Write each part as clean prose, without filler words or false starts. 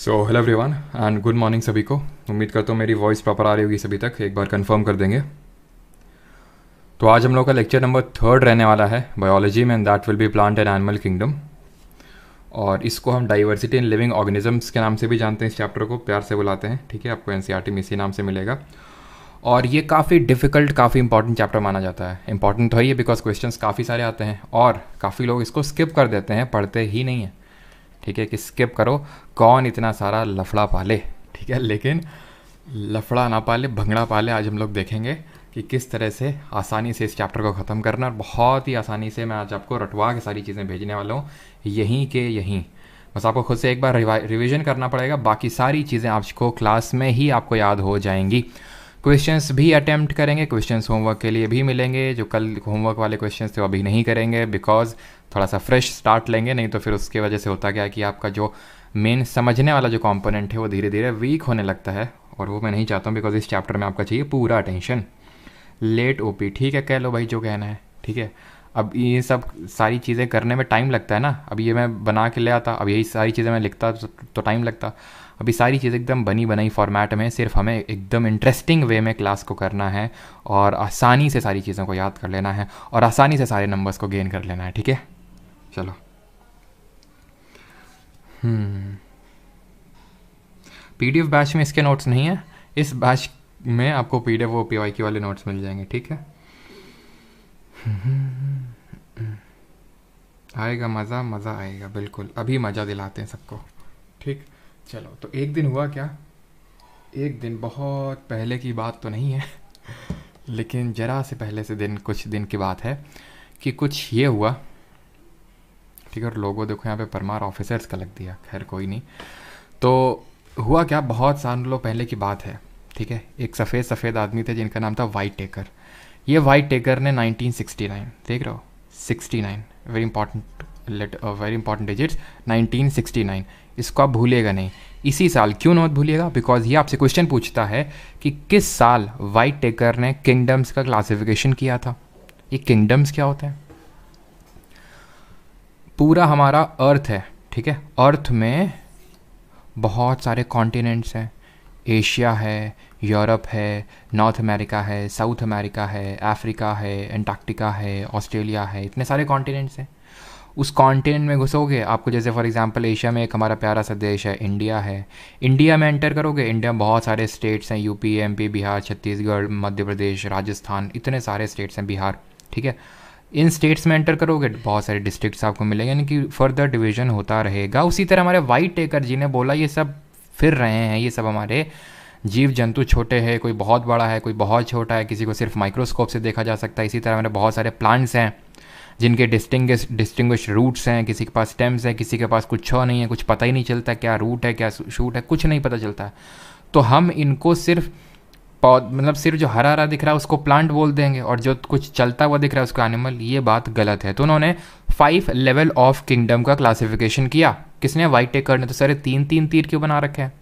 So hello everyone and good morning सभी को। उम्मीद करता हूँ मेरी वॉइस प्रॉपर आ रही होगी सभी तक, एक बार कंफर्म कर देंगे। तो आज हम लोग का लेक्चर नंबर 3 रहने वाला है बायोलॉजी में, and that will be plant and animal kingdom. और इसको हम डाइवर्सिटी इन लिविंग ऑर्गेनिजम्स के नाम से भी जानते हैं, इस चैप्टर को प्यार से बुलाते हैं। ठीक है, आपको एनसीईआरटी में इसी नाम से मिलेगा। और ये काफ़ी डिफ़िकल्ट, काफ़ी इंपॉर्टेंट चैप्टर माना जाता है। इंपॉर्टेंट तो है ये बिकॉज क्वेश्चंस काफ़ी सारे आते हैं और काफ़ी लोग इसको स्किप कर देते हैं, पढ़ते ही नहीं है। ठीक है, कि स्किप करो, कौन इतना सारा लफड़ा पाले। ठीक है, लेकिन लफड़ा ना पाले भंगड़ा पाले। आज हम लोग देखेंगे कि किस तरह से आसानी से इस चैप्टर को ख़त्म करना, और बहुत ही आसानी से मैं आज आपको रटवा के सारी चीज़ें भेजने वाला हूँ, यहीं के यहीं। बस आपको खुद से एक बार रिवीजन करना पड़ेगा, बाकी सारी चीज़ें आपको क्लास में ही आपको याद हो जाएंगी। क्वेश्चंस भी अटेम्प्ट करेंगे, क्वेश्चंस होमवर्क के लिए भी मिलेंगे। जो कल होमवर्क वाले क्वेश्चंस थे वो अभी नहीं करेंगे बिकॉज थोड़ा सा फ्रेश स्टार्ट लेंगे, नहीं तो फिर उसके वजह से होता क्या है कि आपका जो मेन समझने वाला जो कंपोनेंट है वो धीरे धीरे वीक होने लगता है, और वो मैं नहीं चाहता हूँ बिकॉज इस चैप्टर में आपका चाहिए पूरा अटेंशन। लेट ओपी, ठीक है, कह लो भाई जो कहना है। ठीक है, अब ये सब सारी चीज़ें करने में टाइम लगता है ना। अब ये मैं बना के ले आता, अब यही सारी चीज़ें मैं लिखता तो टाइम लगता। अभी सारी चीज़ें एकदम बनी बनाई फॉर्मेट में, सिर्फ हमें एकदम इंटरेस्टिंग वे में क्लास को करना है और आसानी से सारी चीज़ों को याद कर लेना है और आसानी से सारे नंबर्स को गेन कर लेना है। ठीक है, चलो। पीडीएफ बैच में इसके नोट्स नहीं है, इस बैच में आपको पीडीएफ वो पीवाईक्यू वाले नोट्स मिल जाएंगे। ठीक है, आएगा मज़ा, मज़ा आएगा बिल्कुल। अभी मज़ा दिलाते हैं सबको। ठीक, चलो। तो एक दिन हुआ क्या, एक दिन बहुत पहले की बात तो नहीं है लेकिन ज़रा से पहले से दिन, कुछ दिन की बात है कि कुछ ये हुआ। ठीक है, और लोगों देखो यहाँ पे परमार ऑफिसर्स का लग दिया, खैर कोई नहीं। तो हुआ क्या, बहुत सालों पहले की बात है। ठीक है, एक सफ़ेद आदमी थे जिनका नाम था वाइट टेकर। ये वाइट टेकर ने 1969, देख रहे हो 69, वेरी इंपॉर्टेंट डिजिट्स, 1969। इसको आप भूलिएगा नहीं, इसी साल। क्यों मत भूलिएगा, बिकॉज ये आपसे क्वेश्चन पूछता है कि किस साल वाइट टेकर ने किंगडम्स का क्लासिफिकेशन किया था। ये किंगडम्स क्या होते हैं? पूरा हमारा अर्थ है, ठीक है, अर्थ में बहुत सारे कॉन्टिनेंट्स हैं। एशिया है, यूरोप है, नॉर्थ अमेरिका है, साउथ अमेरिका है, अफ्रीका है, एंटार्क्टिका है, ऑस्ट्रेलिया है, इतने सारे कॉन्टिनेंट्स हैं। उस कॉन्टिनेंट में घुसोगे, आपको जैसे फॉर एग्जांपल एशिया में एक हमारा प्यारा सा देश है इंडिया है। इंडिया में एंटर करोगे, इंडिया में बहुत सारे स्टेट्स हैं, यूपी, एमपी, बिहार, छत्तीसगढ़, मध्य प्रदेश, राजस्थान, इतने सारे स्टेट्स हैं, बिहार। ठीक है, इन स्टेट्स में एंटर करोगे बहुत सारे डिस्ट्रिक्ट्स आपको मिलेंगे, यानी कि फर्दर डिवीजन होता रहेगा। उसी तरह हमारे वाइट टेकर जी ने बोला ये सब फिर रहे हैं, ये सब हमारे जीव जंतु छोटे हैं, कोई बहुत बड़ा है, कोई बहुत छोटा है, किसी को सिर्फ माइक्रोस्कोप से देखा जा सकता है। इसी तरह हमारे बहुत सारे प्लांट्स हैं जिनके डिस्टिंग्विश रूट्स हैं, किसी के पास स्टेम्स हैं, किसी के पास कुछ नहीं है, कुछ पता ही नहीं चलता क्या रूट है क्या शूट है, कुछ नहीं पता चलता है। तो हम इनको सिर्फ मतलब सिर्फ जो हरा हरा दिख रहा है उसको प्लांट बोल देंगे, और जो कुछ चलता हुआ दिख रहा है उसको एनिमल। ये बात गलत है। तो उन्होंने 5 लेवल ऑफ किंगडम का क्लासिफिकेशन किया। किसने? वाइट टेकर ने। तो सारे 3-3 तीर क्यों बना रखे हैं?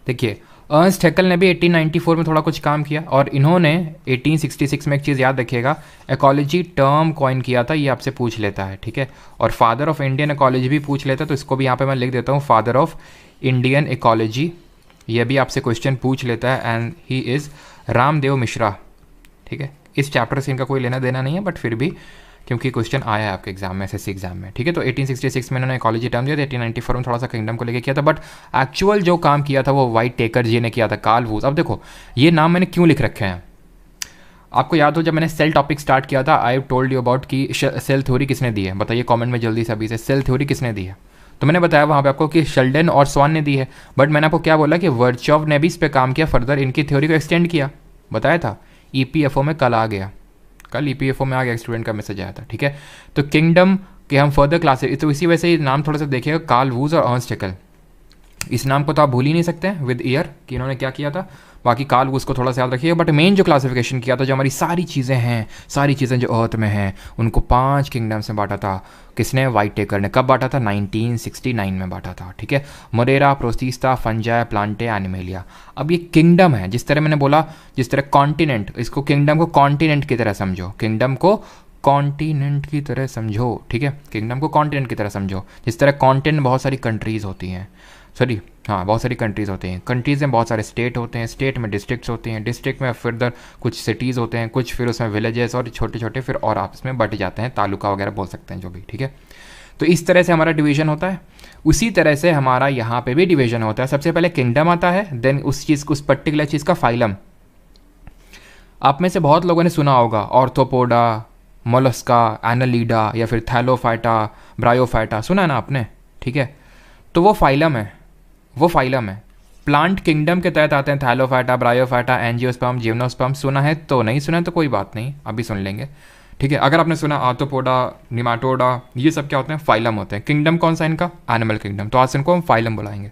देखिए, अर्नस्ट हैकेल ने भी 1894 में थोड़ा कुछ काम किया, और इन्होंने 1866 में एक चीज़ याद रखिएगा, इकोलॉजी टर्म कॉइन किया था। ये आपसे पूछ लेता है, ठीक है। और फादर ऑफ इंडियन इकोलॉजी भी पूछ लेता है, तो इसको भी यहाँ पे मैं लिख देता हूँ, फादर ऑफ इंडियन इकोलॉजी। ये भी आपसे क्वेश्चन पूछ लेता है, and he is Ramdev Mishra. ठीक है, इस चैप्टर से इनका कोई लेना देना नहीं है, बट फिर भी क्योंकि क्वेश्चन आया है आपके एग्जाम में, एसएससी एग्जाम में। ठीक है, तो 1866 में इन्होंने इकोलॉजी टर्म दिया था, 1894 में थोड़ा सा किंगडम को लेके किया था, बट एक्चुअल जो काम किया था वो वाइट टेकर जी ने किया था, कार्ल वूज। अब देखो ये नाम मैंने क्यों लिख रखे हैं, आपको याद हो जब मैंने सेल टॉपिक स्टार्ट किया था, आई टोल्ड यू अबाउट कि सेल थ्योरी किसने दी है, बताइए कॉमेंट में जल्दी से अभी से, सेल थ्योरी किसने दी है? तो मैंने बताया वहाँ पे आपको कि शेल्डन और स्वान ने दी है, बट मैंने आपको क्या बोला कि वर्चोव ने भी इस पर काम किया, फर्दर इनकी थ्योरी को एक्सटेंड किया, बताया था। ईपीएफओ में कल आ गया, कल ईपीएफओ में आ गया, स्टूडेंट का मैसेज आया था। ठीक है, तो किंगडम के हम फर्दर क्लासेस, तो इसी वजह से नाम थोड़ा सा देखिएगा, कार्ल वूज और अर्नस्ट हैकेल। इस नाम को तो आप भूल ही नहीं सकते विद ईयर कि इन्होंने क्या किया था। बाकी कार्ल वूज को थोड़ा सा याद रखिएगा, बट मेन जो क्लासिफिकेशन किया था, जो हमारी सारी चीज़ें हैं, सारी चीज़ें जो अर्थ में हैं, उनको 5 किंगडम्स में बांटा था। किसने? वाइट टेकर ने। कब बांटा था? 1969 में बांटा था। ठीक है, मोरेरा, प्रोस्टिस्टा, फंजाई, प्लांटे, एनिमेलिया। अब ये किंगडम है, जिस तरह मैंने बोला, जिस तरह कॉन्टिनेंट, इसको किंगडम को कॉन्टिनेंट की तरह समझो, किंगडम को कॉन्टिनेंट की तरह समझो। ठीक है, किंगडम को कॉन्टिनेंट की तरह समझो, जिस तरह कॉन्टिनेंट बहुत सारी कंट्रीज़ होती हैं, सॉरी, हाँ बहुत सारी कंट्रीज़ होती हैं, कंट्रीज़ में बहुत सारे स्टेट होते हैं, स्टेट में डिस्ट्रिक्ट्स होते हैं, डिस्ट्रिक्ट में फिर कुछ सिटीज़ होते हैं, कुछ फिर उसमें विलेजेस और छोटे छोटे फिर और आपस में बट जाते हैं, तालुका वगैरह बोल सकते हैं जो भी, ठीक है। तो इस तरह से हमारा डिवीज़न होता है। उसी तरह से हमारा यहाँ पे भी डिवीज़न होता है। सबसे पहले किंगडम आता है, देन उस चीज़ उस पर्टिकुलर चीज़ का फाइलम। आप में से बहुत लोगों ने सुना होगा ऑर्थोपोडा, मोलस्का, एनालीडा या फिर थैलोफाइटा, ब्रायोफाइटा, सुना है ना आपने, ठीक है। तो वो फाइलम है, वो फाइलम है। प्लांट किंगडम के तहत आते हैं थैलोफाइटा, ब्रायोफाइटा, एंजियोस्पर्म, जिम्नोस्पर्म। सुना है तो नहीं सुना है तो कोई बात नहीं, अभी सुन लेंगे, ठीक है। अगर आपने सुना आर्थोपोडा, निमाटोडा, ये सब क्या होते हैं, फाइलम होते हैं। किंगडम कौन सा इनका, एनिमल किंगडम, तो आज इनको हम फाइलम बुलाएंगे।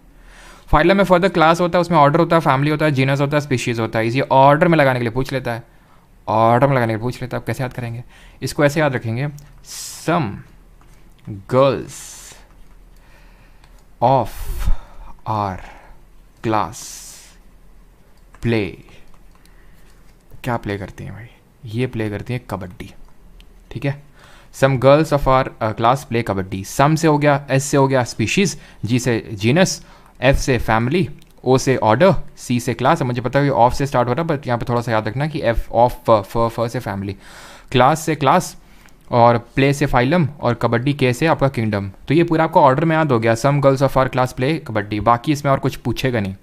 फाइलम में फर्दर क्लास होता है, उसमें ऑर्डर होता है, फैमिली होता है, जीनस होता है, स्पीशीज़ होता है। इसी ऑर्डर में लगाने के लिए पूछ लेता है, ऑर्डर में लगाने के लिए पूछ लेता है। आप कैसे याद करेंगे इसको, ऐसे याद रखेंगे, some girls of our class play, क्या प्ले करती हैं भाई, ये प्ले करती हैं कबड्डी, ठीक है। Some girls of our class play kabaddi. सम से हो गया, एस से हो गया स्पीशीज़, जी से जीनस, एफ से फैमिली, ओ से ऑर्डर, सी से क्लास। मुझे पता है ऑफ से स्टार्ट हो रहा है, बट यहाँ पे थोड़ा सा याद रखना कि एफ ऑफ, फ से फैमिली, क्लास से क्लास, और प्ले से फाइलम, और कबड्डी के से आपका किंगडम। तो ये पूरा आपको ऑर्डर में याद हो गया, some girls of our class play kabaddi. बाकी इसमें और कुछ पूछेगा नहीं।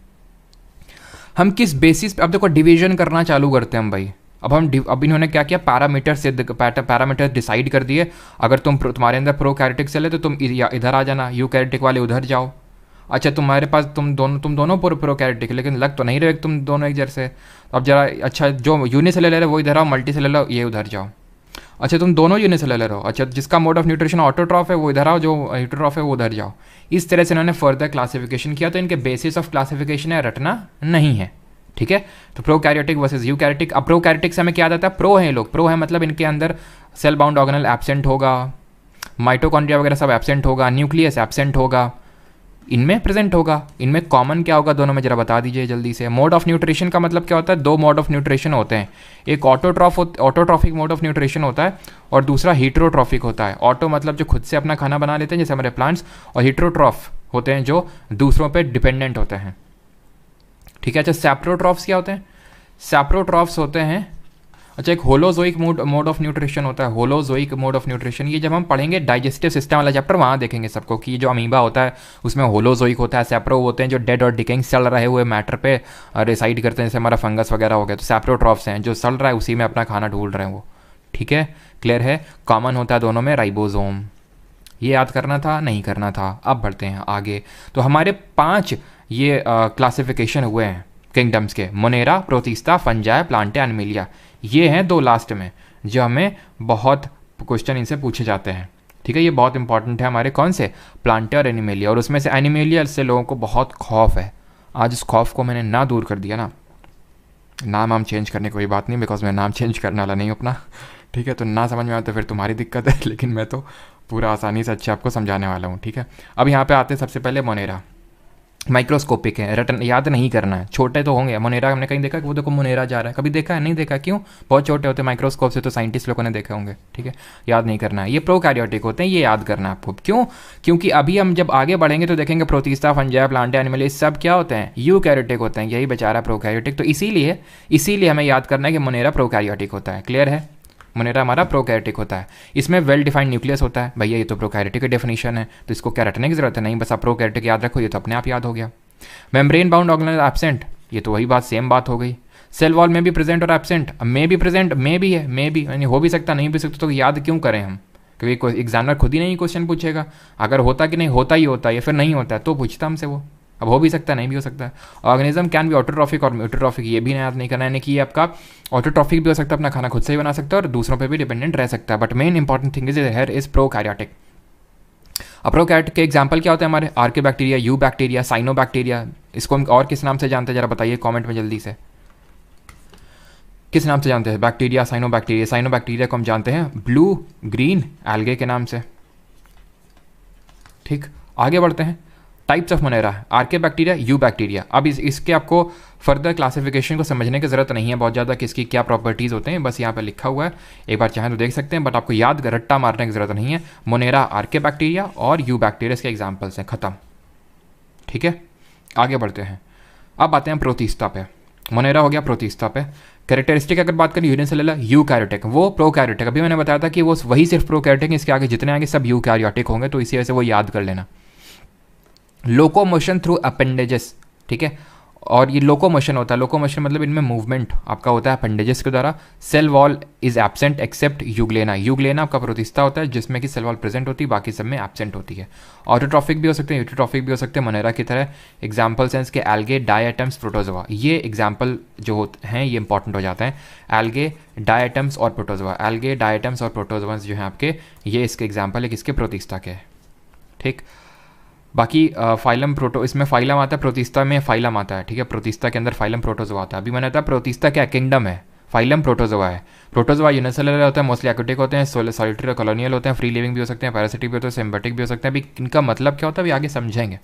हम किस बेसिस पे, अब देखो डिवीजन करना चालू करते हैं हम भाई। अब इन्होंने क्या किया, पैरामीटर डिसाइड कर दिए। अगर तुम्हारे अंदर प्रोकैरियोटिक सेल है तो तुम इधर आ जाना, यूकैरियोटिक वाले उधर जाओ। अच्छा तुम्हारे पास तुम दोनों प्रोकैरियोटिक, लेकिन लग तो नहीं रहे तुम दोनों एक जैसे। अब जरा अच्छा जो यूनिसेलुलर है वो इधर आओ, मल्टीसेलुलर ये उधर जाओ। अच्छा तुम दोनों यूनिसेलुलर हो, अच्छा जिसका मोड ऑफ न्यूट्रिशन ऑटोट्रॉफ है वो इधर आओ, जो हेटेरोट्रॉफ है वो उधर जाओ। इस तरह से इन्होंने फर्दर क्लासिफिकेशन किया। तो इनके बेसिस ऑफ क्लासिफिकेशन है रटना नहीं है, ठीक है। तो प्रोकैरियोटिक वर्सेस यूकैरियोटिक। अब प्रोकैरियोटिक से हमें क्या आता है, प्रो है ये लोग, प्रो है मतलब इनके अंदर सेल बाउंड ऑर्गेनल एब्सेंट होगा, माइटोकॉन्ड्रिया वगैरह सब एब्सेंट होगा, न्यूक्लियस एब्सेंट होगा, इनमें प्रेजेंट होगा। इनमें कॉमन क्या होगा दोनों में, जरा बता दीजिए जल्दी से। मोड ऑफ न्यूट्रिशन का मतलब क्या होता है, दो मोड ऑफ न्यूट्रिशन होते हैं, एक ऑटोट्रॉफिक मोड ऑफ न्यूट्रिशन होता है और दूसरा हीटेरोट्रॉफिक होता है। ऑटो मतलब जो खुद से अपना खाना बना लेते हैं जैसे हमारे प्लांट्स, और हीटेरोट्रॉफ होते हैं जो दूसरों पर डिपेंडेंट होते हैं, ठीक है। अच्छा सैप्रोट्रॉफ्स क्या होते हैं, सैप्रोट्रॉफ्स होते हैं, अच्छा एक होलोजोइक मोड ऑफ न्यूट्रिशन होता है, होलोजोइक मोड ऑफ न्यूट्रिशन। ये जब हम पढ़ेंगे डाइजेस्टिव सिस्टम वाला चैप्टर वहाँ देखेंगे सबको कि जो अमीबा होता है उसमें होलोजोइक होता है, सैप्रो होते हैं जो डेड और डिकेइंग सड़ रहे हुए मैटर पे रिसाइड करते हैं, जैसे हमारा फंगस वगैरह हो गया। तो सैप्रोट्रॉफ्स हैं जो सड़ रहा है उसी में अपना खाना ढूंढ रहे हैं वो, ठीक है, क्लियर है। कॉमन होता है दोनों में राइबोसोम। ये याद करना था, नहीं करना था। अब बढ़ते हैं आगे। तो हमारे 5 ये क्लासिफिकेशन हुए हैं किंगडम्स के, Monera, Protista, Fungi, Plantae, animalia. ये हैं 2 लास्ट में जो हमें बहुत क्वेश्चन इनसे पूछे जाते हैं, ठीक है। ये बहुत इंपॉर्टेंट है हमारे कौन से, प्लांटे और एनिमेलिया। और उसमें से एनिमेलिया से लोगों को बहुत खौफ है। आज इस खौफ को मैंने ना दूर कर दिया ना, नाम चेंज करने की कोई बात नहीं, बिकॉज मैं नाम चेंज करने वाला नहीं अपना, ठीक है। तो ना समझ में आए तो फिर तुम्हारी दिक्कत है, लेकिन मैं तो पूरा आसानी से अच्छे आपको समझाने वाला हूँ, ठीक है। अब यहाँ पे आते हैं सबसे पहले मोनेरा। माइक्रोस्कोपिक है, रटन याद नहीं करना है, छोटे तो होंगे। मोनेरा हमने कहीं देखा कि वो देखो मोनेरा जा रहा है, कभी देखा है, नहीं देखा, क्यों, बहुत छोटे होते हैं माइक्रोस्कोप से, तो साइंटिस्ट लोगों ने देखे होंगे, ठीक है। याद नहीं करना है, ये प्रोकैरियोटिक होते हैं, ये याद करना है आपको। क्यों, क्योंकि अभी हम जब आगे बढ़ेंगे तो देखेंगे प्रोटिस्टा, फंजाई, प्लांटे, एनिमल ये सब क्या होते हैं, यूकैरियोटिक होते हैं। यही बेचारा प्रोकैरियोटिक। तो इसीलिए हमें याद करना है कि मोनेरा प्रोकैरियोटिक होता है, क्लियर है। मोनेरा हमारा प्रोकैरियोटिक होता है, इसमें वेल डिफाइंड न्यूक्लियस होता है। भैया ये तो प्रोकैरियोटिक की डेफिनेशन है, तो इसको क्या रटने की जरूरत है, नहीं, बस आप प्रोकैरियोटिक याद रखो, ये तो अपने आप याद हो गया। मेम्ब्रेन बाउंड ऑर्गेनल एब्सेंट, ये तो वही बात, सेम बात हो गई। सेल वॉल में भी प्रेजेंट और एब्सेंट, मे भी प्रेजेंट, मे भी है, मे भी यानी हो भी सकता, नहीं भी सकता, तो याद क्यों करें हम, क्योंकि एग्जामिनर खुद ही नहीं क्वेश्चन पूछेगा। अगर होता कि नहीं, होता ही होता है या फिर नहीं होता है तो पूछता हमसे वो। अब हो भी सकता है, नहीं भी हो सकता है। ऑर्गेनिज्म कैन भी ऑटोट्रॉफिक और म्यूटोट्रॉफिक, ये भी याद नहीं करना है कि ये आपका ऑटोट्रॉफिक भी हो सकता है, अपना खाना खुद से ही बना सकता है और दूसरों पे भी डिपेंडेंट रह सकता है। But main important thing is here is prokaryotic. Prokaryotic के एग्जाम्पल क्या होते हैं हमारे, archaebacteria, eubacteria, cyanobacteria. इसको हम और किस नाम से जानते हैं, जरा बताइए कॉमेंट में जल्दी से, किस नाम से जानते हैं bacteria, cyanobacteria. Cyanobacteria को हम जानते हैं ब्लू ग्रीन एल्गे के नाम से, ठीक। आगे बढ़ते हैं, types of Monera, archaebacteria, eubacteria. अब इसके आपको फर्दर क्लासिफिकेशन को समझने की ज़रूरत नहीं है बहुत ज़्यादा कि इसकी क्या प्रॉपर्टीज़ होते हैं, बस यहाँ पे लिखा हुआ है, एक बार चाहें तो देख सकते हैं, बट आपको याद रट्टा मारने की ज़रूरत नहीं है। मोनेरा, आर्के बैक्टीरिया और यू बैक्टीरिया के एग्जाम्पल्स हैं, ख़त्म, ठीक है। आगे बढ़ते हैं, अब आते हैं प्रोटिस्टा पे। मोनेरा हो गया प्रोटिस्टा पे। कैरेक्टरिस्टिक अगर बात करें यूनिसेलुलर यूकैरियोटिक, वो प्रोकैरियोटिक। अभी मैंने बताया था कि वो वही सिर्फ प्रोकैरियोटिक, इसके आगे जितने आगे सब यूकैरियोटिक होंगे, तो इसी वजह से वो याद कर लेना। लोकोमोशन थ्रू अपेंडेजेस, ठीक है, और ये लोकोमोशन होता है, लोकोमोशन मतलब इनमें मूवमेंट आपका होता है अपेंडेजेस के द्वारा। Cell wall is absent except euglena, euglena आपका प्रोटिस्टा होता है जिसमें कि सेल वॉल प्रेजेंट होती है, बाकी सब में एब्सेंट होती है। ऑटोट्रॉफिक भी हो सकते हैं, यूटोट्रॉफिक भी हो सकते हैं मोनेरा की तरह। एग्जाम्पल्स हैं इसके एल्गे, डायटम्स, प्रोटोजोआ। ये एग्जाम्पल जो हैं ये इंपॉर्टेंट हो जाते हैं, एल्गे, डायटम्स और प्रोटोजोआ। एल्गे, डायटम्स और प्रोटोजोआ जो हैं आपके, ये इसके एग्जाम्पल है किसके, प्रोटिस्टा के, ठीक। बाकी फाइलम प्रोटो, इसमें फाइलम आता है, प्रोटिस्टा में फाइलम आता है, ठीक है। प्रोटिस्टा के अंदर फाइलम प्रोटोजोआ आता है। अभी मैंने बताया प्रोटिस्टा क्या किंगडम है, फाइलम प्रोटोजोआ है। प्रोटोजोआ यूनिसेलुलर होता है, मोस्टली एक्वेटिक होते हैं, सॉलिटरी और कॉलोनियल होते हैं, फ्री लिविंग भी हो सकते हैं, पैरासिटिक भी होते हैं, सिम्बायोटिक भी हो सकते हैं। अभी इनका मतलब क्या होता है अभी आगे समझेंगे,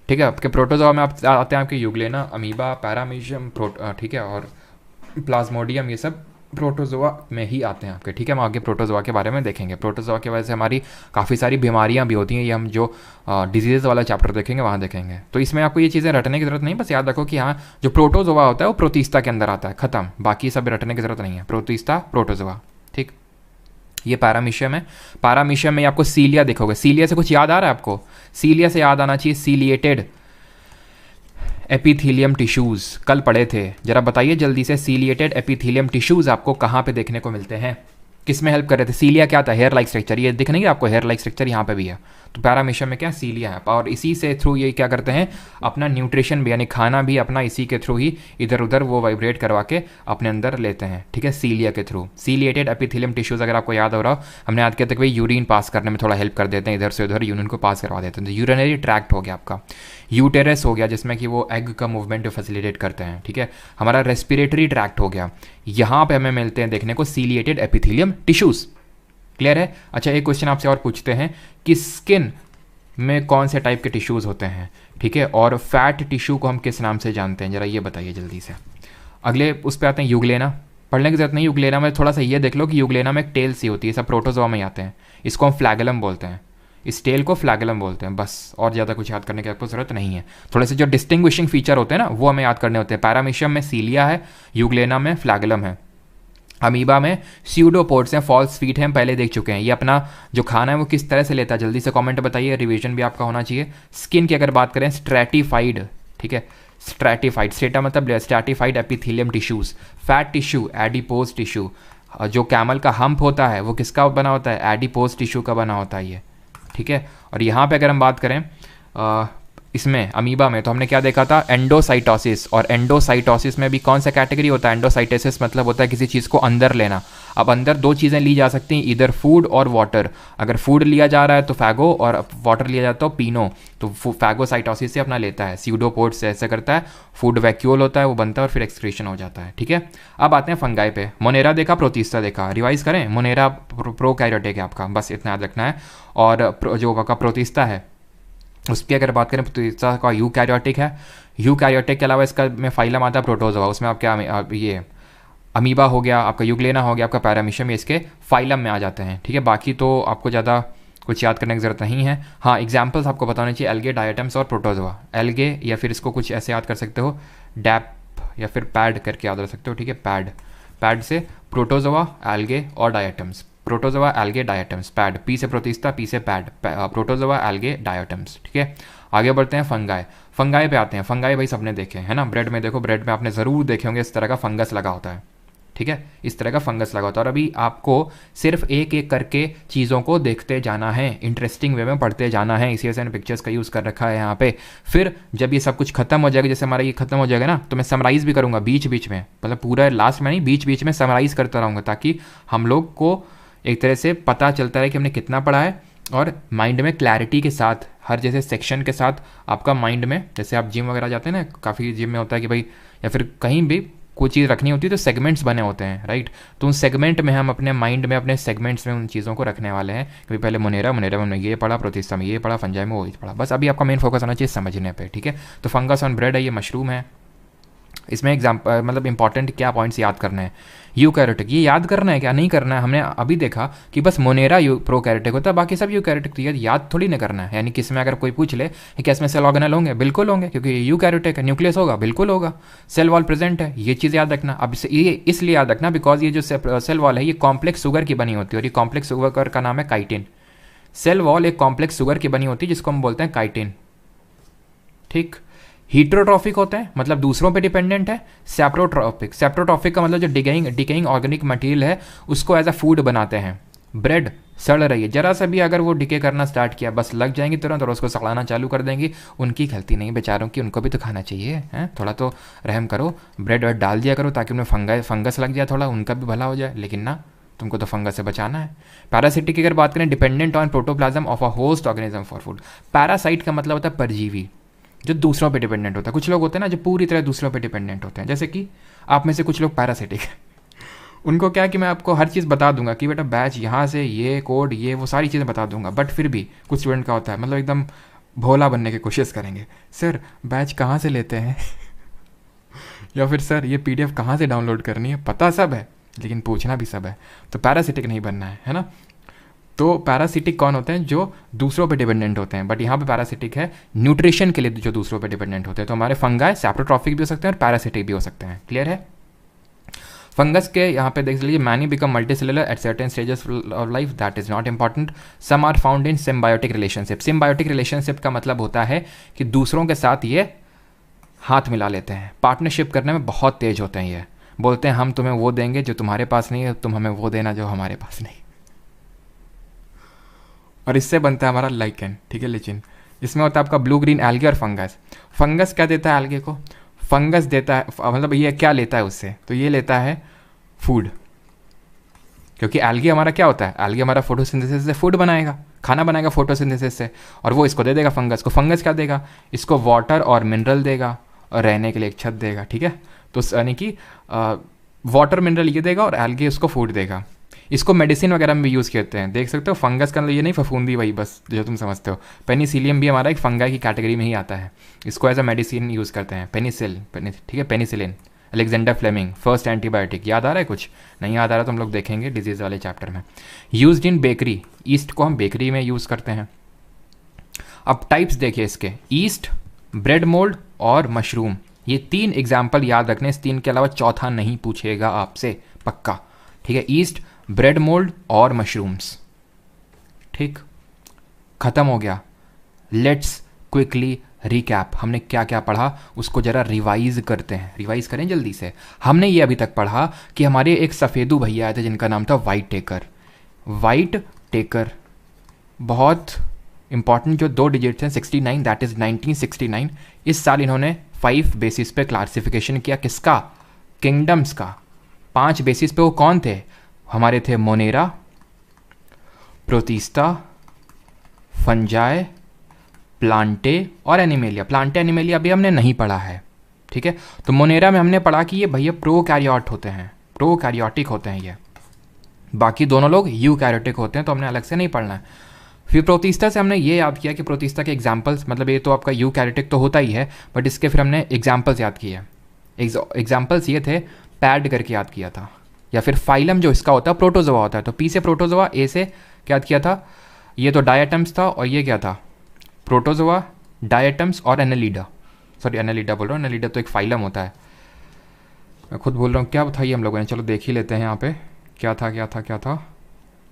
ठीक है। आपके प्रोटोजोआ में आप आते हैं आपके यूग्लेना, अमीबा, पैरामीशियम, ठीक है, और प्लाज्मोडियम, ये सब प्रोटोजोआ में ही आते हैं आपके, ठीक है। हम आगे प्रोटोजोआ के बारे में देखेंगे। प्रोटोजोआ की वजह से हमारी काफ़ी सारी बीमारियां भी होती हैं, ये हम जो डिजीज़ वाला चैप्टर देखेंगे वहाँ देखेंगे। तो इसमें आपको ये चीज़ें रटने की ज़रूरत नहीं, बस याद रखो कि हाँ जो प्रोटोजोआ होता है वो प्रोटिस्टा के अंदर आता है, खत्म, बाकी सब रटने की ज़रूरत नहीं है। प्रोटिस्टा, प्रोटोजोआ, ठीक। ये पैरामीशियम है। पैरामीशियम में आपको सीलिया देखोगे, सीलिया से कुछ याद आ रहा है आपको, सीलिया से याद आना चाहिए सीलिएटेड एपिथीलियम टिश्यूज़, कल पढ़े थे, जरा बताइए जल्दी से, सीलिएटेड एपिथीलियम टिश्यूज़ आपको कहाँ पे देखने को मिलते हैं, किस में हेल्प कर रहे थे। सीलिया क्या था, हेयर लाइक स्ट्रक्चर, ये दिख नहीं है आपको, हेयर लाइक स्ट्रक्चर यहाँ पे भी है। तो पैरामीशियम में क्या, सीलिया है, और इसी से थ्रू ये क्या करते हैं, अपना न्यूट्रिशन भी, यानी खाना भी अपना इसी के थ्रू ही इधर उधर वो वाइब्रेट करवा के अपने अंदर लेते हैं, ठीक है, सीलिया के थ्रू। सीलिएटेड एपिथेलियम टिश्यूज़ अगर आपको याद हो रहा हो, हमने याद किया था कि भाई यूरिन पास करने में थोड़ा हेल्प कर देते हैं, इधर से उधर यूरिन को पास करवा देते हैं। तो यूरिनरी ट्रैक्ट हो गया आपका, यूटेरस हो गया जिसमें कि वो एग का मूवमेंट फैसिलिटेट करते हैं, ठीक है। हमारा रेस्पिरेटरी ट्रैक्ट हो गया, यहाँ पे हमें मिलते हैं देखने को सीलिएटेड एपिथेलियम टिश्यूज़, क्लियर है। अच्छा एक क्वेश्चन आपसे और पूछते हैं कि स्किन में कौन से टाइप के टिश्यूज़ होते हैं, ठीक है, और फैट टिश्यू को हम किस नाम से जानते हैं, जरा ये बताइए जल्दी से। अगले उस पर आते हैं, यूग्लेना, पढ़ने की जरूरत नहीं, यूग्लेना में थोड़ा सा ये देख लो कि यूग्लेना में एक टेल सी होती है, सब प्रोटोजोआ में ही आते हैं, इसको हम फ्लैगेलम बोलते हैं, इस टेल को फ्लैगेलम बोलते हैं, बस, और ज़्यादा कुछ याद करने की आपको ज़रूरत नहीं है। थोड़े से जो डिस्टिंग्विशिंग फीचर होते हैं ना वो हमें याद करने होते हैं। पैरामीशियम में सीलिया है, यूग्लेना में फ्लैगेलम है, अमीबा में स्यूडोपोड्स हैं, फॉल्स फीट हैं, हम पहले देख चुके हैं। ये अपना जो खाना है वो किस तरह से लेता है, जल्दी से कमेंट बताइए, रिवीजन भी आपका होना चाहिए। स्किन की अगर बात करें, स्ट्रैटिफाइड, ठीक है, स्ट्रैटिफाइड, स्ट्रेटा मतलब stratified epithelium tissues. Fat tissue, adipose tissue, जो कैमल का हम्प होता है वो किसका बना होता है, एडिपोज टिश्यू का बना होता है ये, ठीक है। और यहाँ पे अगर हम बात करें इसमें अमीबा में, तो हमने क्या देखा था, एंडोसाइटोसिस, और एंडोसाइटोसिस में भी कौन सा कैटेगरी होता है, एंडोसाइटोसिस मतलब होता है किसी चीज़ को अंदर लेना। अब अंदर दो चीज़ें ली जा सकती हैं, इधर फूड और वाटर। अगर फूड लिया जा रहा है तो फैगो, और वाटर लिया जाता है तो पीनो। तो फैगोसाइटोसिस से अपना लेता है, स्यूडोपोड्स से ऐसे करता है, फूड वैक्यूल होता है वो बनता है और फिर एक्सक्रीशन हो जाता है, ठीक है। अब आते हैं फंगाई पे, मोनेरा देखा, प्रोटिस्टा देखा, रिवाइज करें, मोनेरा प्रोकैरियोटिक है आपका, बस इतना याद रखना है। और जो आपका प्रोटिस्टा है उसकी अगर बात करें, प्रोटिस्टा का यूकैरियोटिक है। यूकैरियोटिक के अलावा इसका में फाइलम आता है प्रोटोजोआ, उसमें आप क्या ये अमीबा हो गया आपका, यूग्लेना हो गया आपका, पैरामीशियम, इसके फाइलम में आ जाते हैं, ठीक है। बाकी तो आपको ज़्यादा कुछ याद करने की ज़रूरत नहीं है। हाँ एग्जाम्पल्स आपको बताने चाहिए, एल्गे, डायटम्स और प्रोटोजोआ। एल्गे या फिर इसको कुछ ऐसे याद कर सकते हो, डैप या फिर पैड करके याद रख सकते हो, ठीक है, पैड, पैड से प्रोटोजोआ, एल्गे और diatoms, protozoa, algae, diatoms, pad, P से प्रोटिस्टा, पी से पैड, प्रोटोजोआ, एल्गे, डायटम्स, ठीक है। आगे बढ़ते हैं फंगाई, फंगाई पे आते हैं। फंगाई भाई सबने देखे है ना, ब्रेड में देखो, ब्रेड में आपने ज़रूर देखे होंगे इस तरह का फंगस लगा होता है, ठीक है, इस तरह का फंगस लगा होता है। और अभी आपको सिर्फ एक एक करके चीज़ों को देखते जाना है, इंटरेस्टिंग वे में पढ़ते जाना है, इसी वजह से पिक्चर्स का यूज़ कर रखा है यहाँ पे। फिर जब ये सब कुछ खत्म हो जाएगा, जैसे हमारा ये खत्म हो जाएगा ना, तो मैं समराइज़ भी करूँगा बीच बीच में, मतलब पूरा लास्ट में नहीं, बीच बीच में समराइज़ करता रहूँगा, ताकि हम लोग को एक तरह से पता चलता है कि हमने कितना पढ़ा है, और माइंड में क्लैरिटी के साथ, हर जैसे सेक्शन के साथ आपका माइंड में, जैसे आप जिम वगैरह जाते हैं ना, काफ़ी जिम में होता है कि भाई, या फिर कहीं भी कोई चीज़ रखनी होती है तो सेगमेंट्स बने होते हैं, राइट। तो उन सेगमेंट में हम अपने माइंड में, अपने सेगमेंट्स में उन चीज़ों को रखने वाले हैं कि पहले मोनेरा में हमने ये पढ़ा, प्रोटिस्टा में ये पढ़ा, फंजाई में वो पढ़ा, बस अभी आपका मेन फोकस होना चाहिए समझने पे, ठीक है। तो फंगस ऑन ब्रेड है, ये मशरूम है। इसमें एग्जाम्पल मतलब इंपॉर्टेंट क्या पॉइंट्स याद करने हैं। यूकैरियोटिक, ये याद करना है क्या, नहीं करना है। हमने अभी देखा कि बस मोनेरा प्रोकैरियोटिक होता है, बाकी सब यूकैरियोटिक। तो ये याद थोड़ी ना करना है। यानी कि इसमें अगर कोई पूछ ले कि क्या इसमें सेल ऑर्गेनल होंगे, बिल्कुल होंगे, क्योंकि ये यूकैरियोटिक है। न्यूक्लियस होगा, बिल्कुल होगा। सेल वॉल प्रेजेंट है, ये चीज़ याद रखना। अब ये इसलिए याद रखना बिकॉज ये जो सेल वॉल है ये कॉम्प्लेक्स शुगर की बनी होती है, और ये कॉम्प्लेक्स शुगर का नाम है काइटिन। सेल वॉल एक कॉम्प्लेक्स शुगर की बनी होती है जिसको हम बोलते हैं काइटिन। ठीक। हीट्रोट्रॉफिक होते हैं, मतलब दूसरों पे डिपेंडेंट है। सेप्रोट्रॉफिक का मतलब जो डिकेइंग ऑर्गेनिक मटेरियल है उसको एज अ फूड बनाते हैं। ब्रेड सड़ रही है, जरा सा भी अगर वो डिके करना स्टार्ट किया बस लग जाएंगी तुरंत और उसको सड़ाना चालू कर देंगी। उनकी गलती नहीं बेचारों की, उनको भी तो खाना चाहिए हैं, थोड़ा तो रहम करो। ब्रेड वेड डाल दिया करो ताकि उनमें फंगस लग जाए, थोड़ा उनका भी भला हो जाए। लेकिन ना, तुमको तो फंगस से बचाना है। पैरासिटिक की अगर बात करें, dependent on protoplasm of a host organism for food. Parasite का मतलब होता है परजीवी, जो दूसरों पे डिपेंडेंट होता है। कुछ लोग होते हैं ना जो पूरी तरह दूसरों पे डिपेंडेंट होते हैं, जैसे कि आप में से कुछ लोग पैरासिटिक हैं। उनको क्या कि मैं आपको हर चीज़ बता दूंगा कि बेटा बैच यहाँ से, ये कोड, ये वो सारी चीज़ें बता दूंगा, बट फिर भी कुछ स्टूडेंट का होता है मतलब एकदम भोला बनने की कोशिश करेंगे। सर बैच कहाँ से लेते हैं या फिर सर ये PDF कहाँ से डाउनलोड करनी है, पता सब है लेकिन पूछना भी सब है। तो पैरासिटिक नहीं बनना है ना। तो पैरासिटिक कौन होते हैं, जो दूसरों पे डिपेंडेंट होते हैं, बट यहाँ पे पैरासिटिक है न्यूट्रिशन के लिए जो दूसरों पे डिपेंडेंट होते हैं। तो हमारे फंगाई सैप्रोट्रॉफिक भी हो सकते हैं और पैरासिटिक भी हो सकते हैं। क्लियर है। फंगस के यहाँ पे देख लीजिए, many become multicellular at certain stages of life, that is not important. Some are found in symbiotic relationship. Symbiotic relationship का मतलब होता है कि दूसरों के साथ ये हाथ मिला लेते हैं, पार्टनरशिप करने में बहुत तेज होते हैं। ये बोलते हैं हम तुम्हें वो देंगे जो तुम्हारे पास नहीं है, तुम हमें वो देना जो हमारे पास नहीं। और इससे बनता है हमारा लाइकेन। ठीक है। लेकिन इसमें होता है आपका ब्लू ग्रीन एल्गे और फंगस। फंगस क्या देता है एल्गे को, फंगस देता है मतलब ये क्या लेता है उससे, तो ये लेता है फूड। क्योंकि एल्गे हमारा क्या होता है, एल्गे हमारा फोटोसिंथेसिस से फूड बनाएगा, खाना बनाएगा फोटोसिंथेसिस से, और वो इसको दे देगा फंगस को। फंगस क्या देगा, इसको वाटर और मिनरल देगा और रहने के लिए एक छत देगा। ठीक है। तो यानी कि वाटर मिनरल ये देगा और एल्गे उसको फूड देगा। इसको मेडिसिन वगैरह में भी यूज़ करते हैं, देख सकते हो। फंगस का ये नहीं फफूंदी वही बस जो तुम समझते हो। पेनिसिलियम भी हमारा एक फंगाई की कैटेगरी में ही आता है, इसको एज अ मेडिसिन यूज़ करते हैं। ठीक है, penicillin. Alexander Fleming first antibiotic. याद आ रहा है कुछ, नहीं याद आ रहा तो हम लोग देखेंगे डिजीज़ वाले चैप्टर में। यूज्ड इन बेकरी, ईस्ट को हम बेकरी में यूज़ करते हैं। अब टाइप्स देखिए इसके, ईस्ट, ब्रेड मोल्ड और मशरूम। ये 3 एग्जाम्पल याद रखने, इस 3 के अलावा चौथा नहीं पूछेगा आपसे पक्का। ठीक है। ईस्ट, ब्रेड मोल्ड और मशरूम्स। ठीक, खत्म हो गया। लेट्स क्विकली रिकैप, हमने क्या क्या पढ़ा उसको जरा रिवाइज करते हैं। रिवाइज करें जल्दी से। हमने ये अभी तक पढ़ा कि हमारे एक सफ़ेदू भैया आए थे जिनका नाम था वाइट टेकर। वाइट टेकर बहुत इंपॉर्टेंट, जो 2 डिजिट्स हैं 69, दैट इज़ 1969। इस साल इन्होंने 5 बेसिस पे क्लासिफिकेशन किया। किसका, किंगडम्स का। 5 बेसिस पे वो कौन थे हमारे, थे मोनेरा, प्रोटिस्टा, फंजाई, प्लांटे और एनिमेलिया। प्लांटे एनिमेलिया अभी हमने नहीं पढ़ा है। ठीक है। तो मोनेरा में हमने पढ़ा कि ये भैया प्रोकैरियोट होते हैं, प्रोकैरियोटिक होते हैं ये। बाकी दोनों लोग यूकैरियोटिक होते हैं, तो हमने अलग से नहीं पढ़ना है। फिर प्रोटिस्टा से हमने ये याद किया कि प्रोटिस्टा के एग्जाम्पल्स, मतलब ये तो आपका यूकैरियोटिक तो होता ही है, बट इसके फिर हमने एग्जाम्पल्स याद किए। एग्जाम्पल्स ये थे, पैड करके याद किया था। या फिर फाइलम जो इसका होता है प्रोटोजोआ होता है, तो पी से प्रोटोजोआ, ए से क्या याद किया था, ये तो डायटम्स था, और ये क्या था, प्रोटोजोआ, डायटम्स और एनालिडा। सॉरी एनालिडा बोल रहा हूँ, एनालिडा तो एक फाइलम होता है, मैं खुद बोल रहा हूँ। क्या था ये हम लोगों ने, चलो देख ही लेते हैं यहाँ पे क्या था।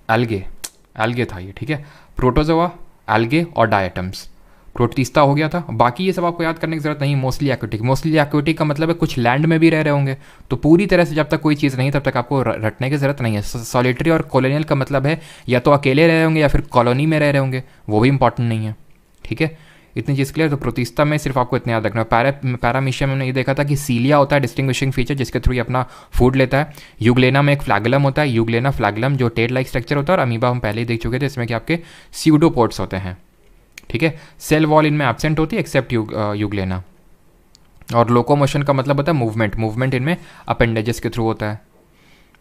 एल्गे था ये। ठीक है। प्रोटोजोआ, एल्गे और डायटम्स। प्रोटिस्टा हो गया था। बाकी ये सब आपको याद करने की जरूरत नहीं। मोस्टली एक्वेटिक, मोस्टली एक्वेटिक का मतलब है कुछ लैंड में भी रह रहे होंगे, तो पूरी तरह से जब तक कोई चीज़ नहीं तब तक आपको रटने की जरूरत नहीं है। सॉलिटरी और कॉलोनियल का मतलब है या तो अकेले रह रहे होंगे या फिर कॉलोनी में रह रहे होंगे, वो भी इंपॉर्टेंट नहीं है। ठीक है। इतनी चीज़ क्लियर। तो प्रोटिस्टा में सिर्फ आपको इतना याद रखना। पैरामीशिया में हमने ये देखा था कि सीलिया होता है डिस्टिंग्विशिंग फीचर, जिसके थ्रू ये अपना फूड लेता है। यूग्लेना में एक फ्लैगलम होता है, यूग्लेना फ्लैगलम, जो टेड लाइक स्ट्रक्चर होता है। और अमीबा हम पहले ही देख चुके थे, इसमें कि आपके स्यूडोपोड्स होते हैं। ठीक है। सेल वॉल इनमें एब्सेंट होती है एक्सेप्ट यूग्लेना। और लोकोमोशन का मतलब होता है मूवमेंट इनमें अपेंडेजेस के थ्रू होता है।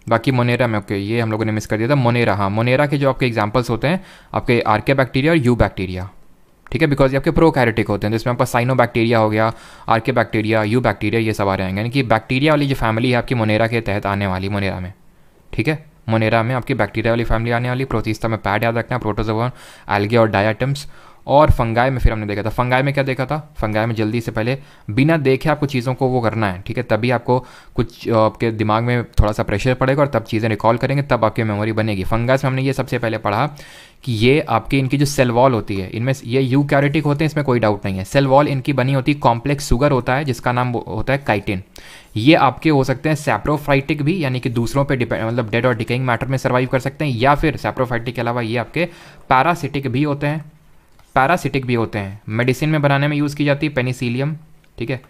बाकी मोनेरा में ओके, ये हम लोगों ने मिस कर दिया था। मोनेरा, हाँ, मोनेरा के जो आपके एग्जांपल्स होते हैं आपके आर्के बैक्टीरिया और यू बैक्टीरिया। ठीक है, बिकॉज ये आपके प्रोकैरियोटिक होते हैं, जिसमें आपका साइनोबैक्टीरिया हो गया, आर्के बैक्टीरिया, यू बैक्टीरिया, ये सब आ जाएंगे। यानी कि बैक्टीरिया वाली जो फैमिली है आपकी मोनेरा के तहत आने वाली, मोनेरा में, ठीक है, मोनेरा में आपकी बैक्टीरिया वाली फैमिली आने वाली। प्रोटिस्टा में पैड याद रखना, प्रोटोजोआ, एल्गे और डायटम्स। और फंगाई में फिर हमने देखा था, फंगाई में क्या देखा था, फंगाई में जल्दी से पहले बिना देखे आपको चीज़ों को वो करना है, ठीक है, तभी आपको कुछ आपके दिमाग में थोड़ा सा प्रेशर पड़ेगा और तब चीज़ें रिकॉल करेंगे, तब आपकी मेमोरी बनेगी। फंगस में हमने ये सबसे पहले पढ़ा कि ये आपकी इनकी जो सेल वॉल होती है, इनमें ये यूकैरियोटिक होते हैं, इसमें कोई डाउट नहीं है। सेल वॉल इनकी बनी होती है, कॉम्प्लेक्स सुगर होता है जिसका नाम होता है काइटिन। ये आपके हो सकते हैं सैप्रोफाइटिक भी, यानी कि दूसरों पे डिपेंड, मतलब डेड और डिकेइंग मैटर में सर्वाइव कर सकते हैं, या फिर सैप्रोफाइटिक के अलावा ये आपके पैरासिटिक भी होते हैं, पैरासिटिक भी होते हैं। मेडिसिन में बनाने में यूज़ की जाती है पेनिसिलियम, ठीक है,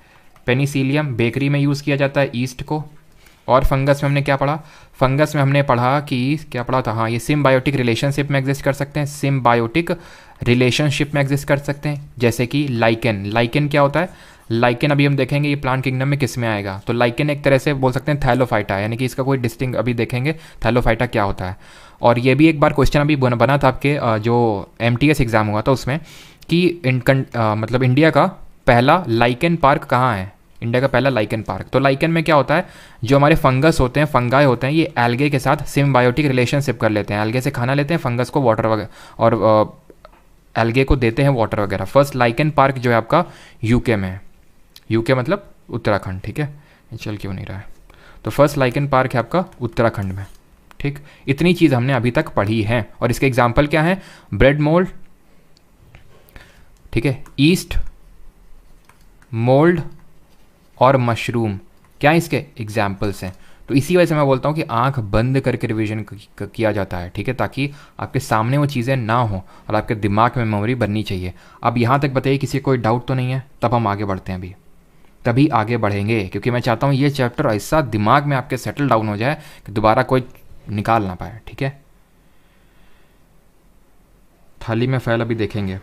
पेनिसिलियम। बेकरी में यूज़ किया जाता है ईस्ट को। और फंगस में हमने क्या पढ़ा, फंगस में हमने पढ़ा कि क्या पढ़ा था, हाँ, ये सिम्बायोटिक रिलेशनशिप में एग्जिस्ट कर सकते हैं, सिम्बायोटिक रिलेशनशिप में एग्जिस्ट कर सकते हैं, जैसे कि लाइकेन। लाइकेन क्या होता है, लाइकेन अभी हम देखेंगे ये प्लांट किंगडम में किस में आएगा। तो लाइकेन एक तरह से बोल सकते हैं थैलोफाइटा, यानी कि इसका कोई डिस्टिंग अभी देखेंगे थैलोफाइटा क्या होता है। और ये भी एक बार क्वेश्चन अभी बना था आपके जो MTS एग्ज़ाम हुआ था उसमें कि मतलब इंडिया का पहला लाइकेन पार्क कहाँ है, इंडिया का पहला लाइकेन पार्क। तो लाइकेन में क्या होता है, जो हमारे फंगस होते हैं, फंगाई होते हैं, ये एल्गे के साथ सिम्बायोटिक रिलेशनशिप कर लेते हैं। एल्गे से खाना लेते हैं, फंगस को वाटर वगैरह, और एल्गे को देते हैं वाटर वगैरह। फर्स्ट लाइकेन पार्क जो है आपका यूके में है, यूके मतलब उत्तराखंड, ठीक है, चल क्यों नहीं रहा है। तो फर्स्ट लाइकेन पार्क है आपका उत्तराखंड में, ठीक। इतनी चीज़ हमने अभी तक पढ़ी है, और इसके एग्जाम्पल क्या है, ब्रेड मोल्ड, ठीक है, ईस्ट मोल्ड और मशरूम, क्या इसके एग्जाम्पल्स हैं। तो इसी वजह से मैं बोलता हूँ कि आंख बंद करके रिवीजन किया जाता है, ठीक है, ताकि आपके सामने वो चीज़ें ना हो और आपके दिमाग में मेमोरी बननी चाहिए। अब यहाँ तक बताइए किसी कोई डाउट तो नहीं है, तब हम आगे बढ़ते हैं, अभी तभी आगे बढ़ेंगे, क्योंकि मैं चाहता हूँ ये चैप्टर ऐसा दिमाग में आपके सेटल डाउन हो जाए कि दोबारा कोई निकाल ना पाए, ठीक है। थाली में फैल अभी देखेंगे,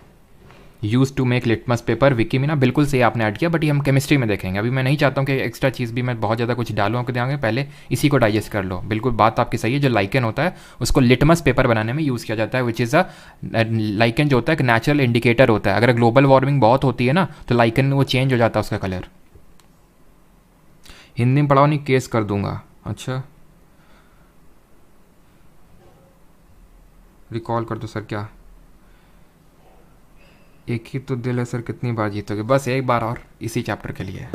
use to make litmus paper, Vicky Meena, बिल्कुल सही आपने ऐड किया, बट ये हम केमिस्ट्री में देखेंगे। अभी मैं नहीं चाहता हूँ कि एक्स्ट्रा चीज़ भी मैं बहुत ज़्यादा कुछ डालूँ आपके दिमाग में, पहले इसी को डाइजेस्ट कर लो। बिल्कुल बात आपकी सही है, जो लाइकेन होता है उसको लिटमस पेपर बनाने में यूज़ किया जाता है, विच इज़ अ लाइकेन जो होता है एक नेचुरल इंडिकेटर होता है। अगर ग्लोबल वार्मिंग बहुत होती है ना, तो लाइकेन वो चेंज हो जाता है उसका कलर। हिंदी में पढ़ाओ, नहीं केस कर दूंगा। अच्छा, रिकॉल कर दो सर, क्या एक ही तो दिल है सर, कितनी बार जीतोगे, बस एक बार और इसी चैप्टर के लिए,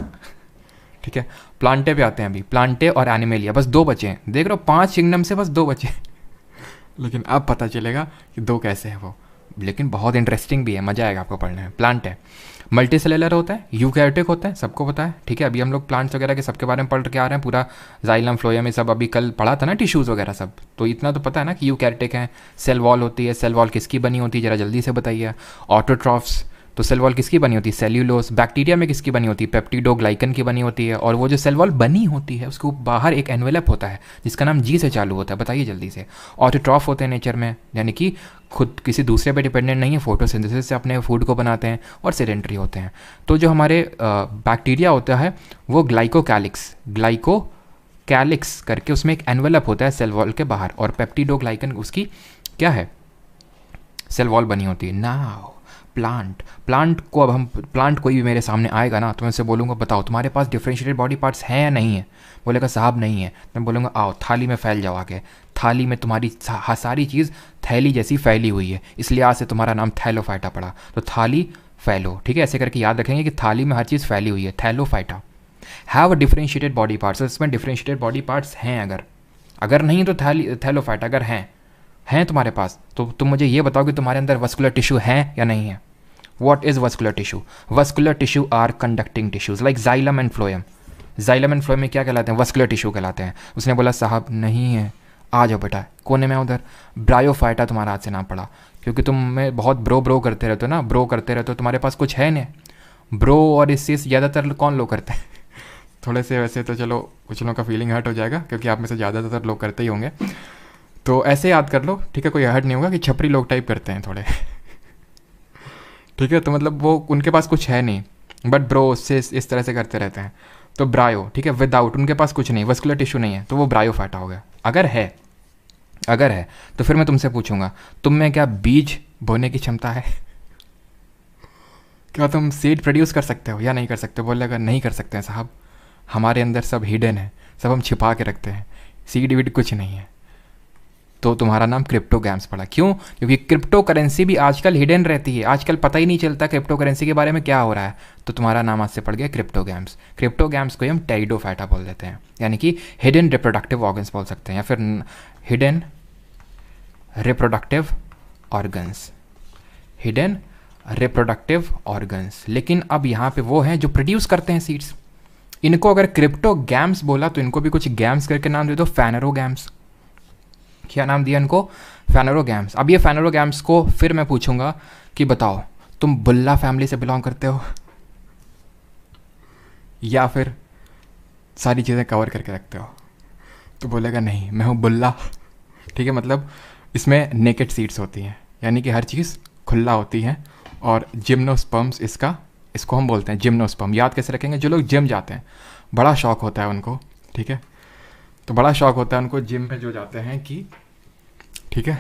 ठीक है। प्लांटे पे आते हैं अभी, प्लांटे और एनिमेलिया, बस 2 बचे हैं, देख रहे हो 5 किंगडम से बस 2 बचे लेकिन अब पता चलेगा कि 2 कैसे हैं वो, लेकिन बहुत इंटरेस्टिंग भी है, मजा आएगा आपको पढ़ने में। प्लांट है, मल्टी सेलुलर होता है, यूकैरियोटिक होता है, सबको पता है, ठीक है। अभी हम लोग प्लांट्स वगैरह के सबके बारे में पढ़ के आ रहे हैं, पूरा जाइलम फ्लोएम, ये सब अभी कल पढ़ा था ना, टिश्यूज़ वगैरह सब, तो इतना तो पता है ना कि यूकैरियोटिक है। सेल वॉल होती है, सेल वॉल किसकी बनी होती है, जरा जल्दी से बताइए। ऑटोट्रॉफ्स, तो सेल वॉल किसकी बनी होती है, सेल्यूलोस। बैक्टीरिया में किसकी बनी होती है, पेप्टिडोग्लाइकन की बनी होती है। और वो जो सेल वॉल बनी होती है उसको बाहर एक एनवेलप होता है जिसका नाम जी से चालू होता है, बताइए जल्दी से। ऑटोट्रॉफ होते हैं नेचर में, यानी कि खुद किसी दूसरे पे डिपेंडेंट नहीं है, फोटोसिंथेसिस से अपने फूड को बनाते हैं। और सेडेंटरी होते हैं। तो जो हमारे बैक्टीरिया होता है वो ग्लाइकोकैलिक्स करके उसमें एक एनवेलप होता है सेल वॉल के बाहर, और पेप्टिडोग्लाइकन उसकी क्या है, सेल वॉल बनी होती है। नाउ प्लांट को, अब हम प्लांट कोई भी मेरे सामने आएगा ना, तो मैं उससे बोलूँगा बताओ तुम्हारे पास डिफरेंशिएटेड बॉडी पार्ट्स हैं या नहीं है। बोलेगा साहब नहीं है। मैं बोलूँगा आओ थाली में फैल जाओ आके, थाली में तुम्हारी सारी चीज़ थैली जैसी फैली हुई है, इसलिए आज से तुम्हारा नाम थैलोफाइटा पड़ा। तो थाली फैलो, ठीक है, ऐसे करके याद रखेंगे कि थाली में हर चीज़ फैली हुई है, Thallophyta. Have differentiated body parts, इसमें डिफरेंशिएटेड बॉडी पार्ट्स हैं अगर नहीं तो थैलोफाइटा। अगर हैं तुम्हारे पास तो तुम मुझे ये बताओ कि तुम्हारे अंदर वस्कुलर टिश्यू है या नहीं है। What is vascular tissue? Vascular tissue are conducting tissues like xylem and phloem. Xylem and phloem में क्या कहलाते हैं? वस्कुलर टिश्यू कहलाते हैं। उसने बोला साहब नहीं है, आ जाओ बेटा कोने में उधर। ब्रायोफाइटा तुम्हारा हाथ से ना पड़ा, क्योंकि तुम में बहुत ब्रो करते रहते हो ना, ब्रो करते रहते हो, तुम्हारे पास कुछ है नहीं। ब्रो और इससे ज़्यादातर कौन लोग करते हैं थोड़े से वैसे तो चलो कुछ लोगों का फीलिंग हर्ट हो जाएगा, क्योंकि आप में से ज़्यादातर लोग करते ही होंगे, तो ऐसे याद कर लो, ठीक है, कोई हर्ट नहीं होगा कि छपरी लोग टाइप करते हैं थोड़े ठीक है, तो मतलब वो उनके पास कुछ है नहीं, बट ब्रो से इस तरह से करते रहते हैं। तो ब्रायो, ठीक है, विदाउट, उनके पास कुछ नहीं, वस्कुलर टिश्यू नहीं है, तो वो ब्रायोफाइटा हो गया। अगर है तो फिर मैं तुमसे पूछूंगा तुम में क्या बीज बोने की क्षमता है क्या तुम सीड प्रोड्यूस कर सकते हो या नहीं कर सकते? बोलेगा नहीं कर सकते हैं साहब, हमारे अंदर सब हिडन है, सब हम छिपा के रखते हैं, सीड वीड कुछ नहीं है। तो तुम्हारा नाम क्रिप्टोगैम्स पड़ा। क्यों? क्योंकि क्रिप्टो करेंसी भी आजकल हिडन रहती है, आजकल पता ही नहीं चलता क्रिप्टो करेंसी के बारे में क्या हो रहा है। तो तुम्हारा नाम आज से पड़ गया क्रिप्टोगैम्स। क्रिप्टोगैम्स को हम टेरिडोफाइटा बोल देते हैं, यानी कि हिडन रिप्रोडक्टिव ऑर्गन्स बोल सकते हैं, या फिर hidden reproductive organs, hidden reproductive organs. लेकिन अब यहाँ पे वो हैं जो प्रोड्यूस करते हैं सीड्स। इनको अगर क्रिप्टोगैम्स बोला तो इनको भी कुछ गैम्स करके नाम दे दो, फेनरोगैम्स। क्या नाम दिया इनको? फेनरोगैम्स। अब ये फेनरोगैम्स को फिर मैं पूछूंगा कि बताओ तुम बुल्ला फैमिली से बिलोंग करते हो या फिर सारी चीज़ें कवर करके रखते हो? तो बोलेगा नहीं, मैं हूँ बुल्ला। ठीक है, मतलब इसमें नेकेड सीड्स होती हैं, यानी कि हर चीज़ खुला होती है। और जिम्नोस्पर्म्स इसको हम बोलते हैं जिम्नोस्पर्म। याद कैसे रखेंगे? जो लोग जिम जाते हैं, बड़ा शौक होता है उनको, ठीक है, तो बड़ा शौक होता है उनको जिम में जो जाते हैं कि, ठीक है,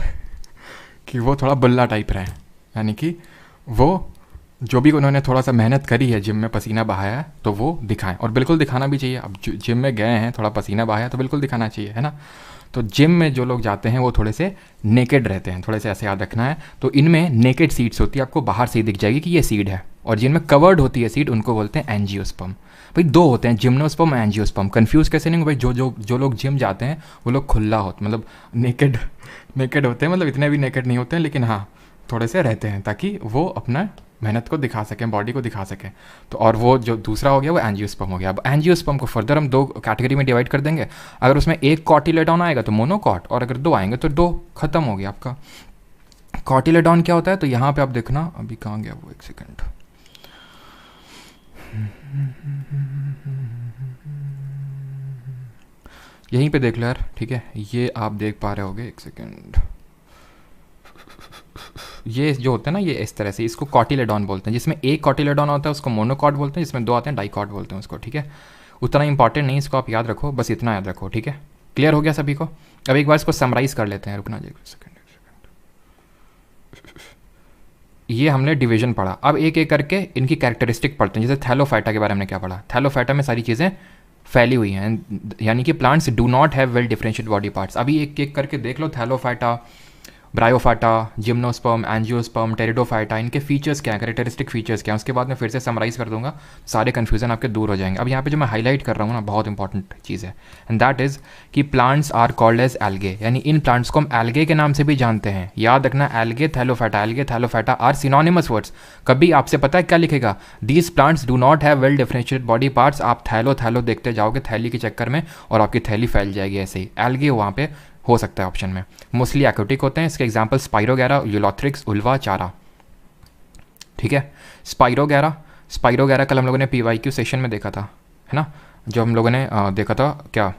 कि वो थोड़ा बुल्ला टाइप रहें, यानी कि वो जो भी उन्होंने थोड़ा सा मेहनत करी है, जिम में पसीना बहाया है, तो वो दिखाएं। और बिल्कुल दिखाना भी चाहिए। अब जिम में गए हैं, थोड़ा पसीना बहाया तो बिल्कुल दिखाना चाहिए, है ना। तो जिम में जो लोग जाते हैं वो थोड़े से नेकेड रहते हैं, थोड़े से ऐसे याद रखना है। तो इनमें नेकेड सीड्स होती है, आपको बाहर से ही दिख जाएगी कि ये सीड है। और जिनमें कवर्ड होती है सीड उनको बोलते हैं एंजियोस्पर्म। भाई दो होते हैं, जिम्नोस्पर्म और एंजियोस्पर्म। कन्फ्यूज़ कैसे नहीं हो भाई? जो लोग जिम जाते हैं वो लोग खुला होते, मतलब नेकेड होते हैं, मतलब इतने भी नेकेड नहीं होते हैं, लेकिन हाँ थोड़े से रहते हैं, ताकि वो अपना मेहनत को दिखा सकें, बॉडी को दिखा सकें। तो और वो जो दूसरा हो गया वो एंजियोस्पर्म हो गया। अब एंजियोस्पर्म को फर्दर हम दो कैटेगरी में डिवाइड कर देंगे। अगर उसमें एक कॉटिलेडॉन आएगा तो मोनोकॉट, और अगर दो आएंगे तो दो, खत्म हो गया आपका। कॉटिलेडॉन क्या होता है? तो यहाँ पे आप देखना, अभी कहाँ गया वो, एक सेकेंड, यहीं पे देख लो यार, ठीक है, ये आप देख पा रहे होगे, एक सेकेंड। ये जो होता है ना, ये इस तरह से, इसको कॉटिलेडॉन बोलते हैं। जिसमें एक कॉटिलेडॉन होता है उसको मोनोकॉट बोलते हैं, जिसमें दो आते हैं डाइकॉट बोलते हैं उसको, ठीक है। उतना इंपॉर्टेंट नहीं, इसको आप याद रखो, बस इतना याद रखो, ठीक है। क्लियर हो गया सभी को? अब एक बार इसको समराइज कर लेते हैं, रुकना जी सेकेंड। ये हमने डिवीजन पढ़ा, अब एक एक करके इनकी कैरेक्टरिस्टिक पढ़ते हैं। जैसे थैलोफाइटा के बारे में क्या पढ़ा? थैलोफाइटा में सारी चीज़ें फैली हुई हैं, यानी कि plants do not have well differentiated body parts. अभी एक एक करके देख लो, Thallophyta, Bryophyta, gymnosperm, angiosperm, Pteridophyta, इनके फीचर्स क्या हैं, कैरेक्टरिस्टिक फीचर्स क्या हैं। उसके बाद मैं फिर से समराइज़ कर दूंगा, सारे कन्फ्यूजन आपके दूर हो जाएंगे। अब यहाँ पे जो मैं हाईलाइट कर रहा हूँ ना, बहुत इंपॉर्टेंट चीज़ है, एंड दैट इज़ कि plants are called as algae, यानी इन प्लांट्स को हम एल्गे के नाम से भी जानते हैं। याद रखना, algae thallophyta are synonymous words. कभी आपसे पता है क्या लिखेगा? These plants do not have well differentiated body parts. आप थैलो देखते जाओगे थैली के चक्कर में, और आपकी थैली फैल जाएगी ऐसे ही। एल्गे वहाँ पे हो सकता है ऑप्शन में। मोस्टली एक्वेटिक होते हैं, इसके एग्जांपल स्पाइरोगैरा, यूलोथ्रिक्स, उल्वा, चारा, ठीक है। स्पाइरोगैरा कल हम लोगों ने PYQ सेशन में देखा था, है ना, जो हम लोगों ने देखा था क्या,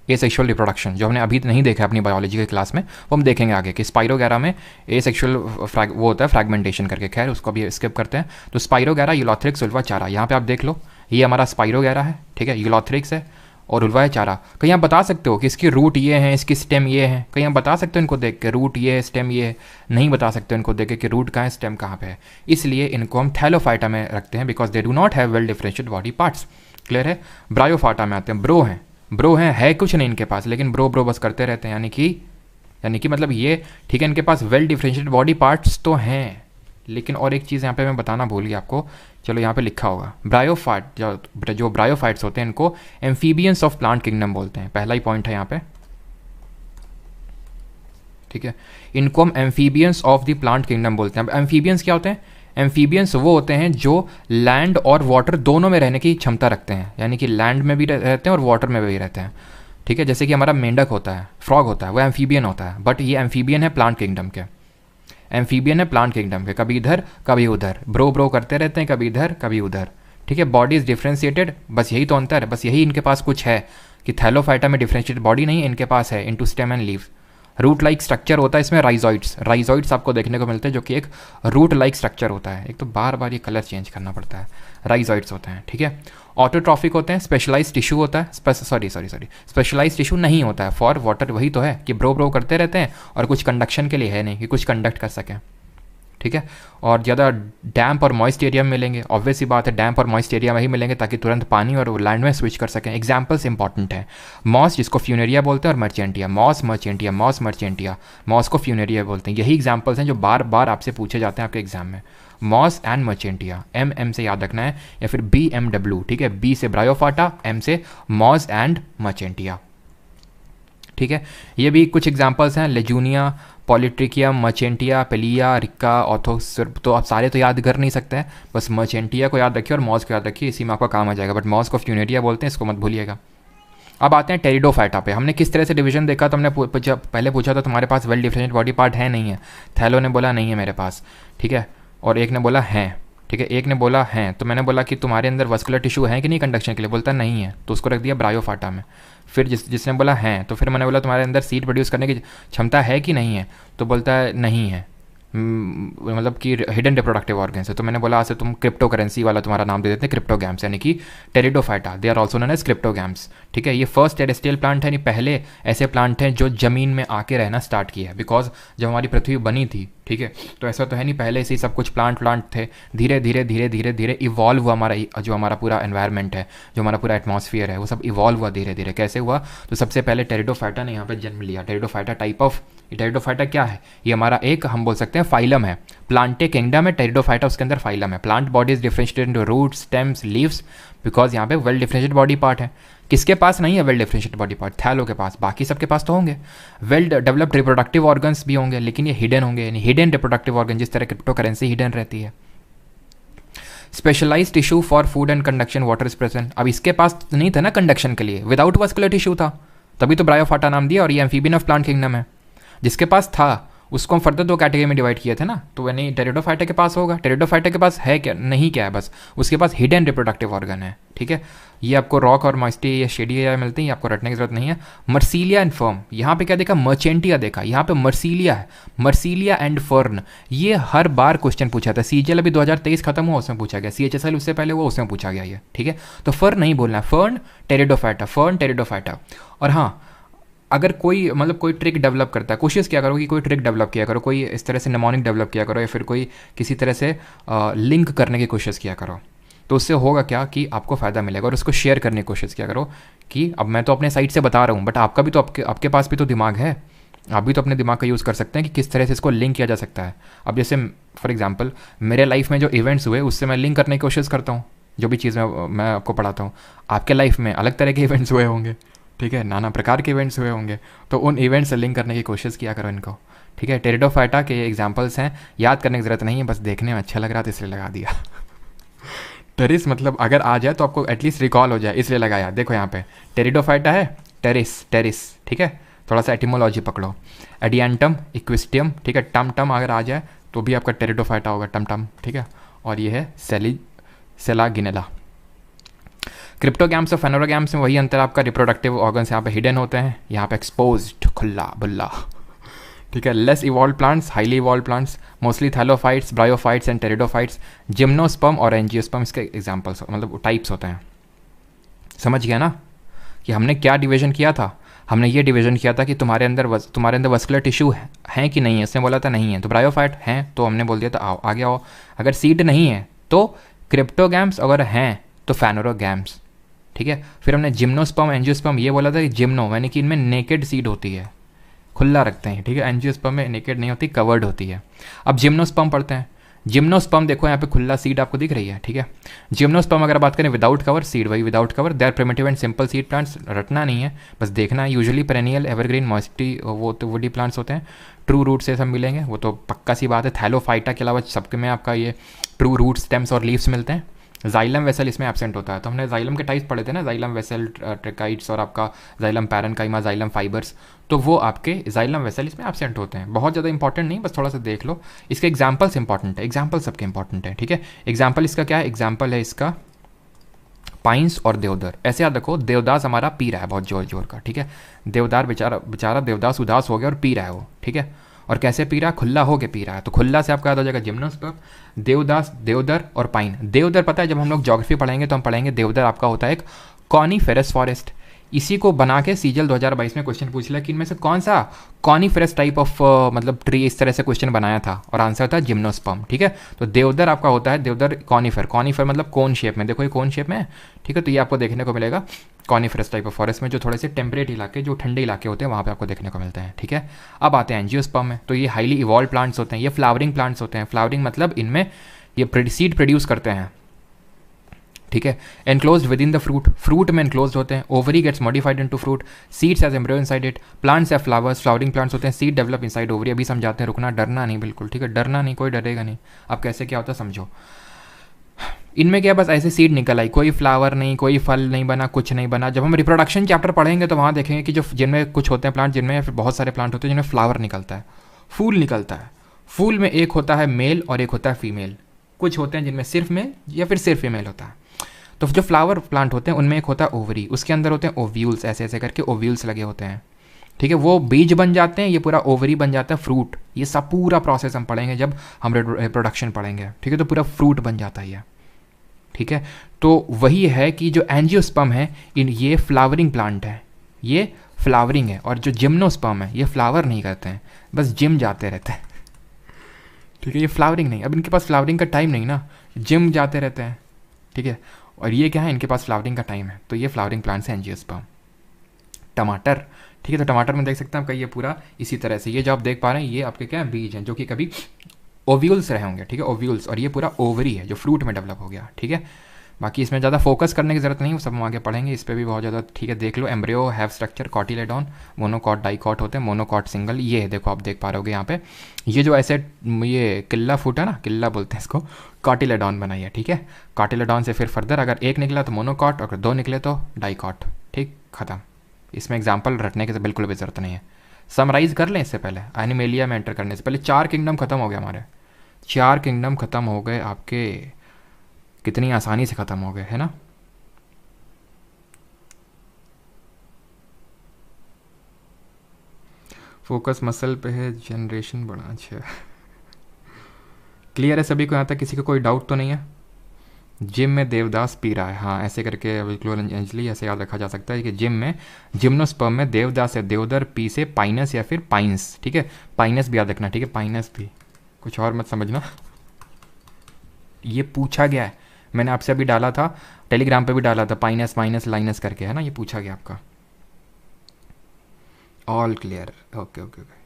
एसेक्सुअल रिप्रोडक्शन, जो हमने अभी नहीं देखा अपनी बायोलॉजी के क्लास में, वो हम देखेंगे आगे कि स्पाइरोगैरा में एसेक्सुअल वो होता है फ्रैगमेंटेशन करके। खैर उसको भी स्किप करते हैं। तो स्पाइरोगैरा, यूलोथ्रिक्स, उल्वा, चारा, यहाँ पे आप देख लो, ये हमारा स्पाइरोगैरा है, ठीक है, यूलोथ्रिक्स है और उल्वा है चारा। कहीं आप बता सकते हो कि इसकी रूट ये है, इसकी स्टेम ये है? कहीं आप बता सकते हो इनको देख के रूट ये है, स्टेम ये है? नहीं बता सकते इनको देख के कि रूट कहाँ है, स्टेम कहाँ पे है। इसलिए इनको हम थैलोफाइटा में रखते हैं, because they do not have well differentiated body parts. Clear है? ब्रायोफाइटा में आते हैं, ब्रो हैं, है कुछ नहीं इनके पास, लेकिन ब्रो बस करते रहते हैं, यानी कि मतलब ये, ठीक है, इनके पास वेल डिफरेंशिएटेड बॉडी पार्ट्स तो हैं। लेकिन और एक चीज़ यहाँ पे मैं बताना भूल गया आपको, चलो यहाँ पे लिखा होगा, जो ब्रायोफाइट्स होते हैं इनको एम्फीबियंस ऑफ प्लांट किंगडम बोलते हैं। पहला ही पॉइंट है यहाँ पे, ठीक है, इनको हम amphibians of the plant kingdom बोलते हैं। अब एम्फीबियंस क्या होते हैं? एम्फीबियंस वो होते हैं जो लैंड और वाटर दोनों में रहने की क्षमता रखते हैं, यानी कि लैंड में भी रहते हैं और वाटर में भी रहते हैं, ठीक है। जैसे कि हमारा मेंढक होता है, फ्रॉग होता है, वो एम्फीबियन होता है, बट ये एम्फीबियन है प्लांट किंगडम के, एम्फीबियन है प्लांट किंगडम के, कभी इधर कभी उधर, ब्रो करते रहते हैं, कभी इधर कभी उधर, ठीक है। बॉडी इज डिफ्रेंशिएटेड, बस यही तो अंतर है, बस यही इनके पास कुछ है कि थैलोफाइटा में डिफ्रेंशिएटेड बॉडी नहीं है, इनके पास है into stem and leaves. Root like structure होता है इसमें, राइजॉइड्स आपको देखने को मिलते हैं, जो कि एक रूट लाइक स्ट्रक्चर होता है। एक तो बार ये कलर चेंज करना पड़ता है, राइजॉइड्स होते हैं, ठीक है। ऑटोट्रॉफिक होते हैं, स्पेशलाइज टिश्यू होता है, स्पेशलाइज टिश्यू नहीं होता है फॉर वाटर। वही तो है कि ब्रो करते रहते हैं और कुछ कंडक्शन के लिए है नहीं कि कुछ कंडक्ट कर सकें, ठीक है। और ज़्यादा डैम्प और मॉइस्ट एरिया में मिलेंगे, ऑब्वियस सी बात है डैम्प और मॉइस्ट एरिया में ही मिलेंगे ताकि तुरंत पानी और लैंड में स्विच कर सकें। एग्जाम्पल्स इंपॉर्टेंट हैं, मॉस जिसको फ्यूनेरिया बोलते हैं और मर्चेंटिया, मॉस मर्चेंटिया, मॉस मर्चेंटिया, मॉस को फ्यूनेरिया बोलते हैं। यही एग्जाम्पल्स हैं जो बार बार आपसे पूछे जाते हैं आपके एग्जाम में, मॉस एंड मर्चेंटिया। एम से याद रखना है, या फिर BMW, ठीक है, बी से ब्रायोफाटा, एम से मॉस एंड मर्चेंटिया, ठीक है। ये भी कुछ एग्जांपल्स हैं, लेजूनिया, पॉलिट्रिकिया, मर्चेंटिया, पेलिया, रिक्का, ऑथोस। तो आप सारे तो याद कर नहीं सकते हैं, बस मर्चेंटिया को याद रखिए और मॉस को याद रखिए, इसी में आपका काम आ जाएगा। बट मॉस को फ्यूनेरिया बोलते हैं, इसको मत भूलिएगा। अब आते हैं टेरिडोफाइटा पे। हमने किस तरह से डिवीजन देखा, तो हमने पहले पूछा था तुम्हारे पास वेल डिफरेंशिएटेड बॉडी पार्ट है नहीं है, थैलो ने बोला नहीं है मेरे पास, ठीक है, और एक ने बोला है, ठीक है, एक ने बोला है। तो मैंने बोला कि तुम्हारे अंदर वस्कुलर टिश्यू है कि नहीं कंडक्शन के लिए, बोलता नहीं है, तो उसको रख दिया ब्रायोफाटा में। फिर जिसने बोला है, तो फिर मैंने बोला तुम्हारे अंदर सीड प्रोड्यूस करने की क्षमता है कि नहीं है, तो बोलता है नहीं है, मतलब कि हिडन रिप्रोडक्टिव ऑर्गन्स है। तो मैंने बोला ऐसे तुम क्रिप्टो करेंसी वाला तुम्हारा नाम दे देते हैं क्रिप्टोगैम्स, यानी कि pteridophyta, they are also known as cryptogams, ठीक है। ये फर्स्ट टेरेस्ट्रियल प्लांट है, नहीं पहले ऐसे प्लांट हैं जो ज़मीन में आके रहना स्टार्ट किया है, बिकॉज जब हमारी पृथ्वी बनी थी, ठीक है, तो ऐसा तो है नहीं पहले से ही सब कुछ प्लांट थे, धीरे धीरे धीरे धीरे धीरे इवॉल्व हुआ हमारा जो हमारा पूरा एनवायरनमेंट है, जो हमारा पूरा एटमॉस्फेयर है, वो सब इवॉल्व हुआ धीरे धीरे। कैसे हुआ, तो सबसे पहले टेरिडोफाइटा ने यहाँ पे जन्म लिया। टेरिडोफाइटा टाइप ऑफ, टेरिडोफाइटा क्या है, ये हमारा एक हम बोल सकते हैं फाइलम है, प्लांटे किंगडम है, टेरिडोफाइटा उसके अंदर फाइलम है। Plant body is differentiated into root, stems, leaves, because यहाँ पे वेल डिफरेंशिएटेड बॉडी पार्ट है। किसके पास नहीं है वेल डिफरेंशिएटेड बॉडी पार्ट, थैलो के पास, बाकी सबके पास तो होंगे। वेल डेवलप्ड रिप्रोडक्टिव ऑर्गन्स भी होंगे, लेकिन ये हिडन होंगे, यानी हिडन रिप्रोडक्टिव ऑर्गन, जिस तरह क्रिप्टो करेंसी हिडन रहती है। Specialised tissue for food and conduction water is present. अब इसके पास नहीं था ना कंडक्शन के लिए, विदाउट वस्कुलर टिश्यू था, तभी तो ब्रायोफाटा नाम दिया, और ये एम्फीबियन ऑफ प्लांट किंगडम है। जिसके पास था उसको हम फर्दर 2 कैटेगरी में डिवाइड किए थे ना, तो वह नहीं टेरिडोफाइटा के पास होगा। टेरिडोफाइटा के पास है क्या, नहीं क्या है, बस उसके पास हिडन रिप्रोडक्टिव ऑर्गन है, ठीक है। ये आपको रॉक और मॉइस्टी या शेडी एरिया मिलते हैं, ये आपको रटने की जरूरत नहीं है। मर्सीलिया एंड फर्न, यहाँ पे क्या देखा, मर्चेंटिया देखा, यहाँ पे मर्सीलिया है, मर्सीलिया एंड फर्न। ये हर बार क्वेश्चन पूछा था, CGL अभी 2023 खत्म हुआ, उसमें पूछा गया, CHSL उससे पहले हुआ, उसमें पूछा गया ये, ठीक है। तो फर्न नहीं बोलना है, फर्न टेरिडोफाइटा, फर्न टेरिडोफाइटा। और हाँ, अगर कोई मतलब कोई ट्रिक डेवलप करता है, कोशिश किया करो कि कोई ट्रिक डेवलप किया करो, कोई इस तरह से निमोनिक डेवलप किया करो, या फिर कोई किसी तरह से लिंक करने की कोशिश किया करो, तो उससे होगा क्या कि आपको फ़ायदा मिलेगा। और उसको शेयर करने की कोशिश किया करो कि अब मैं तो अपने साइड से बता रहा हूँ, बट आपका भी तो आपके पास भी तो दिमाग है, आप भी तो अपने दिमाग का यूज़ कर सकते हैं कि किस तरह से इसको लिंक किया जा सकता है। अब जैसे फॉर एग्जांपल मेरे लाइफ में जो इवेंट्स हुए उससे मैं लिंक करने की कोशिश करता हूँ, जो भी चीज़ मैं आपको पढ़ाता हूँ। आपके लाइफ में अलग तरह के इवेंट्स हुए होंगे, ठीक है, नाना प्रकार के इवेंट्स हुए होंगे, तो उन इवेंट्स से लिंक करने की कोशिश किया करो इनको, ठीक है। टेरिडोफाइटा के एग्जांपल्स हैं, याद करने की ज़रूरत नहीं है, बस देखने में अच्छा लग रहा था इसलिए लगा दिया। टेरिस मतलब अगर आ जाए तो आपको एटलीस्ट रिकॉल हो जाए, इसलिए लगाया। देखो यहाँ पे टेरिडोफाइटा है, टेरिस, ठीक है, थोड़ा सा एटिमोलॉजी पकड़ो। एडियंटम, इक्विस्टियम, ठीक है, टम अगर आ जाए तो भी आपका टेरिडोफाइटा होगा, टम, ठीक है। और ये है सेलागिनेला। क्रिप्टोगैम्स और फेनोरोगैम्स में वही अंतर, आपका रिप्रोडक्टिव ऑर्गन्स यहाँ पे हिडन होते हैं, यहाँ पे एक्सपोज्ड, खुला बुल्ला, ठीक है। Less evolve plants, highly evolve plants, mostly thallophytes, bryophytes and pteridophytes. Gymnosperm और एंजियोस्पर्म इसके एग्जाम्पल्स, मतलब टाइप्स होते हैं। समझ गया ना कि हमने क्या डिवीजन किया था, हमने ये डिवीजन किया था कि तुम्हारे अंदर वस्कुलर टिश्यू है कि नहीं है, उसने बोला था नहीं है, तो ब्रायोफाइट हैं, तो हमने बोल दिया था आओ आगे आओ। अगर सीड नहीं है तो क्रिप्टोगैम्स, अगर हैं तो फेनोरोगैम्स, ठीक है। फिर हमने जिम्नोस्पर्म, एंजियोस्पर्म, ये बोला था कि जिम्नो यानी कि इनमें नेकेड सीड होती है, खुला रखते हैं, ठीक है। एंजियोस्पर्म में नेकेड नहीं होती, कवर्ड होती है। अब जिम्नोस्पर्म पढ़ते हैं। जिम्नोस्पर्म देखो यहाँ पे खुला सीड आपको दिख रही है, ठीक है। जिम्नोस्पर्म अगर बात करें विदाउट कवर, सीड वही without cover, they are primitive and simple seed plants, रटना नहीं है, बस देखना है। यूजुअली पेरेनियल, एवरग्रीन, मॉइस्टी, वो तो वुडी प्लांट्स होते हैं। ट्रू रूट से सब मिलेंगे, वो तो पक्का सी बात है। थैलोफाइटा के अलावा सबके में आपका ये ट्रू रूट, स्टेम्स और लीव्स मिलते हैं। जाइलम वेसल इसमें एब्सेंट होता है, तो हमने जाइलम के टाइप्स पढ़े थे ना, जाइलम वेसल, ट्रिकाइट्स और आपका जाइलम पैरेनकाइमा, जाइलम फाइबर्स, तो वो आपके जाइलम वेसल इसमें एब्सेंट होते हैं। बहुत ज़्यादा इंपॉर्टेंट नहीं, बस थोड़ा सा देख लो। इसके एग्जाम्पल्स इंपॉर्टेंट है, एग्जाम्पल सबके इंपॉर्टेंट है, ठीक है। एग्जाम्पल इसका क्या है, एग्जाम्पल है इसका पाइंस और देवदार। ऐसे याद रखो, देवदास हमारा पी रहा है बहुत जोर का, ठीक है। देवदार बेचारा देवदास उदास हो गया और पी रहा है वो, ठीक है। और कैसे पी रहा है, खुला होके पी रहा है, तो खुला से आपका याद हो जाएगा जिम्नोस्पर्म, देवदास, देवदार और पाइन। देवदार पता है जब हम लोग ज्योग्राफी पढ़ेंगे तो हम पढ़ेंगे देवदार आपका होता है एक कॉनीफेरस फॉरेस्ट। इसी को बना के सीजल 2022 में क्वेश्चन पूछ लिया कि इनमें से कौन सा कॉनिफेरस टाइप ऑफ मतलब ट्री, इस तरह से क्वेश्चन बनाया था और आंसर था जिम्नोस्पर्म। ठीक है, तो देवदर आपका होता है, देवदर कॉनिफर, कॉनिफर मतलब कोन शेप में, देखो ये कोन शेप में है। ठीक है, तो ये आपको देखने को मिलेगा कॉनिफरस टाइप ऑफ फॉरेस्ट में, जो थोड़े से टेम्परेट इलाके, जो ठंडे इलाके होते हैं वहाँ पे आपको देखने को मिलते हैं। ठीक है, अब आते हैं एंजियोस्पर्म में। तो ये हाईली इवॉल्व प्लांट्स होते हैं, ये फ्लावरिंग प्लांट्स होते हैं। फ्लावरिंग मतलब इनमें ये सीड प्रोड्यूस करते हैं। ठीक है, enclosed within the fruit, fruit में एनक्लोज्ड होते हैं। Ovary gets modified into fruit, seeds as embryo inside it, plants have flowers, flowering plants होते हैं। Seed develop inside ovary. अभी समझाते हैं, रुकना, डरना नहीं बिल्कुल। ठीक है, डरना नहीं, कोई डरेगा नहीं। अब कैसे क्या होता है समझो। इनमें क्या, बस ऐसे सीड निकल आई, कोई फ्लावर नहीं, कोई फल नहीं बना, कुछ नहीं बना। जब हम रिप्रोडक्शन चैप्टर पढ़ेंगे तो वहाँ देखेंगे कि जो जिनमें कुछ होते हैं प्लांट, जिनमें फिर बहुत सारे प्लांट होते हैं जिनमें फ्लावर निकलता है, फूल निकलता है। फूल में एक होता है मेल और एक होता है फीमेल। कुछ होते हैं जिनमें सिर्फ मेल या फिर सिर्फ फीमेल होता है। तो जो फ्लावर प्लांट होते हैं उनमें एक होता है ओवरी, उसके अंदर होते हैं ओव्यूल्स, ऐसे ऐसे करके ओव्यूल्स लगे होते हैं। ठीक है, वो बीज बन जाते हैं, ये पूरा ओवरी बन जाता है फ्रूट। ये सब पूरा प्रोसेस हम पढ़ेंगे जब हम रिप्रोडक्शन पढ़ेंगे। ठीक है, तो पूरा फ्रूट बन जाता है ये। ठीक है, तो वही है कि जो एंजियोस्पर्म है ये फ्लावरिंग प्लांट है, ये फ्लावरिंग है। और जो जिम्नोस्पर्म है ये फ्लावर नहीं करते हैं, बस जिम जाते रहते हैं। ठीक है, ये फ्लावरिंग नहीं, अब इनके पास फ्लावरिंग का टाइम नहीं ना, जिम जाते रहते हैं। ठीक है, और ये क्या है, इनके पास फ्लावरिंग का टाइम है। तो ये फ्लावरिंग प्लांट्स हैं एंजियोस्पर्म। टमाटर, ठीक है, तो टमाटर में देख सकते हैं आपका ये पूरा इसी तरह से, ये जो आप देख पा रहे हैं ये आपके क्या बीज हैं जो कि कभी ओव्यूल्स रहे होंगे। ठीक है, ओव्यूल्स, और ये पूरा ओवरी है जो फ्रूट में डेवलप हो गया। ठीक है, बाकी इसमें ज़्यादा फोकस करने की जरूरत नहीं, वो सब हम आगे पढ़ेंगे, इस पर भी बहुत ज़्यादा। ठीक है, देख लो, embryo have structure cotyledon, monocot dicot होते हैं, मोनोकॉट सिंगल। ये है, देखो आप देख पा रहे होगे यहाँ पे, ये जो ऐसे ये किल्ला फूट है ना, किल्ला बोलते हैं इसको, कॉटिलेडॉन बनाई है। ठीक है, कॉटिलेडॉन से फिर फर्दर अगर एक निकला तो मोनोकॉट, अगर दो निकले तो डाइकॉट। ठीक, खत्म। इसमें एग्जाम्पल रटने की बिल्कुल भी जरूरत नहीं है। समराइज कर लें इससे पहले, एनिमेलिया में एंटर करने से पहले 4 किंगडम खत्म हो गया हमारे, 4 किंगडम खत्म हो गए आपके, कितनी आसानी से खत्म हो गए, है ना। फोकस मसल पे है, जनरेशन बड़ा अच्छा। क्लियर है सभी को यहाँ तक, किसी को कोई डाउट तो नहीं है। जिम में देवदास पी रहा है, हाँ ऐसे करके बिल्कुल अंजलि ऐसे याद रखा जा सकता है कि जिम में, जिम्नोस्पर्म में देवदास है, देवदर, पी से पाइनस या फिर पाइन्स। ठीक है, पाइनस भी याद रखना। ठीक है, पाइनस भी, कुछ और मत समझना। ये पूछा गया है, मैंने आपसे अभी डाला था, टेलीग्राम पे भी डाला था, पाइनस माइनस लाइनस करके, है ना, ये पूछा गया आपका। All clear, okay okay okay.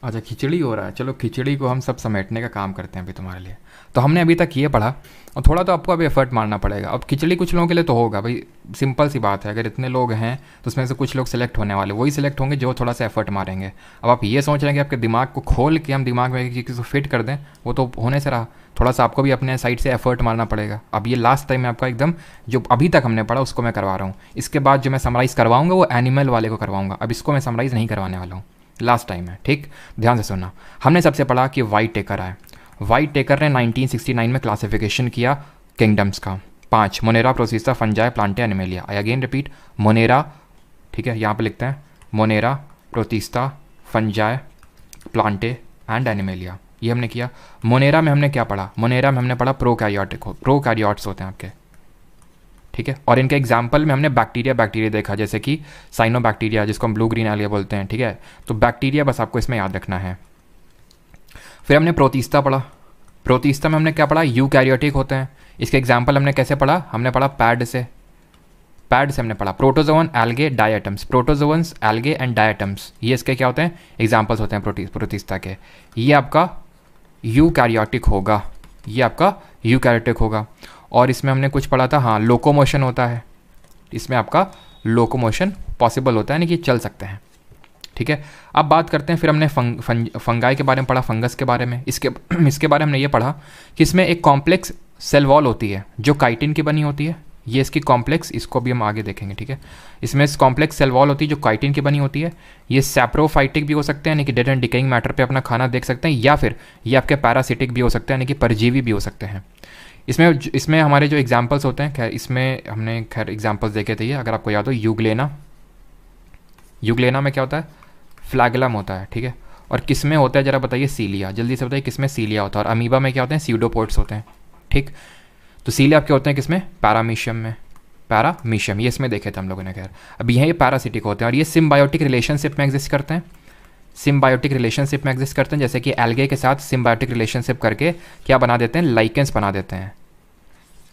अच्छा, खिचड़ी हो रहा है, चलो खिचड़ी को हम सब समेटने का काम करते हैं अभी तुम्हारे लिए। तो हमने अभी तक ये पढ़ा, और थोड़ा तो आपको अभी एफर्ट मारना पड़ेगा। अब खिचड़ी कुछ लोगों के लिए तो होगा भाई, सिंपल सी बात है, अगर इतने लोग हैं तो उसमें से कुछ लोग सिलेक्ट होने वाले, वही सिलेक्ट होंगे जो थोड़ा सा एफर्ट मारेंगे। अब आप ये सोच रहे हैं कि आपके दिमाग को खोल के हम दिमाग में किसी को फिट कर दें, वो तो होने से रहा, थोड़ा सा आपको भी अपने साइड से एफर्ट मारना पड़ेगा। अब ये लास्ट टाइम में आपका एकदम जो अभी तक हमने पढ़ा उसको मैं करवा रहा हूँ, इसके बाद जो मैं समराइज़ करवाऊँगा वो एनिमल वाले को करवाऊँगा, अब इसको मैं समराइज़ नहीं करवाने वाला हूँ, लास्ट टाइम है। ठीक, ध्यान से सुनना। हमने सबसे पढ़ा कि वाइट टेकर आए, वाइट टेकर ने 1969 में क्लासिफिकेशन किया किंगडम्स का, 5, Monera, Protista, Fungi, Plantae, Animalia. I again repeat, Monera, ठीक है, यहाँ पे लिखते हैं Monera, Protista, Fungi, Plantae and Animalia, ये हमने किया। मोनेरा में हमने क्या पढ़ा, मोनेरा में हमने पढ़ा प्रोकैरियोट्स होते हैं आपके। ठीक है, और इनके एग्जाम्पल में हमने बैक्टीरिया देखा, जैसे कि साइनोबैक्टीरिया, जिसको हम ब्लू ग्रीन एलिया बोलते हैं। ठीक है, तो बैक्टीरिया बस आपको इसमें याद रखना है। फिर हमने प्रोटिस्टा पढ़ा, प्रोटिस्टा में हमने क्या पढ़ा, यूकैरियोटिक होते हैं। इसके एग्जाम्पल हमने कैसे पढ़ा, हमने पढ़ा पैड से हमने पढ़ा protozoan, algae, diatoms, protozoans, algae and diatoms, ये इसके क्या होते हैं, एग्जाम्पल्स होते हैं प्रोटिस्टा के। ये आपका यूकैरियोटिक होगा, ये आपका यूकैरियोटिक होगा। और इसमें हमने कुछ पढ़ा था, हाँ लोकोमोशन होता है, इसमें आपका लोकोमोशन पॉसिबल होता है, यानी कि चल सकते हैं। ठीक है, अब बात करते हैं, फिर हमने फंगाई के बारे में पढ़ा, फंगस के बारे में। इसके बारे में हमने ये पढ़ा कि इसमें एक कॉम्प्लेक्स सेल वॉल होती है जो काइटिन की बनी होती है, ये इसकी कॉम्प्लेक्स, इसको भी हम आगे देखेंगे। ठीक है, इसमें कॉम्प्लेक्स सेल वॉल होती है जो काइटिन की बनी होती है। ये सैप्रोफाइटिक भी हो सकते हैं, यानी कि डेड एंड डिकेइंग मैटर पे अपना खाना देख सकते हैं, या फिर ये आपके पैरासिटिक भी हो सकते हैं, यानी कि परजीवी भी हो सकते हैं। इसमें हमारे जो एग्जाम्पल्स होते हैं, खैर इसमें हमने खैर एग्जाम्पल्स देखे थे ये, अगर आपको याद हो, यूग्लेना, यूग्लेना में क्या होता है, फ्लैगलम होता है, ठीक है। और किस में होता है जरा बताइए, सीलिया, जल्दी से बताइए किस में सीलिया होता है। और अमीबा में क्या होते हैं, सीडोपोड्स होते हैं, ठीक। तो सीलिया आपके होते हैं किस में, पैरामीशियम में, पैरामीशियम, ये इसमें देखे थे हम लोगों ने खैर। अब ये पैरासिटिक होते हैं और ये सिम्बायोटिक रिलेशनशिप में एग्जिस्ट करते हैं, सिम्बायोटिक रिलेशनशिप में एग्जिस्ट करते हैं, जैसे कि एल्गे के साथ सिम्बायोटिक रिलेशनशिप करके क्या बना देते हैं, लाइकेंस बना देते हैं।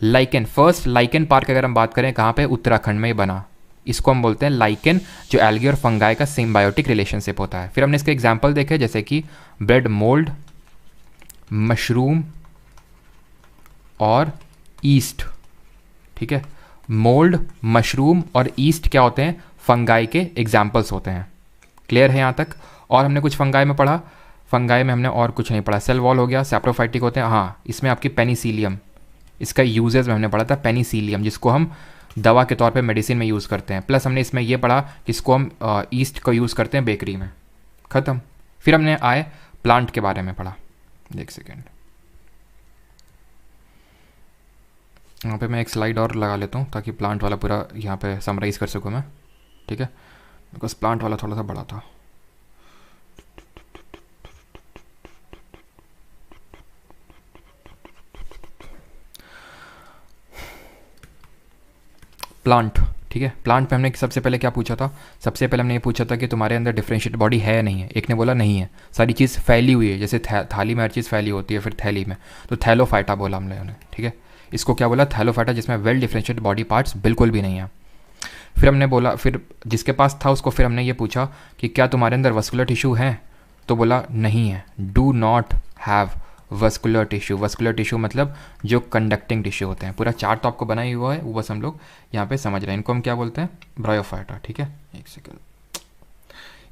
लाइकेन, फर्स्ट लाइकेन पार्क अगर हम बात करें कहाँ पे, उत्तराखंड में ही बना, इसको हम बोलते हैं लाइकेन, जो एल्गे और फंगाई का सिम्बायोटिक रिलेशनशिप होता है। फिर हमने इसके एग्जाम्पल देखे, जैसे कि ब्रेड मोल्ड, मशरूम और ईस्ट, ठीक है। मोल्ड, मशरूम और ईस्ट क्या होते हैं, फंगाई के एग्जाम्पल्स होते हैं। क्लियर है यहाँ तक। और हमने कुछ फंगाई में पढ़ा, फंगाई में हमने और कुछ नहीं पढ़ा, सेल वॉल हो गया, सैप्रोफाइटिक होते हैं, हाँ इसमें आपकी पेनिसिलियम, इसका यूजेस में हमने पढ़ा था पेनिसिलियम, जिसको हम दवा के तौर पे मेडिसिन में यूज़ करते हैं। प्लस हमने इसमें ये पढ़ा कि इसको हम ईस्ट को यूज़ करते हैं बेकरी में, ख़त्म। फिर हमने आए प्लांट के बारे में पढ़ा, एक सेकेंड, यहाँ पे मैं एक स्लाइड और लगा लेता हूँ ताकि प्लांट वाला पूरा यहाँ पे समराइज़ कर सकूँ मैं, ठीक है, बिकॉज प्लांट वाला थोड़ा सा बड़ा था। प्लांट, ठीक है। प्लांट पे हमने सबसे पहले क्या पूछा था, सबसे पहले हमने ये पूछा था कि तुम्हारे अंदर डिफरेंशिएट बॉडी है या नहीं है। एक ने बोला नहीं है, सारी चीज़ फैली हुई है, जैसे थाली में हर चीज़ फैली होती है, फिर थैली में, तो थैलोफाइटा बोला हम लोगों ने, ठीक है। इसको क्या बोला, थैलोफाइटा, जिसमें वेल डिफरेंशिएट बॉडी पार्ट्स बिल्कुल भी नहीं है। फिर हमने बोला, फिर जिसके पास था उसको फिर हमने ये पूछा कि क्या तुम्हारे अंदर वस्कुलर टिश्यू है, तो बोला नहीं है, do not have vascular tissue. Vascular tissue मतलब जो कंडक्टिंग टिश्यू होते हैं, पूरा चार्ट तो आपको बना ही हुआ है, वो बस हम लोग यहाँ पे समझ रहे हैं। इनको हम क्या बोलते हैं, ब्रायोफाइटा, ठीक है, एक सेकेंड,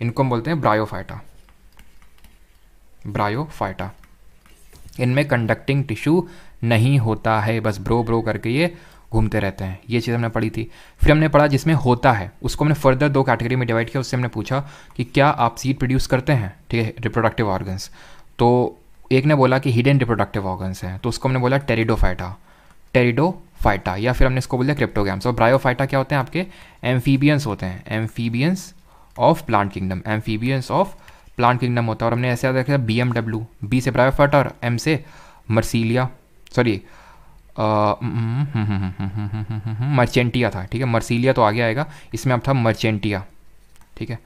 इनको हम बोलते हैं ब्रायोफाइटा, ब्रायोफाइटा। इनमें कंडक्टिंग टिश्यू नहीं होता है, बस ब्रो ब्रो करके ये घूमते रहते हैं। ये चीज़ हमने पढ़ी थी। फिर हमने पढ़ा जिसमें होता है उसको हमने फर्दर दो कैटेगरी में डिवाइड किया। उससे हमने पूछा कि क्या आप सीड प्रोड्यूस करते हैं, ठीक है, रिप्रोडक्टिव ऑर्गन्स। तो एक ने बोला कि हिडन रिप्रोडक्टिव ऑर्गन्स हैं, तो उसको हमने बोला टेरिडोफाइटा, टेरिडोफाइटा, या फिर हमने इसको बोला क्रिप्टोगैम्स। और ब्रायोफाइटा क्या होते हैं आपके, एम्फीबियंस होते हैं, amphibians of plant kingdom, amphibians of plant kingdom होता है। और हमने ऐसे याद रखा BMW, बी से ब्रायोफाइटा और M से मर्सीलिया, सॉरी मर्चेंटिया था, ठीक है, मर्सीलिया तो आगे आएगा, इसमें अब था मर्चेंटिया, ठीक है।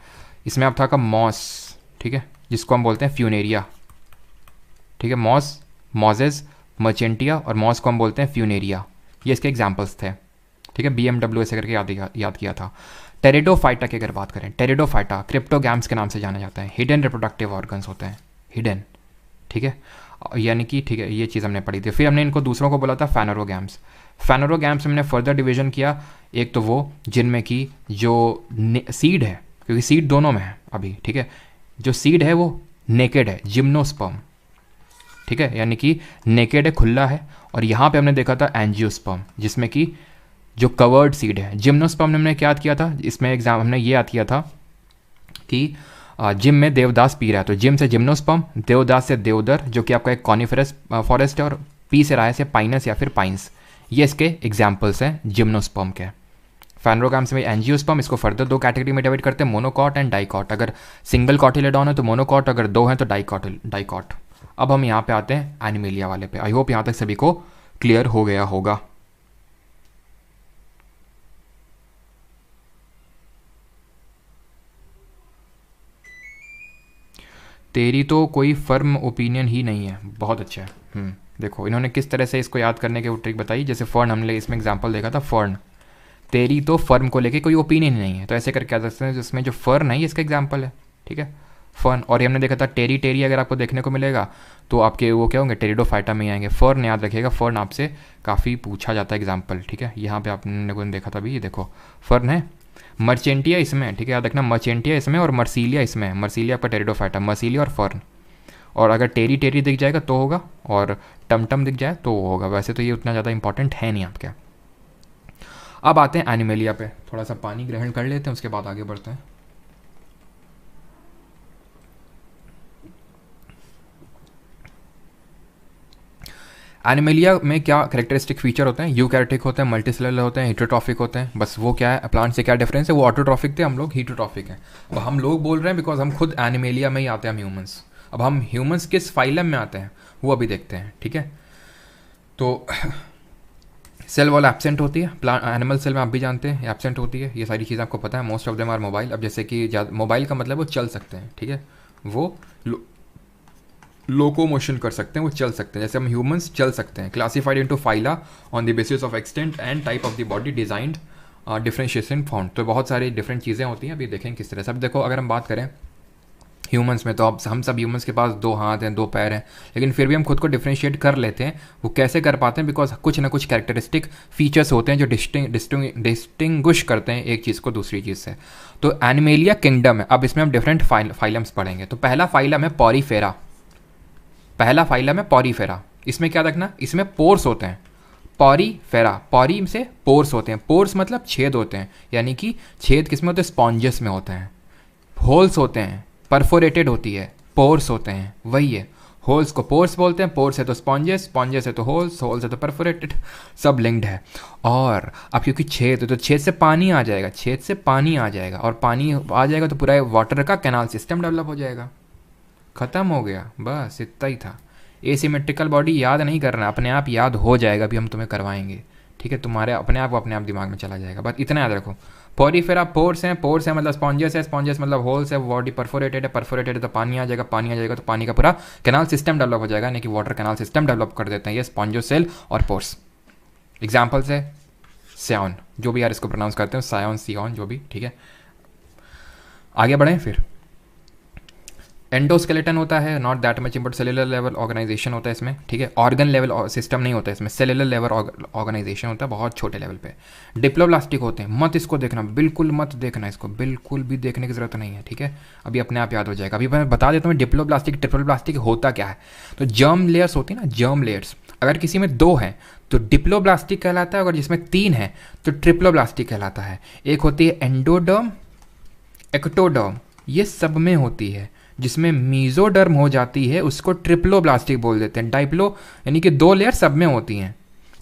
इसमें अब था का मॉस, ठीक है, जिसको हम बोलते हैं फ्यूनेरिया, ठीक है, मॉस, मॉजेज, मर्चेंटिया, और मॉस को हम बोलते हैं फ्यूनेरिया। ये इसके एग्जाम्पल्स थे, ठीक है, BMW ऐसे करके याद किया था। टेरिडोफाइटा की अगर बात करें, टेरिडोफाइटा क्रिप्टोगैम्स के नाम से जाना जाता है, हिडन रिप्रोडक्टिव ऑर्गन्स होते हैं, हिडन, ठीक है, यानी कि, ठीक है, ये चीज़ हमने पढ़ी थी। फिर हमने इनको दूसरों को बोला था फैनोरोगैम्स। फैनोरोगैम्स हमने फर्दर डिवीजन किया, एक तो वो जिनमें कि जो सीड है, क्योंकि सीड दोनों में है अभी, ठीक है, जो सीड है वो नेकेड है, जिम्नोस्पर्म, ठीक है, यानी कि नेकेड है, खुला है। और यहाँ पे हमने देखा था एंजियोस्पर्म, जिसमें कि जो कवर्ड सीड है। जिम्नोस्पर्म हमने क्या याद किया था, इसमें एग्जाम हमने ये याद किया था कि जिम में देवदास पी रहा है, तो जिम से जिम्नोस्पर्म, देवदास से देवदर, जो कि आपका एक कॉनिफरस फॉरेस्ट है, और पी से रहा है से पाइनस या फिर पाइन्स। ये इसके एग्जाम्पल्स हैं जिम्नोस्पर्म के। फैनरोगैम्स में एंजियोस्पर्म, इसको फर्दर दो कैटेगरी में डिवाइड करते हैं, मोनोकॉट एंड डाइकॉट। अगर सिंगल कॉटिलेडॉन है तो मोनोकॉट, अगर दो हैं तो डाइकॉट। अब हम यहाँ पे आते हैं एनिमेलिया वाले पे। आई होप यहाँ तक सभी को क्लियर हो गया होगा। तेरी तो कोई फर्म ओपिनियन ही नहीं है, बहुत अच्छा है। देखो इन्होंने किस तरह से इसको याद करने की ट्रिक बताई। जैसे फर्न, हमने इसमें एग्जांपल देखा था फर्न, तेरी तो फर्म को लेके कोई ओपिनियन ही नहीं है, तो ऐसे करके क्या सकते हैं, जिसमें जो फर्न है इसका एग्जाम्पल है, ठीक है, फर्न। और ये हमने देखा था टेरी, अगर आपको देखने को मिलेगा तो आपके वो क्या होंगे, टेरिडोफाइटा में आएंगे। फर्न याद रखिएगा, फर्न आपसे काफ़ी पूछा जाता है एग्जाम्पल, ठीक है। यहाँ पे आपने को देखा था अभी, ये देखो फर्न है, मर्चेंटिया इसमें, ठीक है, याद रखना, मर्चेंटिया इसमें और मर्सीलिया इसमें। मर्सीलिया आपका टेरिडोफाइटा, मर्सीलिया और फर्न। और अगर टेरी दिख जाएगा तो होगा, और टमटम दिख जाए तो वो होगा। वैसे तो ये उतना ज़्यादा इंपॉर्टेंट है नहीं आपके। अब आते हैं एनिमेलिया पे, थोड़ा सा पानी ग्रहण कर लेते हैं, उसके बाद आगे बढ़ते हैं। एनिमेलिया में क्या कैरेक्टरिस्टिक फीचर होते हैं? यूकैरियोटिक होते हैं, मल्टीसेलुलर होते हैं, हेटेरोट्रॉफिक होते हैं। बस वो क्या है, प्लांट से क्या डिफरेंस है? वो ऑटोट्रॉफिक थे, हम लोग हेटेरोट्रॉफिक हैं। अब हम लोग बोल रहे हैं बिकॉज हम खुद एनिमेलिया में ही आते हैं, हम ह्यूमंस। अब हम ह्यूमंस किस फाइलम में आते हैं वो अभी देखते हैं, ठीक है। तो सेल वॉल एब्सेंट होती है, प्लांट एनिमल सेल में आप भी जानते हैं एब्सेंट होती है, ये सारी चीज़ें आपको पता है। Most of them are mobile. अब जैसे कि मोबाइल का मतलब वो चल सकते हैं, ठीक है, वो लोकोमोशन कर सकते हैं, वो चल सकते हैं, जैसे हम ह्यूमंस चल सकते हैं। Classified into phyla on the basis of extent and type of the body designed differentiation found. तो बहुत सारी डिफरेंट चीज़ें होती हैं, अभी देखेंगे किस तरह से। अब देखो, अगर हम बात करें ह्यूमंस में, तो अब हम सब ह्यूमंस के पास 2 हाथ हैं, 2 पैर हैं, लेकिन फिर भी हम खुद को डिफ्रेंशिएट कर लेते हैं। वो कैसे कर पाते हैं? बिकॉज कुछ ना कुछ कैरेक्टरिस्टिक फीचर्स होते हैं जो डिस्टिंग्विश करते हैं एक चीज़ को दूसरी चीज़ से। तो एनिमेलिया किंगडम है। अब इसमें हम डिफरेंट फाइलम्स पढ़ेंगे। तो पहला फाइलम है पॉरीफेरा। पहला फाइलम है पॉरीफेरा। इसमें क्या रखना, इसमें पोर्स होते हैं। पॉरीफेरा, पॉरी से पोर्स होते हैं। पोर्स मतलब छेद होते हैं, यानी कि छेद किस में होते हैं? स्पॉन्जस में होते हैं। होल्स होते हैं, परफोरेटेड होती है, पोर्स होते हैं, वही है। होल्स को पोर्स बोलते हैं, पोर्स है तो स्पॉन्जेस, स्पॉन्जेस है तो होल्स, होल्स है तो परफोरेटेड, सब लिंक्ड है। और अब क्योंकि छेद है तो छेद से पानी आ जाएगा, छेद से पानी आ जाएगा, और पानी आ जाएगा तो पूरा वाटर का कैनाल सिस्टम डेवलप हो जाएगा। ख़त्म हो गया, बस इतना ही था। एसिमेट्रिकल बॉडी याद नहीं करना, अपने आप याद हो जाएगा, अभी हम तुम्हें करवाएंगे, ठीक है। तुम्हारे अपने आप दिमाग में चला जाएगा, बस इतना याद रखो। पॉरीफेरा पोर्स हैं, पोर्स है मतलब स्पॉन्जेस है, स्पॉन्जेस मतलब होल्स है, बॉडी परफोरेटेड है, परफोरेटेड है तो पानी आ जाएगा, पानी आ जाएगा तो पानी का पूरा कैनाल सिस्टम डेवलप हो जाएगा, यानी कि वाटर कैनाल सिस्टम डेवलप कर देते हैं ये स्पॉन्जो सेल और पोर्स। एग्जाम्पल्स है सायोन, जो भी यार इसको प्रोनाउंस करते हैं, सायोन, सियोन, जो भी, ठीक है। आगे बढ़ें फिर। एंडोस्केलेटन होता है, not that much import, cellular level organisation होता है इसमें, ठीक है। ऑर्गन लेवल सिस्टम नहीं होता है इसमें, सेलुलर लेवल ऑर्गेनाइजेशन होता है बहुत छोटे लेवल पे। डिप्लोब्लास्टिक होते हैं, मत इसको देखना, बिल्कुल मत देखना इसको, बिल्कुल भी देखने की जरूरत नहीं है, ठीक है। अभी अपने आप याद हो जाएगा। अभी मैं बता देता हूँ डिप्लोब्लास्टिक ट्रिप्लोब्लास्टिक होता क्या है। तो जर्म लेयर्स होती है ना, जर्म लेयर्स, अगर किसी में 2 हैं तो डिप्लोब्लास्टिक कहलाता है, अगर जिसमें 3 है तो ट्रिप्लोब्लास्टिक कहलाता है। एक होती है एंडोडर्म, एक्टोडर्म, ये सब में होती है। जिसमें मीजोडर्म हो जाती है उसको ट्रिप्लोब्लास्टिक बोल देते हैं। डाइप्लो यानी कि 2 लेयर सब में होती हैं।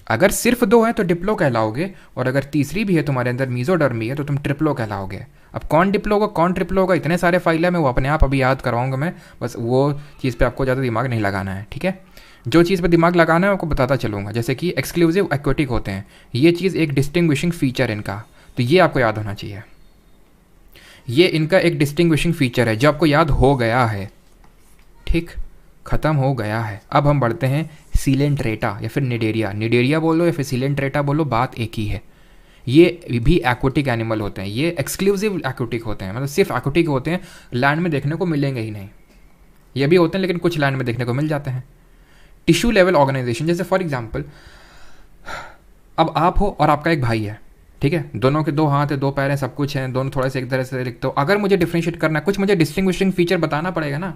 अगर सिर्फ 2 हैं तो डिप्लो कहलाओगे, और अगर तीसरी भी है तुम्हारे अंदर, मीजोडर्म भी है, तो तुम ट्रिप्लो कहलाओगे। अब कौन डिप्लो होगा कौन ट्रिप्लो होगा, इतने सारे फाइल है, मैं वो अपने आप अभी याद करवाऊंगा मैं, बस वो चीज़ पे आपको ज़्यादा दिमाग नहीं लगाना है, ठीक है। जो चीज़ पे दिमाग लगाना है आपको बताता चलूँगा। जैसे कि एक्सक्लूसिव एक्वेटिक होते हैं, ये चीज़ एक डिस्टिंग्विशिंग फीचर इनका, तो ये आपको याद होना चाहिए। ये इनका एक डिस्टिंग्विशिंग फीचर है जो आपको याद हो गया है, ठीक, खत्म हो गया है। अब हम बढ़ते हैं सीलेंट्रेटा या फिर निडेरिया। निडेरिया बोलो या फिर सीलेंट्रेटा बोलो, बात एक ही है। ये भी एक्वेटिक एनिमल होते हैं, ये एक्सक्लूसिव एक्वेटिक होते हैं, मतलब सिर्फ एक्वेटिक होते हैं, लैंड में देखने को मिलेंगे ही नहीं। ये भी होते हैं लेकिन कुछ लैंड में देखने को मिल जाते हैं। टिश्यू लेवल ऑर्गेनाइजेशन, जैसे फॉर एग्जाम्पल अब आप हो और आपका एक भाई है, ठीक है, दोनों के 2 हाथ है, 2 पैर हैं, सब कुछ है, दोनों थोड़ा सा एक तरह से लिखते हो। अगर मुझे डिफ्रेंशिएट करना है, कुछ मुझे डिस्टिंग्विशिंग फीचर बताना पड़ेगा ना,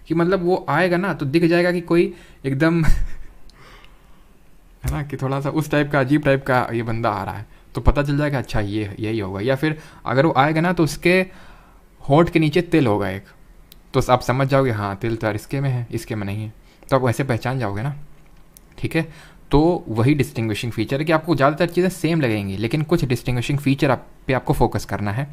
कि मतलब वो आएगा ना तो दिख जाएगा कि कोई एकदम है ना, कि थोड़ा सा उस टाइप का अजीब टाइप का ये बंदा आ रहा है, तो पता चल जाएगा अच्छा ये यही होगा। या फिर अगर वो आएगा ना तो उसके होंठ के नीचे तिल होगा एक, तो आप समझ जाओगे हाँ तिल तो इसके में है, इसके में नहीं है, तो आप वैसे पहचान जाओगे ना, ठीक है। तो वही डिस्टिंग्विशिंग फीचर है कि आपको ज़्यादातर चीज़ें सेम लगेंगी, लेकिन कुछ डिस्टिंग्विशिंग फीचर पे आपको फोकस करना है।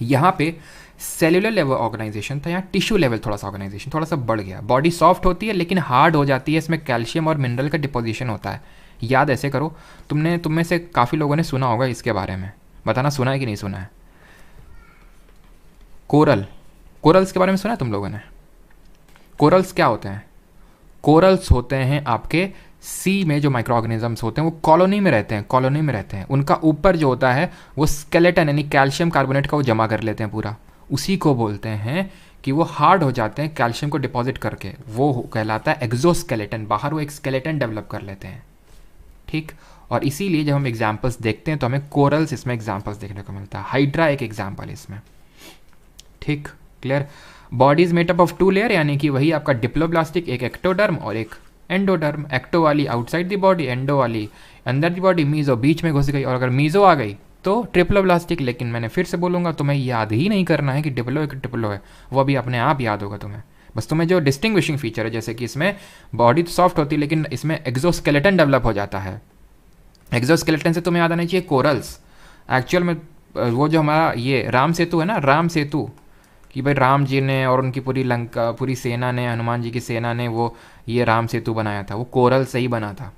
यहाँ पे सेलुलर लेवल ऑर्गेनाइजेशन था, यहाँ टिश्यू लेवल थोड़ा सा ऑर्गेनाइजेशन थोड़ा सा बढ़ गया। बॉडी सॉफ्ट होती है लेकिन हार्ड हो जाती है, इसमें कैल्शियम और मिनरल का डिपोजिशन होता है। याद ऐसे करो, तुम में से काफ़ी लोगों ने सुना होगा इसके बारे में, बताना सुना है कि नहीं सुना है। कोरल्स के बारे में सुना है तुम लोगों ने? कोरल्स क्या होते हैं? कोरल्स होते हैं आपके सी में जो माइक्रो ऑर्गेनिजम्स होते हैं वो कॉलोनी में रहते हैं। उनका ऊपर जो होता है वो स्केलेटन यानी कैल्शियम कार्बोनेट का वो जमा कर लेते हैं पूरा, उसी को बोलते हैं कि वो हार्ड हो जाते हैं कैल्शियम को डिपॉजिट करके, वो कहलाता है एक्सोस्केलेटन। बाहर वो एक स्केलेटन डेवलप कर लेते हैं, ठीक। और इसीलिए जब हम एग्जाम्पल्स देखते हैं तो हमें कोरल्स इसमें एग्जाम्पल्स देखने को मिलता है। हाइड्रा एक एग्जाम्पल है इसमें, ठीक, clear. Body is made up of 2 layer, यानी कि वही आपका डिप्लोब्लास्टिक, एक एक्टोडर्म और एक एंडोडर्म। एक्टो वाली आउटसाइड द बॉडी, एंडो वाली अंदर द बॉडी, मीजो बीच में घुस गई, और अगर मीजो आ गई तो ट्रिप्लोब्लास्टिक। लेकिन मैंने फिर से बोलूँगा तुम्हें याद ही नहीं करना है कि डिप्लो है कि ट्रिप्लो है, वो अभी अपने आप याद होगा तुम्हें। बस तुम्हें जो डिस्टिंग्विशिंग फीचर है, जैसे कि इसमें बॉडी तो सॉफ्ट होती है लेकिन इसमें एक्सोस्केलेटन डेवलप हो जाता है। एक्सोस्केलेटन से तुम्हें याद आना चाहिए कोरल्स। एक्चुअल में वो जो हमारा ये राम सेतु है ना, राम सेतु, कि भाई राम जी ने और उनकी पूरी लंका, पूरी सेना ने, हनुमान जी की सेना ने वो ये राम सेतु बनाया था, वो कोरल से ही बना था,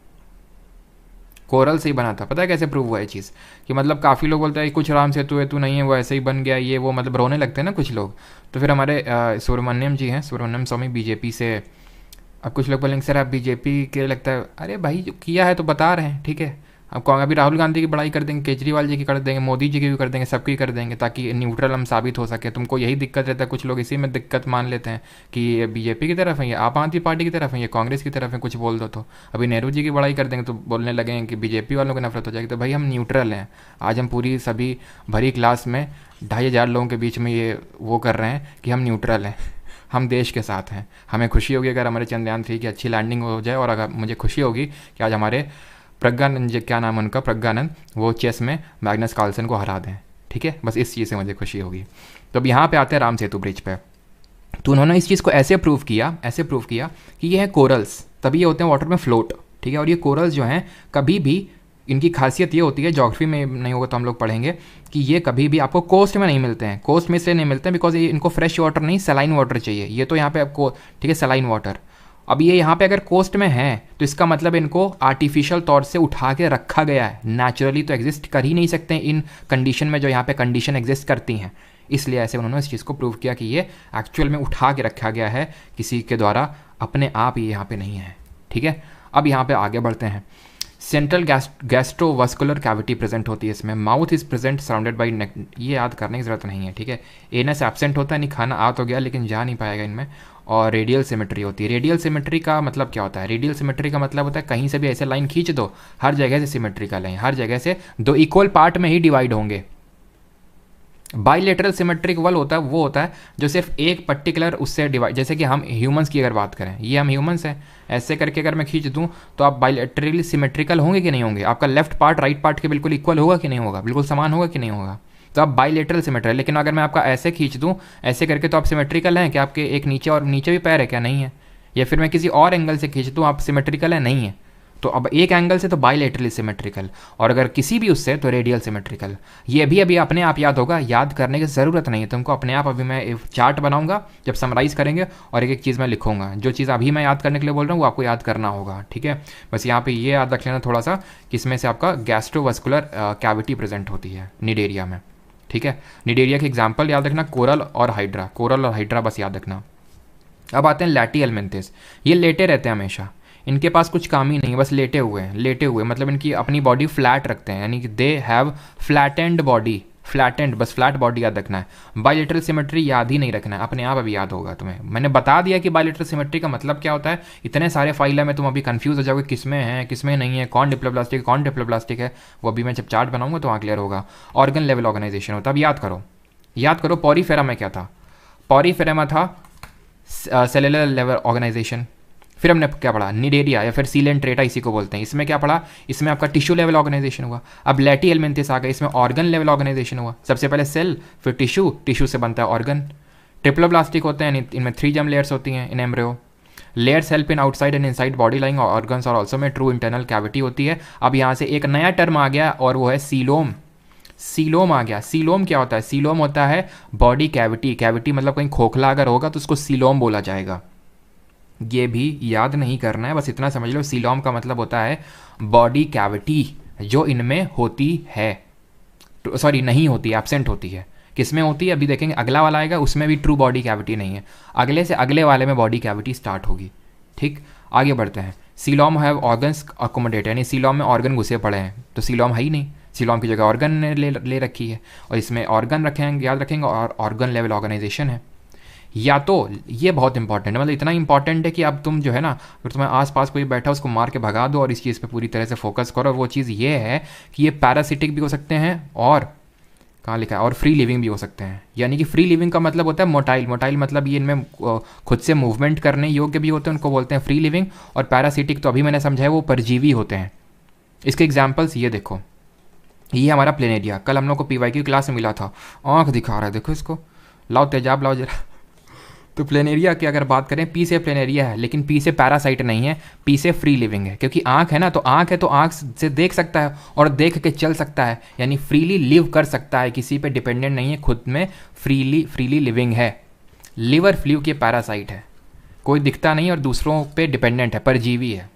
कोरल से ही बना था। पता है कैसे प्रूव हुआ ये चीज़? कि मतलब काफ़ी लोग बोलते हैं कुछ राम सेतु वेतु नहीं है, वो ऐसे ही बन गया ये वो, मतलब रोने लगते हैं ना कुछ लोग। तो फिर हमारे सुब्रमण्यम जी हैं, सुब्रमण्यम स्वामी बीजेपी से। अब कुछ लोग बोलेंगे सर आप बीजेपी के लगता है, अरे भाई जो किया है तो बता रहे हैं, ठीक है। अब कौन, अभी राहुल गांधी की बड़ाई कर देंगे, केजरीवाल जी की कर देंगे, मोदी जी की भी कर देंगे, सबकी कर देंगे, ताकि न्यूट्रल हम साबित हो सके। तुमको यही दिक्कत रहता है, कुछ लोग इसी में दिक्कत मान लेते हैं कि ये बीजेपी की तरफ है, ये आप आदमी पार्टी की तरफ है, ये कांग्रेस की तरफ है, कुछ बोल दो तो अभी नेहरू जी की बड़ाई कर देंगे तो बोलने लगे कि बीजेपी वालों की नफरत हो जाएगी। तो भाई हम न्यूट्रल हैं। आज हम पूरी सभी भरी क्लास में 2,500 लोगों के बीच में ये वो कर रहे हैं कि हम न्यूट्रल हैं, हम देश के साथ हैं। हमें खुशी होगी अगर हमारे चंद्रयान-3 की अच्छी लैंडिंग हो जाए, और अगर मुझे खुशी होगी कि आज हमारे प्रज्ञानंद जी, क्या नाम है उनका, प्रज्ञानंद, वो चेस में मैग्नस कार्लसन को हरा दें, ठीक है। बस इस चीज़ से मुझे खुशी होगी। तो अब यहाँ पे आते हैं राम सेतु ब्रिज पे। तो उन्होंने इस चीज़ को ऐसे प्रूव किया कि ये है कोरल्स, तभी ये होते हैं वाटर में फ्लोट, ठीक है। और ये कोरल्स जो हैं कभी भी, इनकी खासियत ये होती है, ज्योग्राफी में नहीं होगा तो हम लोग पढ़ेंगे, कि ये कभी भी आपको कोस्ट में नहीं मिलते हैं। कोस्ट में इसलिए नहीं मिलते हैं बिकॉज ये इनको फ्रेश वाटर नहीं, सलाइन वाटर चाहिए। ये तो यहाँ पे आपको, ठीक है, सलाइन वाटर। अब ये यहाँ पे अगर कोस्ट में है तो इसका मतलब इनको आर्टिफिशियल तौर से उठा के रखा गया है। नेचुरली तो एग्जिस्ट कर ही नहीं सकते इन कंडीशन में जो यहाँ पे कंडीशन एग्जिस्ट करती हैं। इसलिए ऐसे उन्होंने इस चीज़ को प्रूव किया कि ये एक्चुअल में उठा के रखा गया है किसी के द्वारा, अपने आप ये यहाँ पे नहीं है, ठीक है। अब यहाँ पे आगे बढ़ते हैं। सेंट्रल गैस्ट्रोवास्कुलर कैविटी प्रेजेंट होती है इसमें। Mouth is present surrounded by neck, ये याद करने की ज़रूरत नहीं है, ठीक है। एनस एब्सेंट होता है, नहीं खाना आ तो गया लेकिन जा नहीं पाएगा इनमें। और रेडियल सिमेट्री होती है। रेडियल सिमेट्री का मतलब क्या होता है? रेडियल सिमेट्री का मतलब होता है कहीं से भी ऐसे लाइन खींच दो, हर जगह से सिमेट्रिकल है, हर जगह से दो इक्वल पार्ट में ही डिवाइड होंगे। बाइलेटरल सिमेट्रिक वल होता है, वो होता है जो सिर्फ एक पर्टिकुलर उससे डिवाइड, जैसे कि हम ह्यूमंस की अगर बात करें, ये हम ह्यूमंस हैं, ऐसे करके अगर मैं खींच दूं तो आप बाइलेटरली सिमेट्रिकल होंगे कि नहीं होंगे? आपका लेफ्ट पार्ट राइट पार्ट के बिल्कुल इक्वल होगा कि नहीं होगा? बिल्कुल समान होगा कि नहीं होगा? तो आप बाइलेटरल सिमेट्रिकल। लेकिन अगर मैं आपका ऐसे खींच दूं ऐसे करके, तो आप सिमेट्रिकल हैं कि आपके एक नीचे और नीचे भी पैर है क्या? नहीं है। या फिर मैं किसी और एंगल से खींच दूं, आप सिमेट्रिकल है? नहीं है। तो अब एक एंगल से तो बाइलेटरली सिमेट्रिकल, और अगर किसी भी उससे तो रेडियल सिमेट्रिकल। ये भी अभी अपने आप याद होगा, याद करने की ज़रूरत नहीं है तुमको, अपने आप। अभी मैं एक चार्ट बनाऊंगा जब समराइज़ करेंगे और एक एक चीज़ मैं लिखूंगा। जो चीज़ अभी मैं याद करने के लिए बोल रहा हूँ वो आपको याद करना होगा, ठीक है। बस यहाँ पे ये याद रख लेना थोड़ा सा कि इसमें से आपका गैस्ट्रोवास्कुलर कैविटी प्रेजेंट होती है निडेरिया में, ठीक है। निडेरिया के एग्जाम्पल याद रखना, कोरल और हाइड्रा, कोरल और हाइड्रा बस याद रखना। अब आते हैं लैटियलमेंथिस। ये लेटे रहते हैं हमेशा, इनके पास कुछ काम ही नहीं, बस लेटे हुए हैं। लेटे हुए मतलब इनकी अपनी बॉडी फ्लैट रखते हैं, यानी कि they have flattened body, flattened, बस फ्लैट बॉडी याद रखना है। बाइलेटरल सिमेट्री याद ही नहीं रखना है, अपने आप अभी याद होगा तुम्हें। मैंने बता दिया कि बाइलेटरल सिमेट्री का मतलब क्या होता है। इतने सारे फाइल है में तुम अभी कंफ्यूज हो जाओगे किसमें है किसमें नहीं है, कौन डिप्लोब्लास्टिक है कौन डिप्लोब्लास्टिक है, वो अभी मैं जब चार्ट बनाऊंगा तो वहाँ क्लियर होगा। ऑर्गन लेवल ऑर्गेनाइजेशन होता है। अब याद करो पॉरीफेरा में क्या था? पॉरीफेरा में था सेलुलर लेवल ऑर्गेनाइजेशन। फिर हमने क्या पढ़ा? निडेरिया या फिर सीलेंट्रेटा इसी को बोलते हैं। इसमें क्या पढ़ा? इसमें आपका टिश्यू लेवल ऑर्गेनाइजेशन हुआ। अब लैटियलमेंथिस आ गया, इसमें ऑर्गन लेवल ऑर्गेनाइजेशन हुआ। सबसे पहले सेल, फिर टिश्यू, टिश्यू से बनता है ऑर्गन। ट्रिप्लोब्लास्टिक होते हैं, इनमें 3 जर्म लेयर्स होती हैं इन embryo. Layers help in outside and inside body lying organs और ऑल्सो में ट्रू इंटरनल कैविटी होती है। अब यहाँ से एक नया टर्म आ गया और वो है सीलोम। सीलोम आ गया। सीलोम क्या होता है? सीलोम होता है बॉडी कैविटी। कैविटी मतलब कहीं खोखला अगर होगा तो उसको सीलोम बोला जाएगा। ये भी याद नहीं करना है, बस इतना समझ लो सीलोम का मतलब होता है बॉडी कैविटी जो इनमें होती है, सॉरी नहीं होती, एब्सेंट होती है। किस में होती है अभी देखेंगे, अगला वाला आएगा उसमें भी ट्रू बॉडी कैविटी नहीं है, अगले से अगले वाले में बॉडी कैविटी स्टार्ट होगी, ठीक। आगे बढ़ते हैं। सीलोम हैव ऑर्गन्स अकोमोडेट, यानी सीलोम में ऑर्गन घुसे पड़े हैं, तो सीलोम है ही नहीं, सीलोम की जगह ऑर्गन ने ले रखी है, और इसमें ऑर्गन रखेंगे, याद रखेंगे, और ऑर्गन लेवल ऑर्गेनाइजेशन है। या तो ये बहुत इंपॉर्टेंट है, मतलब इतना इंपॉर्टेंट है कि अब तुम जो है ना, अगर तुम्हें आसपास कोई बैठा उसको मार के भगा दो और इस चीज़ पे पूरी तरह से फोकस करो। और वो चीज़ ये है कि ये पैरासिटिक भी हो सकते हैं, और कहाँ लिखा है, और फ्री लिविंग भी हो सकते हैं। यानी कि फ्री लिविंग का मतलब होता है मोटाइल। मोटाइल मतलब ये इनमें खुद से मूवमेंट करने योग्य भी होते हैं, उनको बोलते हैं फ्री लिविंग। और पैरासिटिक तो अभी मैंने समझा है वो परजीवी होते हैं। इसके एग्जाम्पल्स ये देखो, ये हमारा प्लेनेरिया, कल हम लोग को PY की क्लास में मिला था। आँख दिखा रहा है, देखो इसको, लाओ तेजाब लाओ जरा, तो प्लेनेरिया की अगर बात करें, पी से प्लेनेरिया है, लेकिन पी से पैरासाइट नहीं है, पी से फ्री लिविंग है, क्योंकि आँख है ना, तो आँख है तो आँख से देख सकता है और देख के चल सकता है, यानी फ्रीली लिव कर सकता है, किसी पे डिपेंडेंट नहीं है, खुद में फ्रीली लिविंग है। लिवर फ्लू के पैरासाइट है, कोई दिखता नहीं और दूसरों पे डिपेंडेंट है, परजीवी है।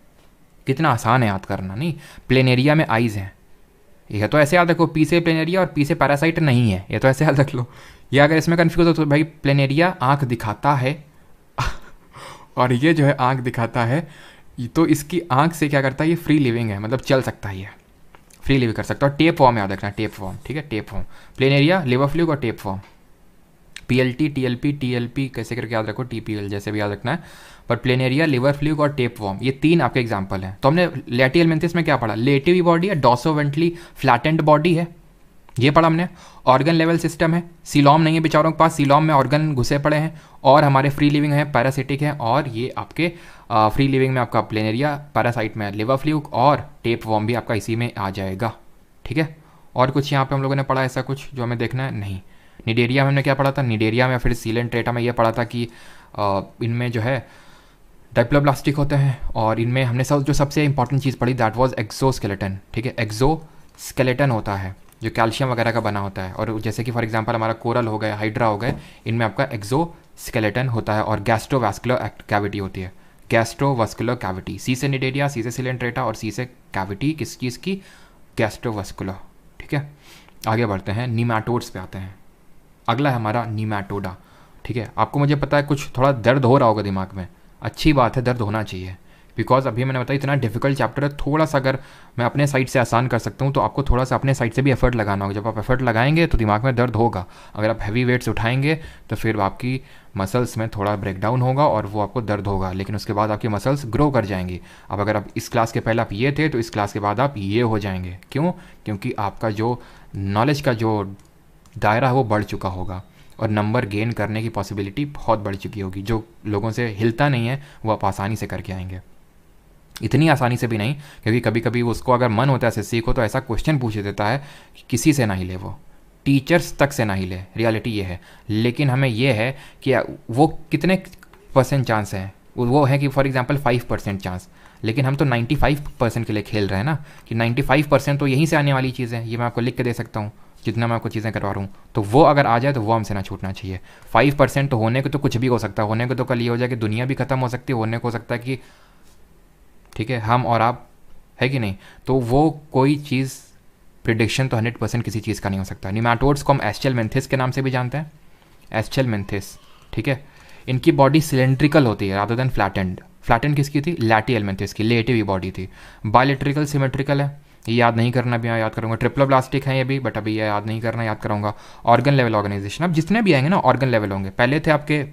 कितना आसान है याद करना, नहीं? प्लेनेरिया में आइज़ हैं, यह तो ऐसे याद रखो, पी से प्लेनेरिया और पी से पैरासाइट नहीं है, ये तो ऐसे याद रख लो। या अगर इसमें कन्फ्यूज हो तो भाई प्लेनेरिया आँख दिखाता है और ये जो है आँख दिखाता है, तो इसकी आँख से क्या करता है, ये फ्री लिविंग है, मतलब चल सकता है, ये फ्री लिविंग कर सकता है। और टेप फॉर्म याद रखना, टेप फॉर्म, ठीक है, tapeworm. Planaria, liver fluke और tapeworm, PLT, TLP, TLP कैसे करके याद रखो, TPL जैसे भी याद रखना है। पर प्लेनेरिया, लिवर फ्लू और टेप वॉर्म, ये 3 आपके एग्जाम्पल हैं। तो हमने लैटियलमेंथिस में क्या पढ़ा, लेटिव बॉडी है, डॉर्सोवेंट्रली फ्लैटेंड बॉडी है, ये पढ़ा हमने। ऑर्गन लेवल सिस्टम है, सीलोम नहीं है बेचारों के पास, सीलोम में ऑर्गन घुसे पड़े हैं, और हमारे फ्री लिविंग है, पैरासिटिक है, और ये आपके फ्री लिविंग में आपका प्लेनेरिया, पैरासाइट में लिवर फ्लू और टेप वॉर्म भी आपका इसी में आ जाएगा, ठीक है। और कुछ यहाँ पे हम लोगों ने पढ़ा ऐसा कुछ जो हमें देखना है? नहीं। निडेरिया में हमने क्या पढ़ा था, निडेरिया में फिर सीलेंट्रेटा में ये पढ़ा था कि इनमें जो है डाइप्लोब्लास्टिक होते हैं, और इनमें हमने जो सबसे इंपॉर्टेंट चीज़ पढ़ी दैट वाज एक्सोस्केलेटन, ठीक है। एक्सोस्केलेटन होता है जो कैल्शियम वगैरह का बना होता है, और जैसे कि फॉर एग्जांपल हमारा कोरल हो गए, हाइड्रा हो गए, इनमें आपका एक्सोस्केलेटन होता है, और गैस्ट्रोवास्कुलर कैविटी होती है, गैस्ट्रोवास्कुलर कैविटी। सी से निडेरिया, सी से सीलेंट्रेटा और सी से कैविटी किस चीज़ की, गैस्ट्रोवास्कुलर, ठीक है। आगे बढ़ते हैं, नीमाटोड्स पे आते हैं। अगला है हमारा नीमाटोडा, ठीक है। आपको मुझे पता है कुछ थोड़ा दर्द हो रहा होगा दिमाग में, अच्छी बात है, दर्द होना चाहिए, बिकॉज अभी मैंने बताया इतना डिफिकल्ट चैप्टर है। थोड़ा सा अगर मैं अपने साइड से आसान कर सकता हूँ तो आपको थोड़ा सा अपने साइड से भी एफर्ट लगाना होगा। जब आप एफर्ट लगाएंगे तो दिमाग में दर्द होगा। अगर आप हैवी वेट्स उठाएंगे तो फिर आपकी मसल्स में थोड़ा ब्रेकडाउन होगा और वो आपको दर्द होगा, लेकिन उसके बाद आपकी मसल्स ग्रो कर जाएंगी। अब अगर आप इस क्लास के पहले आप ये थे तो इस क्लास के बाद आप ये हो जाएंगे। क्यों? क्योंकि आपका जो नॉलेज का जो दायरा है वो बढ़ चुका होगा और नंबर गेन करने की पॉसिबिलिटी बहुत बढ़ चुकी होगी। जो लोगों से हिलता नहीं है वो आप आसानी से करके आएंगे, इतनी आसानी से भी नहीं, क्योंकि कभी कभी उसको अगर मन होता है एसएससी को तो ऐसा क्वेश्चन पूछ देता है कि किसी से ना हिले, वो टीचर्स तक से ना हिले, रियलिटी ये है। लेकिन हमें ये है कि वो कितने % चांस है, वो है कि फॉर एग्जांपल 5% चांस, लेकिन हम तो 95% के लिए खेल रहे हैं ना, कि 95% तो यहीं से आने वाली चीज़ है। ये मैं आपको लिख के दे सकता हूँ जितना मैं आपको चीज़ें करवा रहा हूँ, तो वो अगर आ जाए तो वो हमसे ना छूटना चाहिए। 5% तो होने को तो कुछ भी हो सकता है, होने को तो कल ये हो जाए कि दुनिया भी खत्म हो सकती है, होने को हो सकता है कि ठीक है हम और आप, है कि नहीं। तो वो कोई चीज़ प्रिडिक्शन तो 100% किसी चीज़ का नहीं हो सकता। निमाटोड्स को हम एस्चेलमेंथिस के नाम से भी जानते हैं, एस्चेलमेंथिस, ठीक है। इनकी बॉडी सिलेंड्रिकल होती है रादर देन फ्लैटेंड। फ्लैटेंड किसकी थी? लैटियलमेंथिस की, लेटिव बॉडी थी। बायोलिट्रिकल सिमेट्रिकल है, ये याद नहीं करना, भी याद करूँगा। ट्रिप्लोब्लास्टिक है ये भी, बट अभी ये याद नहीं करना, याद कराऊंगा। ऑर्गन लेवल ऑर्गेनाइजेशन, अब जितने भी आएंगे ना ऑर्गन लेवल होंगे। पहले थे आपके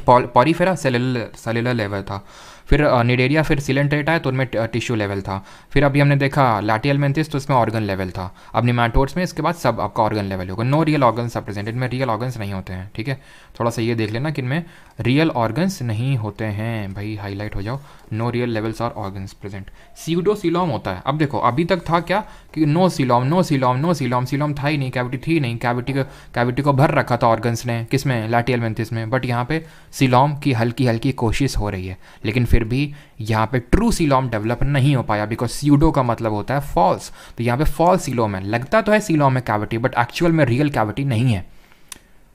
पॉरीफेरा, सेलुलर लेवल था, फिर निडेरिया, फिर सिलेंट्रेटा है तो उनमें टिश्यू लेवल था, फिर अभी हमने देखा लैटियलमेंथिस तो इसमें ऑर्गन लेवल था। अब निमाटोड्स में इसके बाद सब आपका ऑर्गन लेवल होगा। No real organs are present, इनमें रियल ऑर्गन्स नहीं होते हैं, ठीक है। थोड़ा सा ये देख लेना कि इनमें रियल ऑर्गन्स नहीं होते हैं भाई, हाईलाइट हो जाओ, no real levels are organs present. Pseudocoelom होता है। अब देखो अभी तक था क्या कि no coelom, no coelom, no coelom, coelom था ही नहीं, कैविटी थी नहीं, कैविटी को भर रखा था ऑर्गन्स ने, किसमें? लैटियलमेंथिस में। बट यहाँ पे सिलोम की हल्की हल्की कोशिश हो रही है, लेकिन फिर भी यहाँ पे ट्रू सिलोम डेवलप नहीं हो पाया, बिकॉज सीडो का मतलब होता है फॉल्स। तो यहाँ पे फॉल्स सिलोम है, लगता तो है सिलोम है कैविटी, बट एक्चुअल में रियल कैविटी नहीं है।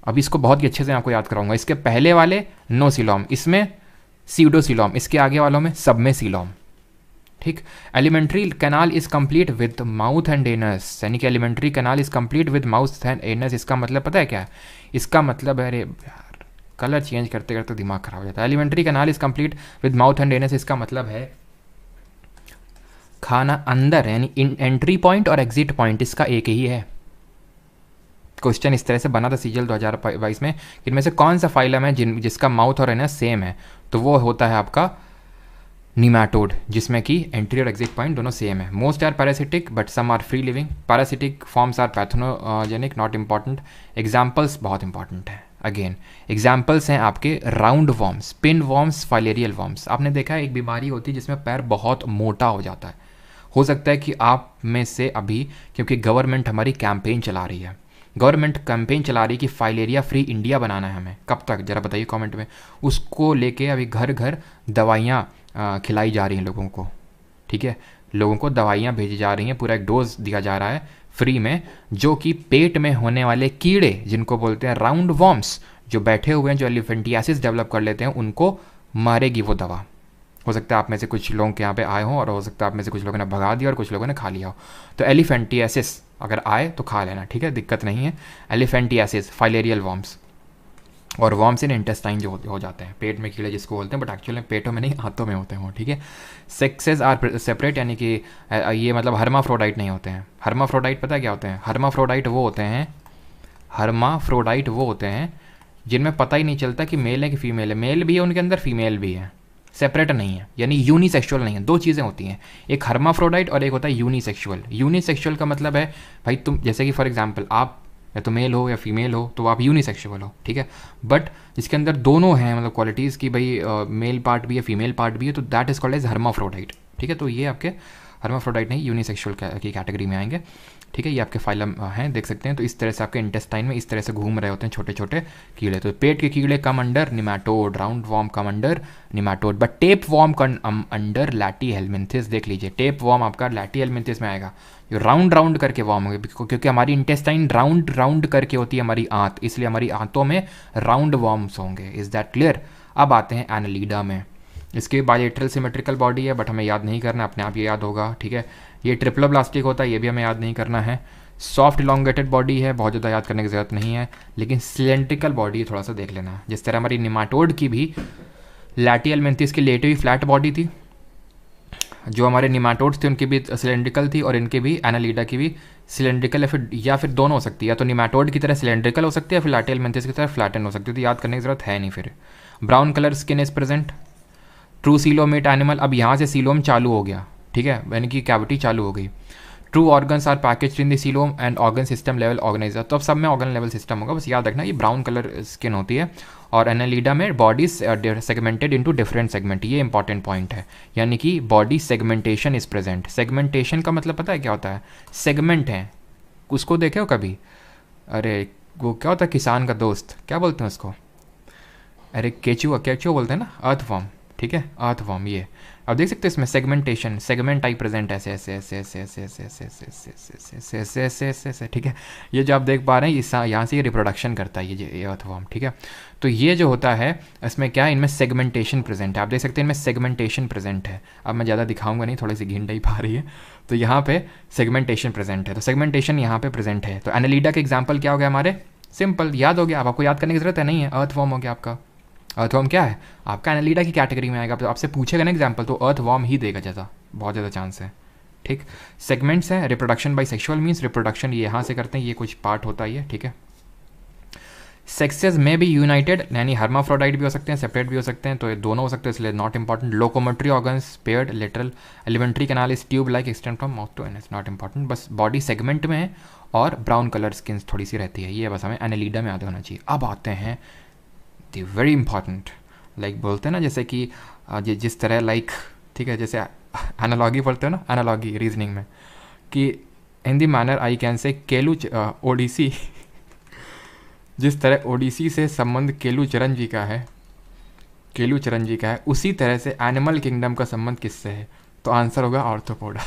अब इसको बहुत ही अच्छे से आपको याद कराऊंगा। इसके पहले वाले नो सिलोम, इसमें सीडो सिलोम, इसके आगे वालों में सब में सिलोम, ठीक। Elementary canal is complete with mouth and anus, यानी कि elementary canal is complete with mouth and anus. इसका मतलब पता है क्या है? इसका मतलब है, अरे यार कलर चेंज करते करते दिमाग खराब हो जाता है। Elementary canal is complete with mouth and anus, इसका मतलब है खाना अंदर, यानी एंट्री पॉइंट और एग्जिट पॉइंट इसका एक ही है। क्वेश्चन इस तरह से बना था सीजीएल 2022 में, इनमें से कौन सा फाइलम है जिसका माउथ और एनस सेम है? तो वो होता है आपका निमाटोड, जिसमें कि एंट्री और एग्जिट पॉइंट दोनों सेम है। Most are parasitic but some are free living. Parasitic forms are pathogenic, not important. Examples बहुत इंपॉर्टेंट है। अगेन एग्जाम्पल्स हैं आपके round worms, pin worms, filarial worms. आपने देखा है एक बीमारी होती है जिसमें पैर बहुत मोटा हो जाता है। हो सकता है कि आप में से अभी, क्योंकि गवर्नमेंट हमारी कैंपेन चला रही है गवर्नमेंट कैंपेन चला रही कि फाइलेरिया फ्री इंडिया बनाना है हमें, कब तक ज़रा बताइए कमेंट में। उसको लेके अभी घर घर दवाइयाँ खिलाई जा रही हैं लोगों को, ठीक है, लोगों को दवाइयाँ भेजी जा रही हैं, पूरा एक डोज दिया जा रहा है फ्री में, जो कि पेट में होने वाले कीड़े जिनको बोलते हैं राउंड वॉर्म्स, जो बैठे हुए हैं, जो एलिफेंटियासिस डेवलप कर लेते हैं, उनको मारेगी वो दवा। हो सकता है आप में से कुछ लोगों के यहाँ पे आए हों, और हो सकता है आप में से कुछ लोगों ने भगा दिया और कुछ लोगों ने खा लिया हो। तो एलिफेंटियासिस अगर आए तो खा लेना, ठीक है, दिक्कत नहीं है। एलिफेंटियासिस, फाइलेरियल वॉर्म्स, और वॉर्म्स इन इंटेस्टाइन जो हो जाते हैं, पेट में कीड़े जिसको बोलते हैं, बट एक्चुअली पेटों में नहीं, हाथों में होते हैं वो, ठीक है। सेक्सेस आर सेपरेट, यानी कि ये मतलब हर्माफ्रोडाइट नहीं होते हैं। हर्माफ्रोडाइट पता है क्या होते हैं? हर्माफ्रोडाइट वो होते हैं जिनमें पता ही नहीं चलता कि मेल है कि फीमेल है, मेल भी है उनके अंदर, फीमेल भी है, सेपरेट नहीं है, यानी यूनिसेक्सुअल नहीं है। दो चीज़ें होती हैं, एक हर्माफ्रोडाइट और एक होता है यूनिसेक्सुअल। यूनिसेक्सुअल का मतलब है भाई तुम, जैसे कि फॉर एग्जांपल आप या तो मेल हो या फीमेल हो तो आप यूनिसेक्सुअल हो, ठीक है। बट जिसके अंदर दोनों हैं, मतलब क्वालिटीज़ की, भाई मेल पार्ट भी है फीमेल पार्ट भी है, तो that is called as hermaphrodite, ठीक है। तो ये आपके हर्माफ्रोडाइट नहीं, यूनिसेक्सुअल की कैटेगरी में आएंगे, ठीक है। ये आपके फाइलम हैं, देख सकते हैं। तो इस तरह से आपके इंटेस्टाइन में इस तरह से घूम रहे होते हैं छोटे छोटे कीड़े। तो पेट के कीड़े come under nematode, roundworm come under nematode, but tapeworm come under Platyhelminthes. देख लीजिए, टेप वॉर्म आपका लैटीहेल्मिन्थिस में आएगा, जो राउंड राउंड करके वॉर्म होंगे, क्योंकि हमारी इंटेस्टाइन राउंड राउंड करके होती है हमारी आंत, इसलिए हमारी आंतों में राउंड वॉर्म्स होंगे। Is that clear? अब आते हैं एनालिडा में। इसकी बायलेटरल सिमेट्रिकल बॉडी है, बट हमें याद नहीं करना, अपने आप ये याद होगा, ठीक है। ये ट्रिप्लोब्लास्टिक होता है, ये भी हमें याद नहीं करना है। सॉफ्ट इलोंगेटेड बॉडी है, बहुत ज़्यादा याद करने की ज़रूरत नहीं है, लेकिन सिलेंड्रिकल बॉडी थोड़ा सा देख लेना। जिस तरह हमारी निमाटोड की भी लैटीहेल्मिन्थिस की लेटे हुई फ्लैट बॉडी थी, जो हमारे निमाटोड्स थे उनकी भी सिलेंड्रिकल थी, और इनकी भी एनालिडा की भी सिलेंड्रिकल या फिर दोनों हो सकती है, या तो निमाटोड की तरह सिलेंड्रिकल हो सकती है, या फिर लैटीहेल्मिन्थिस की तरह फ्लैटन हो सकती है। तो याद करने की ज़रूरत है नहीं। फिर brown colour skin is present, true coelomate animal. अब यहाँ से सीलोम चालू हो गया, ठीक है, यानी कि कैविटी चालू हो गई। True organs are packaged in the coelom and organ system level organiser. तो अब सब में ऑर्गन लेवल सिस्टम होगा, बस याद रखना ये ब्राउन कलर स्किन होती है। और एनालिडा में body segmented into different segment, ये इंपॉर्टेंट पॉइंट है, यानी कि body segmentation is present. Segmentation का मतलब पता है क्या होता है? सेगमेंट है, उसको देखे हो कभी? अरे वो क्या होता है, किसान का दोस्त, क्या बोलते हैं उसको? अरे केचुआ, केचुआ बोलते हैं ना, अर्थवॉर्म, ठीक है, अर्थवॉर्म। ये अब देख सकते हैं इसमें सेगमेंटेशन, सेगमेंट आई प्रेजेंट ऐसे ऐसे ऐसे ऐसे ऐसे ऐसे ऐसे ऐसे ऐसे ऐसे ऐसे ऐसे ऐसे ऐसे, ठीक है। ये जो आप देख पा रहे हैं, यहाँ से ये रिप्रोडक्शन करता है ये अर्थवॉर्म, ठीक है। तो ये जो होता है इसमें क्या है, इनमें सेगमेंटेशन प्रेजेंट है, आप देख सकते हैं इनमें सेगमेंटेशन प्रेजेंट है। अब मैं ज़्यादा दिखाऊंगा नहीं, थोड़ी सी घिंड ही पा रही है, तो यहाँ पे सेगमेंटेशन प्रेजेंट है, तो सेगमेंटेशन यहाँ पे प्रेजेंट है। तो एनालिडा के एग्जाम्पल क्या हो गया हमारे? सिंपल, याद हो गया। अब आपको याद करने की जरूरत है नहीं है, अर्थवॉर्म हो गया आपका। अर्थवॉर्म क्या है? आपका एनालिडा की कैटेगरी में आएगा। तो आपसे पूछेगा ना एग्जाम्पल, तो अर्थवॉर्म ही देगा, ज़्यादा बहुत ज़्यादा चांस है, ठीक। सेगमेंट्स हैं, reproduction by sexual means reproduction ये यहाँ से करते हैं, ये कुछ पार्ट होता है, ठीक है। सेक्सेस में भी यूनाइटेड, यानी हर्माफ्रोडाइट भी हो सकते हैं, सेपरेट भी हो सकते हैं, तो ये दोनों हो सकते हैं, इसलिए not important. Locomotory organs paired, lateral, alimentary canal is tube like extend from mouth to anus, not important. बस बॉडी सेगमेंट में है और ब्राउन कलर स्किन थोड़ी सी रहती है, ये बस हमें एनालिडा में याद होना चाहिए। अब आते हैं द वेरी इंपॉर्टेंट, लाइक बोलते हैं ना, जैसे कि जिस तरह लाइक, ठीक है, जैसे एनालॉगी पढ़ते हो ना, एनालॉगी रीजनिंग में, कि in the manner I can say केलू ओडिसी, जिस तरह ओडिसी से संबंध केलू चरण जी का है, केलू चरण जी का है, उसी तरह से एनिमल किंगडम का संबंध किससे है? तो आंसर होगा ऑर्थोपोडा।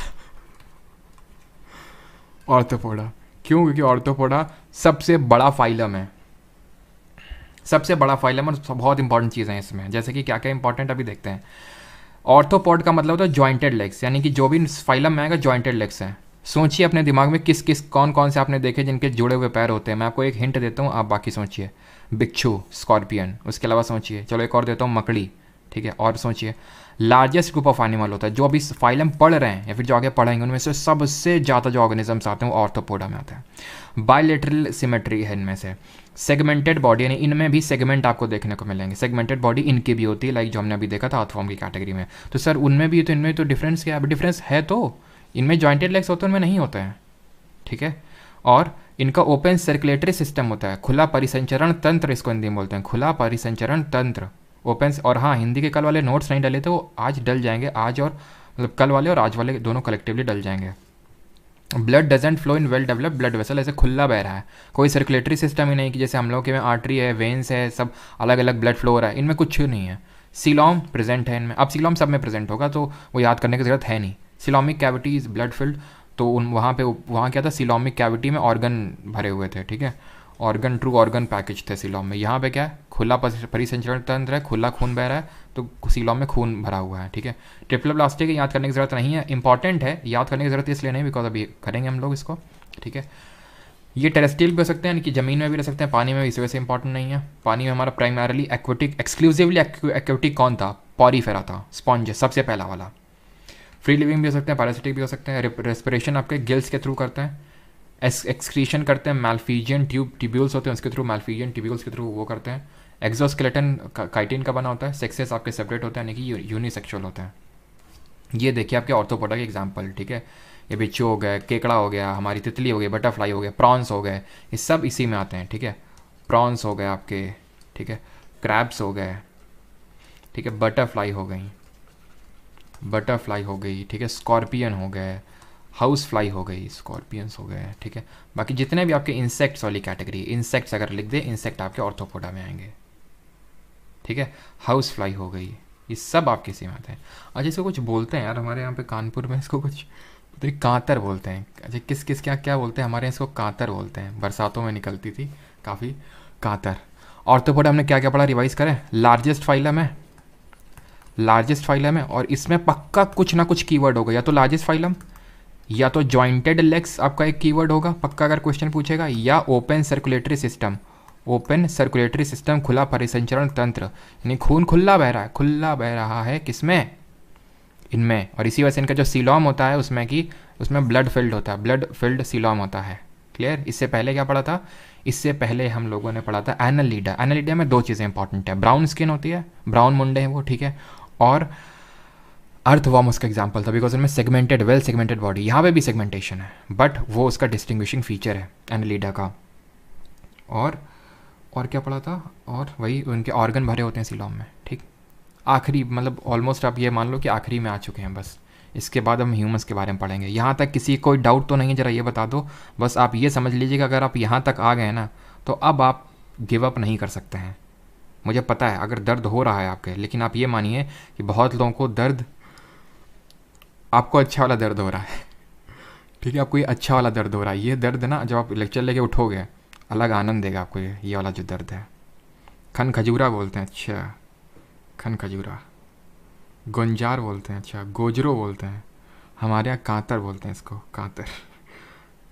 ऑर्थोपोडा क्यों? क्योंकि ऑर्थोपोडा सबसे बड़ा फाइलम है, सबसे बड़ा फाइलम, और बहुत इंपॉर्टेंट चीज़ है इसमें। जैसे कि क्या क्या इंपॉर्टेंट अभी देखते हैं। ऑर्थोपॉड का मतलब होता है जॉइंटेड लेग्स, यानी कि जो भी फाइलम में आएगा जॉइंटेड लेग्स हैं। सोचिए अपने दिमाग में किस किस कौन कौन से आपने देखे जिनके जुड़े हुए पैर होते हैं। मैं आपको एक हिंट देता हूँ, आप बाकी सोचिए। बिच्छू, स्कॉर्पियन, उसके अलावा सोचिए, चलो एक और देता हूँ, मकड़ी, ठीक है। और सोचिए लार्जेस्ट ग्रुप ऑफ एनिमल होता है, जो अभी फाइलम पढ़ रहे हैं या फिर जो आगे पढ़ेंगे, उनमें से सबसे ज़्यादा जो ऑर्गेनिजम्स आते हैं वो ऑर्थोपोडा में आते हैं। बायलेटरल सिमेट्री है इनमें से। सेगमेंटेड बॉडी, यानी इनमें भी सेगमेंट आपको देखने को मिलेंगे। सेगमेंटेड बॉडी इनकी भी होती है, लाइक जो हमने अभी देखा था अर्थवॉर्म की कैटेगरी में। तो सर उनमें भी तो इनमें तो डिफरेंस क्या है? डिफरेंस है, तो इनमें जॉइंटेड लेग्स होते हैं, उनमें नहीं होते हैं, ठीक है। और इनका ओपन सर्कुलेटरी सिस्टम होता है, खुला परिसंचरण तंत्र इसको हिंदी में बोलते हैं, खुला परिसंचरण तंत्र, ओपन। और हाँ, हिंदी के कल वाले नोट्स नहीं डले थे, वो आज डल जाएंगे, आज और मतलब कल वाले और आज वाले दोनों कलेक्टिवली डल जाएंगे। Blood doesn't flow in well developed blood vessel, ऐसे खुला बह रहा है, कोई सर्कुलेटरी सिस्टम ही नहीं कि जैसे हम लोग के में आर्टरी है, वेन्स है, सब अलग अलग ब्लड फ्लो हो रहा है, इनमें कुछ नहीं है। सीलोम प्रेजेंट है इनमें, अब सीलोम सब में प्रेजेंट होगा तो वो याद करने की ज़रूरत है नहीं। Coelomic cavity is blood filled, तो उन वहाँ क्या था, सिलोमिक कैविटी में ऑर्गन भरे हुए थे, ठीक है, ऑर्गन ट्रू ऑर्गन पैकेज थे सीलोम में। यहाँ पे क्या है, खुला परिसंचरण तंत्र है, खुला खून बह रहा है, तो सीलोम में खून भरा हुआ है, ठीक है। ट्रिप्लोब्लास्टिक याद करने की ज़रूरत नहीं है, इंपॉर्टेंट है, याद करने की ज़रूरत इसलिए नहीं बिकॉज अभी करेंगे हम लोग इसको, ठीक है। ये टेरेस्ट्रियल भी हो सकते हैं, यानी कि ज़मीन में भी रह सकते हैं, पानी में भी, इस वजह से इंपॉर्टेंट नहीं है। पानी में हमारा प्राइमरली एक्वेटिक, एक्सक्लूसिवली एक्वेटिक कौन था, पॉरीफेरा था, स्पॉन्ज सबसे पहला वाला। फ्री लिविंग भी हो सकते हैं, पैरासिटिक भी हो सकते हैं। रेस्पिरेशन आपके गिल्स के थ्रू करते हैं, एक्सक्रीशन करते हैं, मैल्फीजियन ट्यूब्यूल्स होते हैं उसके थ्रू, मैल्फीजियन ट्यूब्यूल्स के थ्रू वो करते हैं। एक्सोस्केलेटन काइटिन का बना होता है, सेक्सेस आपके सेपरेट होते हैं, यानी कि यूनिसेक्सुअल होते हैं। ये देखिए आपके ऑर्थोपोडा के एग्जाम्पल, ठीक है। ये बिच्छू हो गया, केकड़ा हो गया, हमारी तितली हो गई, बटरफ्लाई हो गया, प्रॉन्स हो गए, ये सब इसी में आते हैं, ठीक है। प्रॉन्स हो गए आपके, ठीक है, क्रैब्स हो गए, ठीक है, बटरफ्लाई हो गई, ठीक है, स्कॉर्पियन हो गए, हाउस फ्लाई हो गई, स्कॉर्पियंस हो गए, ठीक है। बाकी जितने भी आपके इंसेक्ट्स वाली कैटेगरी, इंसेक्ट्स अगर लिख दे, इंसेक्ट आपके ऑर्थोपोडा में आएंगे, ठीक है। हाउस फ्लाई हो गई, ये सब आपके इसी में आते हैं। अच्छा, इसको कुछ बोलते हैं यार हमारे यहाँ पे कानपुर में, इसको कुछ तो कांतर बोलते हैं। अच्छा, किस किस क्या क्या बोलते हैं, हमारे यहाँ इसको कांतर बोलते हैं, बरसातों में निकलती थी काफ़ी कांतर। ऑर्थोपोडा हमने क्या क्या पढ़ा, रिवाइज करें। लार्जेस्ट फाइलम है, लार्जेस्ट फाइलम है, और इसमें पक्का कुछ ना कुछ कीवर्ड होगा, या तो लार्जेस्ट फाइलम, या तो जॉइंटेड लेग्स आपका एक कीवर्ड होगा पक्का अगर क्वेश्चन पूछेगा, या open circulatory system, open circulatory system, खुला परिसंचरण तंत्र, यानी खून खुला बह रहा है, खुला बह रहा है किसमें, इनमें। और इसी वजह से इनका जो सीलोम होता है उसमें कि उसमें ब्लड फिल्ड होता है, ब्लड फिल्ड सीलोम होता है। क्लियर। इससे पहले क्या पढ़ा था, इससे पहले हम लोगों ने पढ़ा था एनालिडा। एनालिडा में दो चीज़ें इंपॉर्टेंट है, ब्राउन स्किन होती है, ब्राउन मुंडे हैं वो, ठीक है, और अर्थवॉर्म उसका एग्जाम्पल था बिकॉज उनमें सेगमेंटेड, वेल सेगमेंटेड बॉडी, यहाँ पे भी सेगमेंटेशन है बट वो उसका डिस्टिंग्विशिंग फीचर है एनालिडा का। और क्या पढ़ा था, और वही उनके ऑर्गन भरे होते हैं सीलोम में, ठीक। आखिरी मतलब ऑलमोस्ट आप ये मान लो कि आखिरी में आ चुके हैं बस, इसके बाद हम ह्यूमंस के बारे में पढ़ेंगे। यहाँ तक किसी कोई डाउट तो नहीं है, ज़रा ये बता दो, बस आप ये समझ लीजिएगा अगर आप यहाँ तक आ गए ना तो अब आप गिव अप नहीं कर सकते हैं। मुझे पता है अगर दर्द हो रहा है आपके, लेकिन आप ये मानिए कि बहुत लोगों को दर्द, आपको अच्छा वाला दर्द हो रहा है, ठीक है, आपको ये अच्छा वाला दर्द हो रहा है। ये दर्द ना जब आप लेक्चर लेके उठोगे अलग आनंद देगा आपको, ये वाला जो दर्द है। खन खजूरा बोलते हैं, अच्छा खन खजूरा, गुंजार बोलते हैं, अच्छा गोजरो बोलते हैं, हमारे यहाँ कांतर बोलते हैं इसको, कांतर।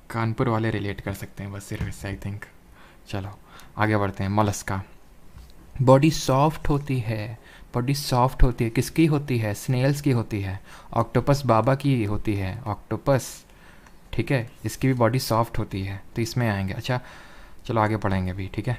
कानपुर वाले रिलेट कर सकते हैं बस सिर्फ इससे, आई थिंक। चलो आगे बढ़ते हैं। मोलस्का, बॉडी सॉफ्ट होती है, बॉडी सॉफ्ट होती है, किसकी होती है, स्नेल्स की होती है, ऑक्टोपस बाबा की होती है, ऑक्टोपस, ठीक है, इसकी भी बॉडी सॉफ्ट होती है, तो इसमें आएंगे। अच्छा चलो आगे पढ़ेंगे अभी, ठीक है।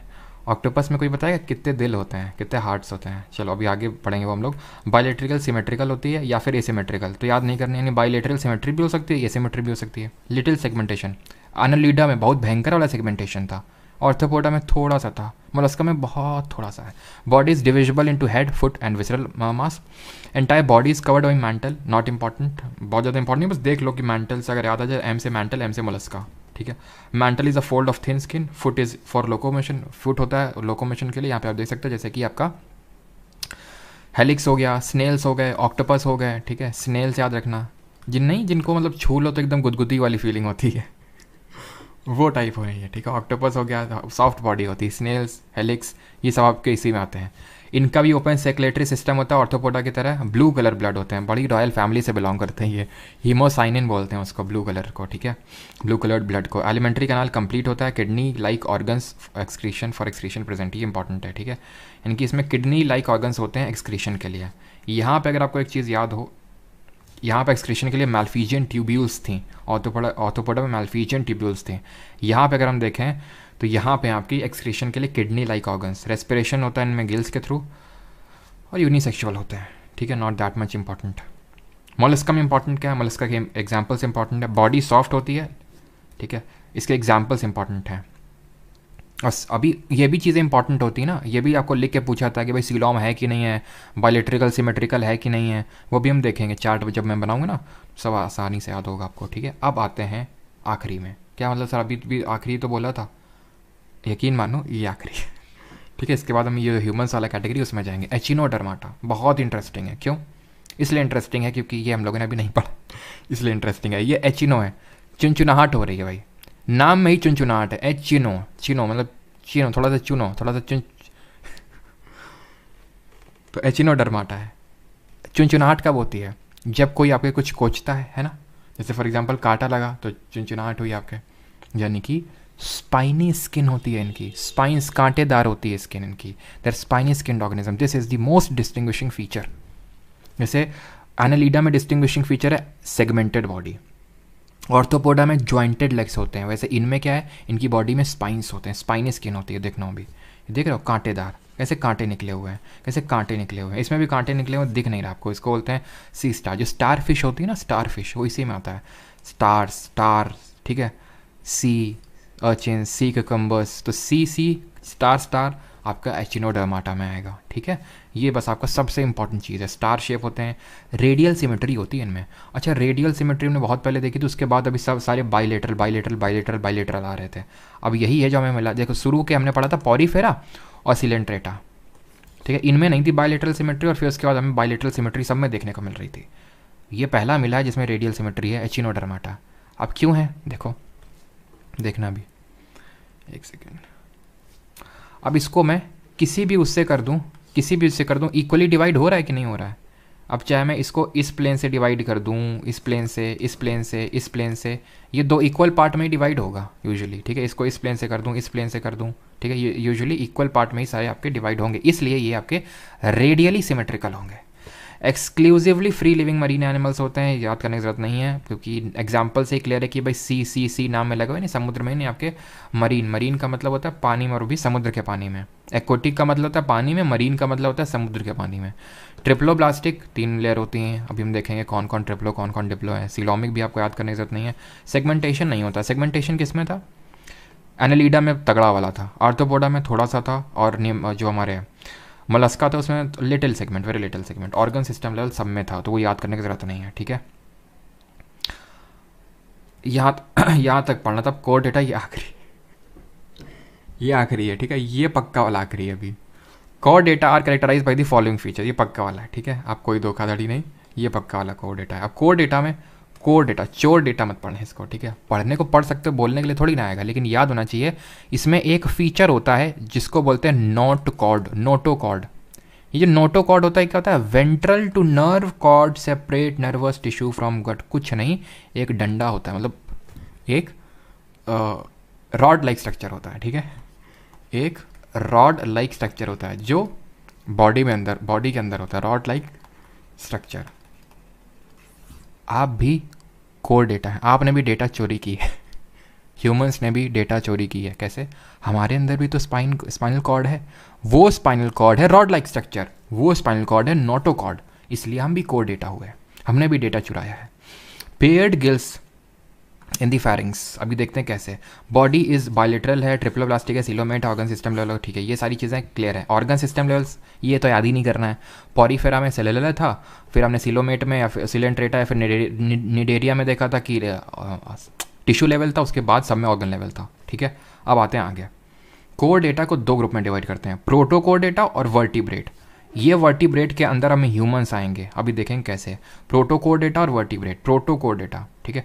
ऑक्टोपस में कोई बताएगा कितने दिल होते हैं, कितने हार्ट्स होते हैं, चलो अभी आगे पढ़ेंगे वो हम लोग। बायलेटरिकल सिमेट्रिकल होती है या फिर एसिमेट्रिकल, तो याद नहीं करनी, यानी बायलेटरल सिमेट्री भी हो सकती है, एसिमेट्री भी हो सकती है। लिटिल सेगमेंटेशन, एनालिडा में बहुत भयंकर वाला सेगमेंटेशन था, ऑर्थोपोडा में थोड़ा सा था, मोलस्का में बहुत थोड़ा सा है। Body is divisible into head, foot and visceral mass. Entire body is covered by mantle, not important, बहुत ज़्यादा इंपॉर्टेंट नहीं, बस देख लो कि मैंटल से अगर याद आ जाए, एम से मैंटल, एम से मोलस्का, ठीक है। Mantle is a fold of thin skin, foot is for locomotion, foot होता है लोकोमोशन के लिए, यहाँ पे आप देख सकते हो जैसे कि आपका हेलिक्स हो गया, स्नेल्स हो गए, ऑक्टोपस हो गए, ठीक है। स्नेल्स याद रखना, जिनको मतलब छू लो तो एकदम गुदगुदी वाली फीलिंग होती है वो टाइप हो रही है, ठीक है। ऑक्टोपस हो गया, सॉफ्ट बॉडी होती है, स्नेल्स, हेलिक्स, ये सब आपके इसी में आते हैं। इनका भी ओपन सर्कुलेटरी सिस्टम होता है ऑर्थोपोडा की तरह, ब्लू कलर ब्लड होते हैं, बड़ी रॉयल फैमिली से बिलोंग करते हैं ये, हीमोसाइनिन बोलते हैं उसको, ब्लू कलर को, ठीक है, ब्लू कलर्ड ब्लड को। एलिमेंट्री कैनाल कंप्लीट होता है, kidney like organs excretion for excretion present, ये इंपॉर्टेंट है, ठीक है। इनकी इसमें किडनी लाइक ऑर्गन्स होते हैं एक्सक्रीशन के लिए। यहाँ पर अगर आपको एक चीज़ याद हो, यहाँ पर एक्सक्रीशन के लिए मैल्फीजियन ट्यूब्यूल्स थी, ऑर्थोपोडा में मैल्फीजियन ट्यूब्यूल्स थे। यहाँ पे अगर हम देखें तो यहाँ पे आपकी एक्सक्रीशन के लिए किडनी लाइक ऑर्गन्स, रेस्पिरेशन होता है इनमें गिल्स के थ्रू, और यूनिसेक्सुअल होते हैं, ठीक है, not that much important. Mollusca में इंपॉर्टेंट क्या है, मोलस्का के एग्जाम्पल्स इंपॉर्टेंट है, बॉडी सॉफ्ट होती है, ठीक है, इसके एग्जाम्पल्स इंपॉर्टेंट हैं। और अभी ये भी चीज़ें इंपॉर्टेंट होती है ना, ये भी आपको लिख के पूछा था कि भाई सीलोम है कि नहीं है, बायलेटरिकल सिमेट्रिकल है कि नहीं है, वो भी हम देखेंगे चार्ट जब मैं बनाऊंगा ना, सब आसानी से याद होगा आपको, ठीक है। अब आते हैं आखिरी में। क्या मतलब सर, अभी भी आखिरी तो बोला था, यकीन मानो ये आखिरी। ठीक है, इसके बाद हम ये ह्यूमंस वाला कैटेगरी उसमें जाएंगे। एचिनोडर्माटा बहुत इंटरेस्टिंग है। क्यों इसलिए इंटरेस्टिंग है क्योंकि ये हम लोगों ने अभी नहीं पढ़ा, इसलिए इंटरेस्टिंग है। ये एचिनो है, चुनचुनाहट हो रही है भाई, नाम में ही चुनचुनाहट है। एचिनो, चिनो मतलब चिनो, थोड़ा सा चुनो, थोड़ा सा चुन, तो एचिनोडर्माटा है। चुनचुनाहट कब होती है? जब कोई आपके कुछ कोचता है ना, जैसे फॉर एग्जांपल कांटा लगा तो चुनचुनाहट हुई आपके, यानी कि स्पाइनी स्किन होती है इनकी, स्पाइंस कांटेदार होती है स्किन इनकी, there spiny skin organism, this is the most distinguishing feature. जैसे एनालिडा में डिस्टिंग्विशिंग फीचर है सेगमेंटेड बॉडी, ऑर्थोपोडा में ज्वाइंटेड लेग्स होते हैं, वैसे इनमें क्या है, इनकी बॉडी में स्पाइंस होते हैं, स्पाइनी स्किन होती है। देखना भी, देख रहे हो कांटेदार, कैसे कांटे निकले हुए हैं, कैसे कांटे निकले हुए हैं, इसमें भी कांटे निकले हुए दिख नहीं रहा आपको, इसको बोलते हैं सी स्टार। जो स्टार फिश होती है ना, स्टार फिश, वो इसी में आता है, स्टार स्टार, ठीक है, सी अर्चिन, सी ककम्बर्स, तो सी स्टार स्टार आपका एचिनोडर्माटा में आएगा। ठीक है, ये बस आपका सबसे इंपॉर्टेंट चीज़ है। स्टार शेप होते हैं, रेडियल सिमेट्री होती है इनमें। अच्छा, रेडियल सिमेट्री हमने बहुत पहले देखी थी, उसके बाद अभी सब सारे बाइलेटरल बाइलेटरल बाइलेटरल बाइलेटरल आ रहे थे। अब यही है जो हमें मिला। देखो शुरू के हमने पढ़ा था पॉरीफेरा और सिलेंट्रेटा, ठीक है, इनमें नहीं थी बाइलेटरल सिमेट्री, और फिर उसके बाद हमें बाइलेटरल सिमेट्री सब में देखने को मिल रही थी। ये पहला मिला है जिसमें रेडियल सिमेट्री है, एचिनोडर्माटा। अब क्यों है देखो, देखना भी, एक सेकेंड। अब इसको मैं किसी भी उससे कर दूं, किसी भी उससे कर दूं, इक्वली डिवाइड हो रहा है कि नहीं हो रहा है? अब चाहे मैं इसको इस प्लेन से डिवाइड कर दूं, इस प्लेन से, इस प्लेन से, इस प्लेन से, ये दो इक्वल पार्ट में ही डिवाइड होगा यूजुअली। ठीक है, इसको इस प्लेन से कर दूं, इस प्लेन से कर दूं, ठीक है, ये यूजुअली इक्वल पार्ट में ही सारे आपके डिवाइड होंगे, इसलिए ये आपके रेडियली सिमेट्रिकल होंगे। Exclusively free living marine animals होते हैं, याद करने की जरूरत नहीं है, क्योंकि एग्जाम्पल से ही क्लियर है कि भाई सी नाम में लगा हुआ है, नहीं समुद्र में, नहीं आपके मरीन, मरीन का मतलब होता है पानी में, और भी समुद्र के पानी में। एक्वेटिक का मतलब होता है पानी में, मरीन का मतलब होता है समुद्र के पानी में। ट्रिप्लोब्लास्टिक 3 लेयर होती हैं, अभी हम देखेंगे कौन कौन ट्रिप्लो कौन कौन डिप्लो है। सिलोमिक भी आपको याद करने की जरूरत नहीं है। सेगमेंटेशन नहीं होता, सेगमेंटेशन किस में था? एनालिडा में तगड़ा वाला था, आर्थ्रोपोडा में थोड़ा सा था, और जो हमारे मलस्का था उसमें little segment, very little segment. Organ system level सब में था, तो वो याद करने की जरूरत नहीं है। ठीक है, यहाँ तक पढ़ना था। कोर डेटा ये आखिरी है। ठीक है, ये पक्का वाला आखिरी है। अभी chordata are characterise by the following feature, ये पक्का वाला है। ठीक है, आप कोई धोखाधड़ी नहीं, ये पक्का वाला कोर डेटा है। अब कोर डेटा में, कोर डेटा, चोर डेटा मत पढ़ना इसको। ठीक है, पढ़ने को पढ़ सकते हो, बोलने के लिए थोड़ी ना आएगा, लेकिन याद होना चाहिए इसमें एक फीचर होता है जिसको बोलते हैं नोट कॉर्ड, नोटोकॉर्ड। ये जो नोटोकॉर्ड होता है क्या होता है? Ventral to nerve cord separate nervous tissue from gut. कुछ नहीं, एक डंडा होता है, मतलब एक रॉड लाइक स्ट्रक्चर होता है। ठीक है, एक रॉड लाइक स्ट्रक्चर होता है जो बॉडी में अंदर, बॉडी के अंदर होता है, रॉड लाइक स्ट्रक्चर। आप भी कोर डेटा है, आपने भी डेटा चोरी की है, ह्यूमंस ने भी डेटा चोरी की है। कैसे? हमारे अंदर भी तो स्पाइनल कॉर्ड है, वो स्पाइनल कॉर्ड है रॉड लाइक स्ट्रक्चर, वो स्पाइनल कॉर्ड है नोटोकॉर्ड, इसलिए हम भी कोर डेटा हुए, हमने भी डेटा चुराया है। पेयर्ड गिल्स इन दी फैरिंग्स, अभी देखते हैं कैसे। बॉडी इज बायलेटरल है, ट्रिप्लोब्लास्टिक है, सिलोमेट, ऑर्गन सिस्टम लेवल, ठीक है, ये सारी चीज़ें क्लियर है। ऑर्गन सिस्टम लेवल्स ये तो याद ही नहीं करना है। पॉरीफेरा में सेलुलर था, फिर हमने सिलोमेट में या फिर सिलेंट्रेटा या फिर निडेरिया में देखा था कि टिश्यू लेवल था, उसके बाद सब में ऑर्गन लेवल था। ठीक है, अब आते हैं आगे। कोर डेटा को 2 ग्रुप में डिवाइड करते हैं, प्रोटोकोर डेटा और वर्टिब्रेट। ये वर्टिब्रेट के अंदर हमें ह्यूमंस आएंगे, अभी देखेंगे कैसे। प्रोटोकोर डेटा और वर्टिब्रेट। प्रोटोकोर डेटा, ठीक है,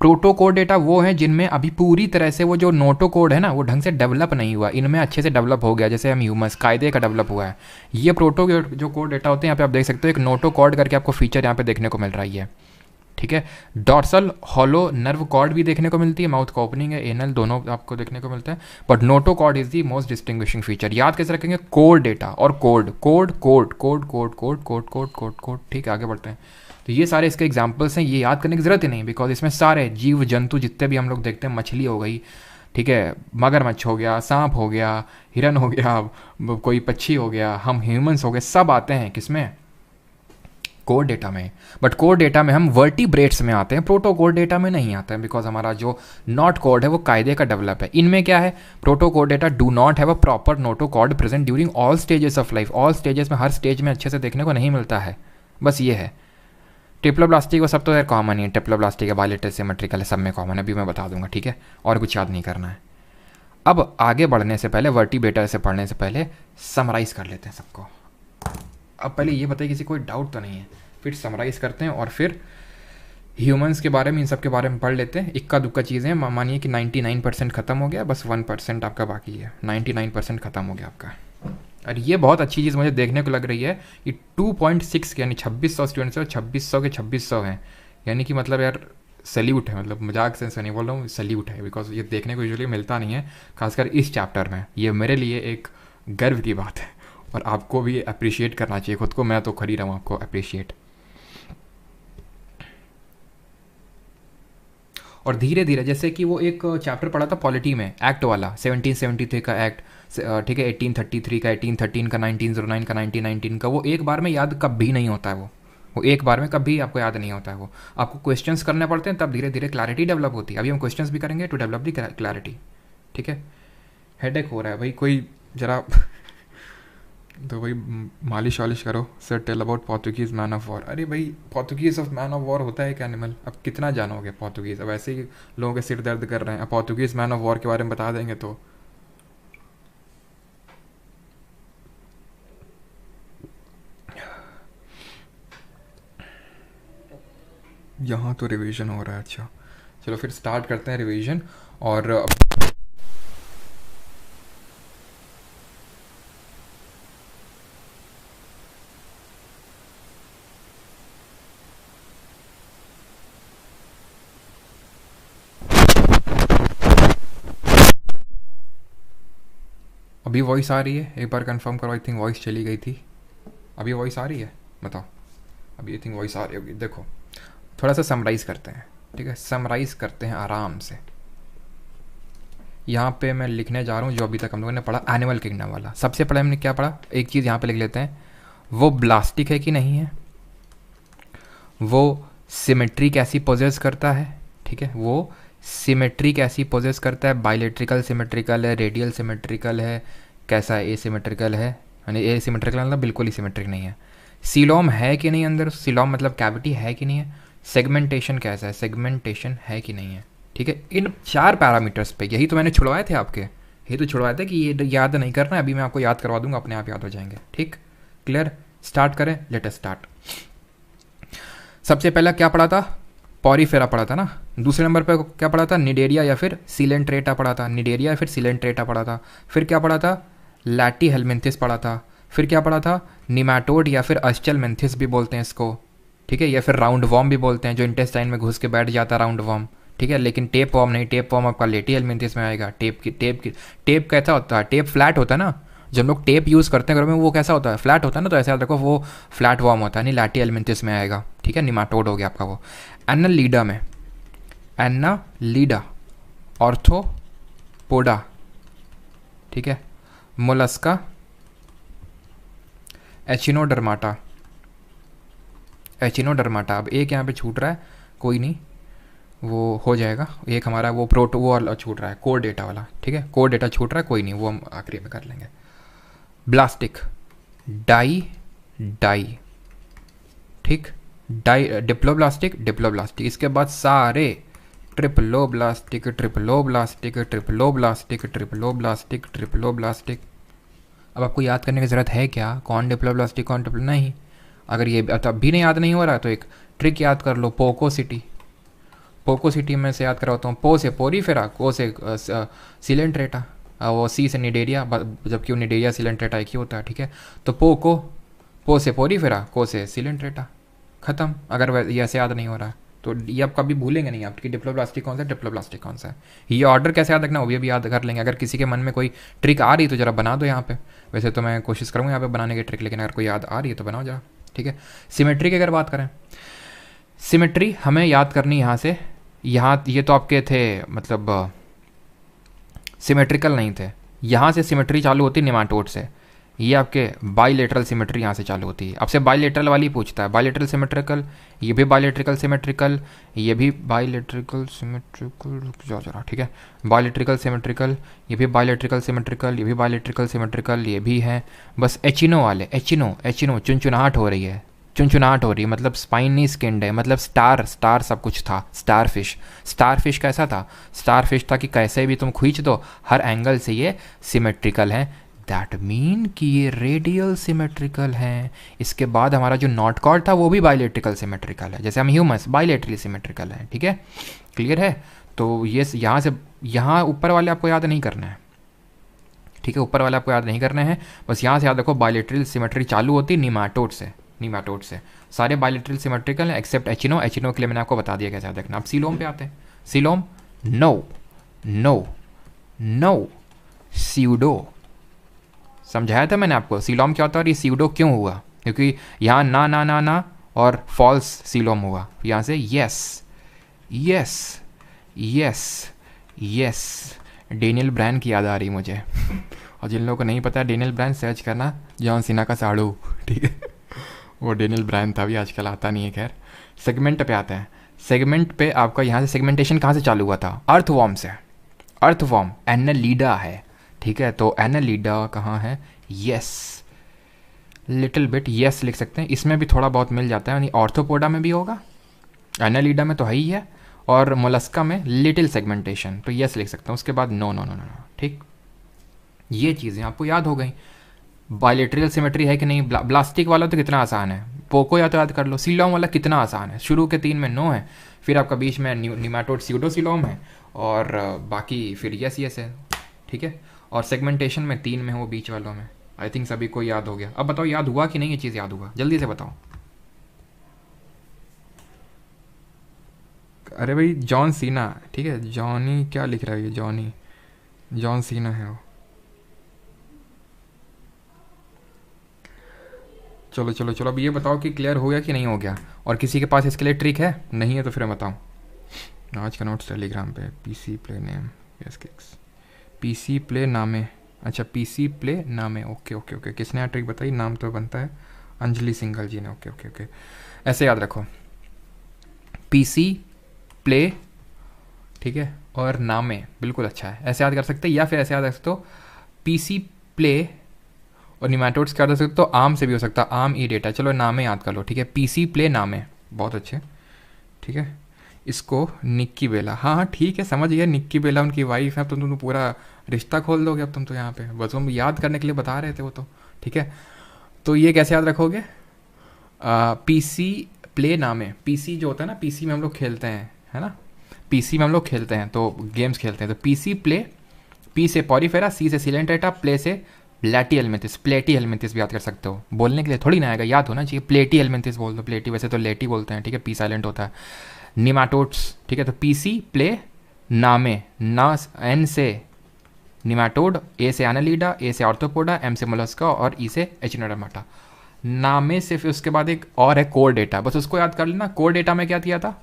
प्रोटोकोड डेटा वो है जिनमें अभी पूरी तरह से वो जो नोटोकोड है ना, वो ढंग से डेवलप नहीं हुआ, इनमें अच्छे से डेवलप हो गया, जैसे हम ह्यूमंस कायदे का डेवलप हुआ है। ये प्रोटो जो कोड डेटा होते हैं, यहाँ पे आप देख सकते हो एक नोटोकॉर्ड करके आपको फीचर यहाँ पे देखने को मिल रही है। ठीक है, डॉर्सल हॉलो नर्व कॉर्ड भी देखने को मिलती है, माउथ का ओपनिंग है, एनल दोनों आपको देखने को मिलता है, but notochord is the most distinguishing feature. याद कैसे रखेंगे? कोर डेटा और code, code code code code code code code code code. ठीक है, आगे बढ़ते हैं। तो ये सारे इसके एग्जाम्पल्स हैं, ये याद करने की ज़रूरत ही नहीं, बिकॉज इसमें सारे जीव जंतु जितने भी हम लोग देखते हैं, मछली हो गई, ठीक है, मगरमच्छ हो गया, सांप हो गया, हिरन हो गया, कोई पक्षी हो गया, हम ह्यूमंस हो गए, सब आते हैं किसमें? कोर डेटा में। बट कोर डेटा में हम वर्टिब्रेट्स में आते हैं, प्रोटोकोर डेटा में नहीं आते हैं, बिकॉज हमारा जो नॉट कोड है वो कायदे का डेवलप है। इनमें क्या है? Protochordata do not have a proper notochord present during all stages of life. All stages में, हर स्टेज में अच्छे से देखने को नहीं मिलता है, बस ये है। ट्रिप्लोब्लास्टिक वो सब तो यार कॉमन ही है, ट्रिप्लोब्लास्टिक है, बायलेटरल सिमेट्रिकल है, सब में कॉमन है, अभी मैं बता दूंगा, ठीक है, और कुछ याद नहीं करना है। अब आगे बढ़ने से पहले, वर्टिब्रेटा से पढ़ने से पहले समराइज़ कर लेते हैं सबको। अब पहले ये बताइए किसी कोई डाउट तो नहीं है, फिर समराइज़ करते हैं और फिर ह्यूमंस के बारे में, इन सब के बारे में पढ़ लेते हैं। इक्का दुक्का चीज़ें, मानिए कि 99% ख़त्म हो गया, बस 1% आपका बाकी है, 99% ख़त्म हो गया आपका। और ये बहुत अच्छी चीज़ मुझे देखने को लग रही है, ये 2.6 यानी 2600 स्टूडेंट्स हैं, 2600 के 2600 हैं, यानी कि मतलब यार सैल्यूट है, मतलब मजाक से नहीं बोल रहा हूँ, सैल्यूट है, बिकॉज ये देखने को यूजुअली मिलता नहीं है, खासकर इस चैप्टर में। ये मेरे लिए एक गर्व की बात है और आपको भी अप्रिशिएट करना चाहिए खुद को, मैं तो कर ही रहा हूँ आपको अप्रिशिएट। और धीरे धीरे, जैसे कि वो एक चैप्टर पढ़ा था पॉलिटी में, एक्ट वाला, 1773 का एक्ट, ठीक है, 1833 का, 1813 का, 1909 का, 1919 का, वो एक बार में याद कभी नहीं होता है, वो एक बार में कभी आपको याद नहीं होता है, वो आपको क्वेश्चंस करने पड़ते हैं, तब धीरे धीरे क्लैरिटी डेवलप होती है। अभी हम क्वेश्चंस भी करेंगे टू डेवलप दी क्लैरिटी, ठीक है। हेडेक हो रहा है भाई, कोई जरा तो भाई मालिश वालिश करो। Sir tell about Portuguese man of war. अरे भाई Portuguese of man of war होता है एक एनिमल, अब कितना जानोगे पोर्तुगीज़, अब ऐसे ही लोगों के सिर दर्द कर रहे हैं, अब पोर्तुगीज़ मैन ऑफ वॉर के बारे में बता देंगे तो यहाँ तो रिवीजन हो रहा है। अच्छा चलो फिर स्टार्ट करते हैं रिवीजन। और अभी वॉइस आ रही है, एक बार कंफर्म करो। आई थिंक वॉइस चली गई थी, अभी वॉइस आ रही है, बताओ। अभी आई थिंक वॉइस आ रही होगी। देखो थोड़ा सा समराइज़ करते हैं, ठीक है, समराइज़ करते हैं आराम से। यहाँ पे मैं लिखने जा रहा हूँ जो अभी तक हम लोगों ने पढ़ा एनिमल किंगडम वाला। सबसे पहले हमने क्या पढ़ा, एक चीज़ यहाँ पे लिख लेते हैं, वो ब्लास्टिक है कि नहीं है, वो सिमेट्री कैसी पोजेस करता है, ठीक है, वो सिमेट्री कैसी पोजेस करता है, बाइलेट्रिकल सिमेट्रिकल है, रेडियल सिमेट्रिकल है, कैसा है, ए सिमेट्रिकल है, यानी ए सिमेट्रिकल मतलब बिल्कुल ही सिमेट्रिक नहीं है, सीलोम है कि नहीं अंदर, सीलोम मतलब कैविटी है कि नहीं है, सेगमेंटेशन कैसा है, सेगमेंटेशन है कि नहीं है, ठीक है। इन 4 पैरामीटर्स पे, यही तो मैंने छुड़वाए थे आपके, यही तो छुड़वाए थे कि ये याद नहीं करना है, अभी मैं आपको याद करवा दूंगा, अपने आप याद हो जाएंगे, ठीक, क्लियर। स्टार्ट करें, लेट अस स्टार्ट। सबसे पहला क्या पढ़ा था, पॉरीफेरा पढ़ा था ना। दूसरे नंबर पे क्या पढ़ा था, निडेरिया या फिर सिलेंट्रेटा पढ़ा था, निडेरिया या फिर सिलेंट्रेटा पढ़ा था। फिर क्या पढ़ा था, लैटीहेल्मिंथिस पढ़ा था। फिर क्या पढ़ा था, निमैटोड या फिर अस्चलमेंथिस भी बोलते हैं इसको, ठीक है, या फिर राउंड वॉर्म भी बोलते हैं, जो इंटेस्टाइन में घुस के बैठ जाता है, राउंड वॉर्म, ठीक है। लेकिन टेप वॉर्म नहीं, टेप वॉर्म आपका लैटीहेल्मिंथिस में आएगा। टेप कैसा होता है, टेप फ्लैट होता है ना, जब हम लोग टेप यूज़ करते हैं घरों में, वो कैसा होता है, फ्लैट होता है ना, तो ऐसे याद रखो वो फ्लैट वॉर्म होता है, नहीं लैटीहेल्मिंथिस में आएगा, ठीक है। निमाटोड हो गया आपका वो। एनालीडा में, एनालीडा, ऑर्थोपोडा, ठीक है, मोलस्का, एचिनोडर्माटा, एचिनोडर्माटा। अब एक यहाँ पे छूट रहा है, कोई नहीं, वो हो जाएगा। एक हमारा वो प्रोटो वो वाला छूट रहा है, कोर डेटा वाला, ठीक है, कोर डेटा छूट रहा है, कोई नहीं, वो हम आखिरी में कर लेंगे। ब्लास्टिक, डाई डाई, ठीक, डाई, डिप्लोब्लास्टिक डिप्लोब्लास्टिक। इसके बाद सारे triploblastic triploblastic triploblastic triploblastic triploblastic. अब आपको याद करने की ज़रूरत है क्या, कौन डिप्लोब्लास्टिक कौन ट्रिप्लो, नहीं। अगर ये तब भी नहीं याद नहीं हो रहा तो एक ट्रिक याद कर लो, पोकोसिटी। पोकोसिटी में से याद करवाता हूँ, पो से पोरीफेरा, को से सिलेंट्रेटा, वो सी से निडेरिया, जबकि वो निडेरिया सिलेंट्रेटा एक ही होता है, ठीक है। तो पो से पोरीफेरा, को से सिलेंट्रेटा, ख़त्म। अगर ये ऐसे याद नहीं हो रहा तो ये आप कभी भूलेंगे नहीं आप कि डिप्लोब्लास्टिक कौन सा है, डिप्लोब्लास्टिक कौन सा है। ये ऑर्डर कैसे याद रखना वो भी याद कर लेंगे। अगर किसी के मन में कोई ट्रिक आ रही तो ज़रा बना दो यहाँ पे, वैसे तो मैं कोशिश करूँगा यहाँ पे बनाने की ट्रिक, लेकिन अगर कोई याद आ रही है तो बनाओ जरा, ठीक है। सिमेट्री की अगर बात करें, सिमेट्री हमें याद करनी यहाँ से, यहाँ ये तो आपके थे मतलब सिमेट्रिकल नहीं थे, यहाँ से सिमेट्री चालू होती है निमाटोड से, ये आपके बाइलेटरल सिमेट्री यहाँ से चालू होती है। आपसे बाइलेटरल वाली पूछता है, बाइलेटरल सिमेट्रिकल, ये भी बाइलेट्रिकल सिमेट्रिकल, ये भी बाइलेट्रिकल सिमेट्रिकल, जरा ठीक है, बाइलेट्रिकल सिमेट्रिकल, ये भी बाइलेट्रिकल सिमेट्रिकल, ये भी बाइलेट्रिकल सिमेट्रिकल, ये भी है। बस एचिनो वाले, एचिनो चुनचुनाहट हो रही है, चुनचुनाहट हो रही है, मतलब स्पाइनी स्किन्ड है, मतलब स्टार स्टार सब कुछ था। स्टार फिश कैसा था? स्टार फिश था कि कैसे भी तुम खींच दो हर एंगल से ये सिमेट्रिकल है। दैट मीन कि ये रेडियल सिमेट्रिकल है। इसके बाद हमारा जो नॉट कॉर्ड था वो भी बाइलेट्रिकल सिमेट्रिकल है, जैसे हम ह्यूमस बाइलेट्रली सिमेट्रिकल है। ठीक है, क्लियर है? तो ये यहाँ से यहाँ ऊपर वाले आपको याद नहीं करना है, ठीक है, ऊपर वाले आपको याद नहीं करने हैं, बस यहाँ से याद रखो बाइलेटरल सिमेट्री चालू होती है निमाटोड से। सारे बाइलेटरल सिमेट्रिकल हैं एक्सेप्ट एचिनो के लिए मैंने आपको बता दिया कैसे याद रखना। अब सीलोम पे आते हैं। सीलोम नो सीडो समझाया था मैंने आपको सीलोम क्या होता है और ये सीडो क्यों हुआ, क्योंकि यहाँ ना और फॉल्स सीलोम हुआ। यहाँ से यस डेनियल ब्रायन की याद आ रही मुझे और जिन लोगों को नहीं पता डेनियल ब्रायन सर्च करना, जॉन सीना का साड़ू, ठीक है, वो डेनियल ब्रायन था, भी आजकल आता नहीं है। खैर, सेगमेंट पे आते हैं। सेगमेंट पे आपका यहाँ से सेगमेंटेशन कहाँ से चालू हुआ था? अर्थवॉर्म से। अर्थवॉर्म एनालिडा है, ठीक है, तो एनालिडा कहाँ है? यस, लिटिल बिट यस लिख सकते हैं, इसमें भी थोड़ा बहुत मिल जाता है, यानी ऑर्थोपोडा में भी होगा, एनालिडा में तो है ही है, और मोलस्का में लिटिल सेगमेंटेशन, तो यस लिख सकता हूँ। उसके बाद नो। ठीक, ये चीज़ें आपको याद हो गई। बायलेटरल सिमेट्री है कि नहीं? ब्लास्टिक वाला तो कितना आसान है, पोको या तो याद कर लो। सीलोम वाला कितना आसान है, शुरू के 3 में नो है, फिर आपका बीच में निमाटोड सीडोसीलोम है, और बाकी फिर यस है, ठीक है, और सेगमेंटेशन में 3 में है वो बीच वालों में। आई थिंक सभी को याद हो गया। अब बताओ याद हुआ कि नहीं? ये चीज़ याद हुआ? जल्दी से बताओ। अरे भाई जॉन सीना, ठीक है, जॉनी क्या लिख रहा है ये? जॉन सीना है वो। चलो अब ये बताओ कि क्लियर हो गया कि नहीं हो गया, और किसी के पास इसके लिए ट्रिक है? नहीं है तो फिर बताओ। आज का नोट्स टेलीग्राम पे। पीसी प्ले नेम, यस किक्स, पीसी प्ले नामे, अच्छा पीसी प्ले नामे, ओके। किसने यहाँ ट्रिक बताई? नाम तो बनता है अंजलि सिंघल जी ने। ओके, ऐसे याद रखो, पीसी प्ले, ठीक है, और नामे, बिल्कुल अच्छा है, ऐसे याद कर सकते हैं। या फिर ऐसे याद रख सकते हो, पीसी प्ले और निमाटोड्स क्या कर सकते हो? आम से भी हो सकता है, आम ई डेटा। चलो नामे याद कर लो, ठीक है, पीसी प्ले नामे, बहुत अच्छे, ठीक है। इसको निक्की बेला, हाँ ठीक है, समझ गया, निक्की बेला उनकी वाइफ है। अब तुम पूरा रिश्ता खोल दोगे अब तुम तो यहाँ पे, बस हम याद करने के लिए बता रहे थे वो तो, ठीक है। तो ये कैसे याद रखोगे? पीसी प्ले नामे, पीसी जो होता है ना, पीसी में हम लोग खेलते हैं, है ना, पीसी में हम लोग खेलते हैं, तो गेम्स खेलते हैं, तो पीसी प्ले, पी से पॉरीफेरा, सी से सिलेंट्रेटा, प्ले से प्लेटी हेलमिंथिस भी याद कर सकते हो। बोलने के लिए थोड़ी ना आएगा, याद होना चाहिए। प्लेटी हेलमिंथिस बोल दो, प्लेटी वैसे तो लेटी बोलते हैं, ठीक है, पी साइलेंट होता है। निमाटोड्स, ठीक है, तो पीसी प्ले नामे, ना एन से निमाटोड, ए से एनालिडा, ए से ऑर्थोपोडा, एम से मोलस्का और ई से एचिनोडर्माटा। नामे से फिर उसके बाद एक और है कोर डेटा, बस उसको याद कर लेना। कोर डेटा में क्या किया था?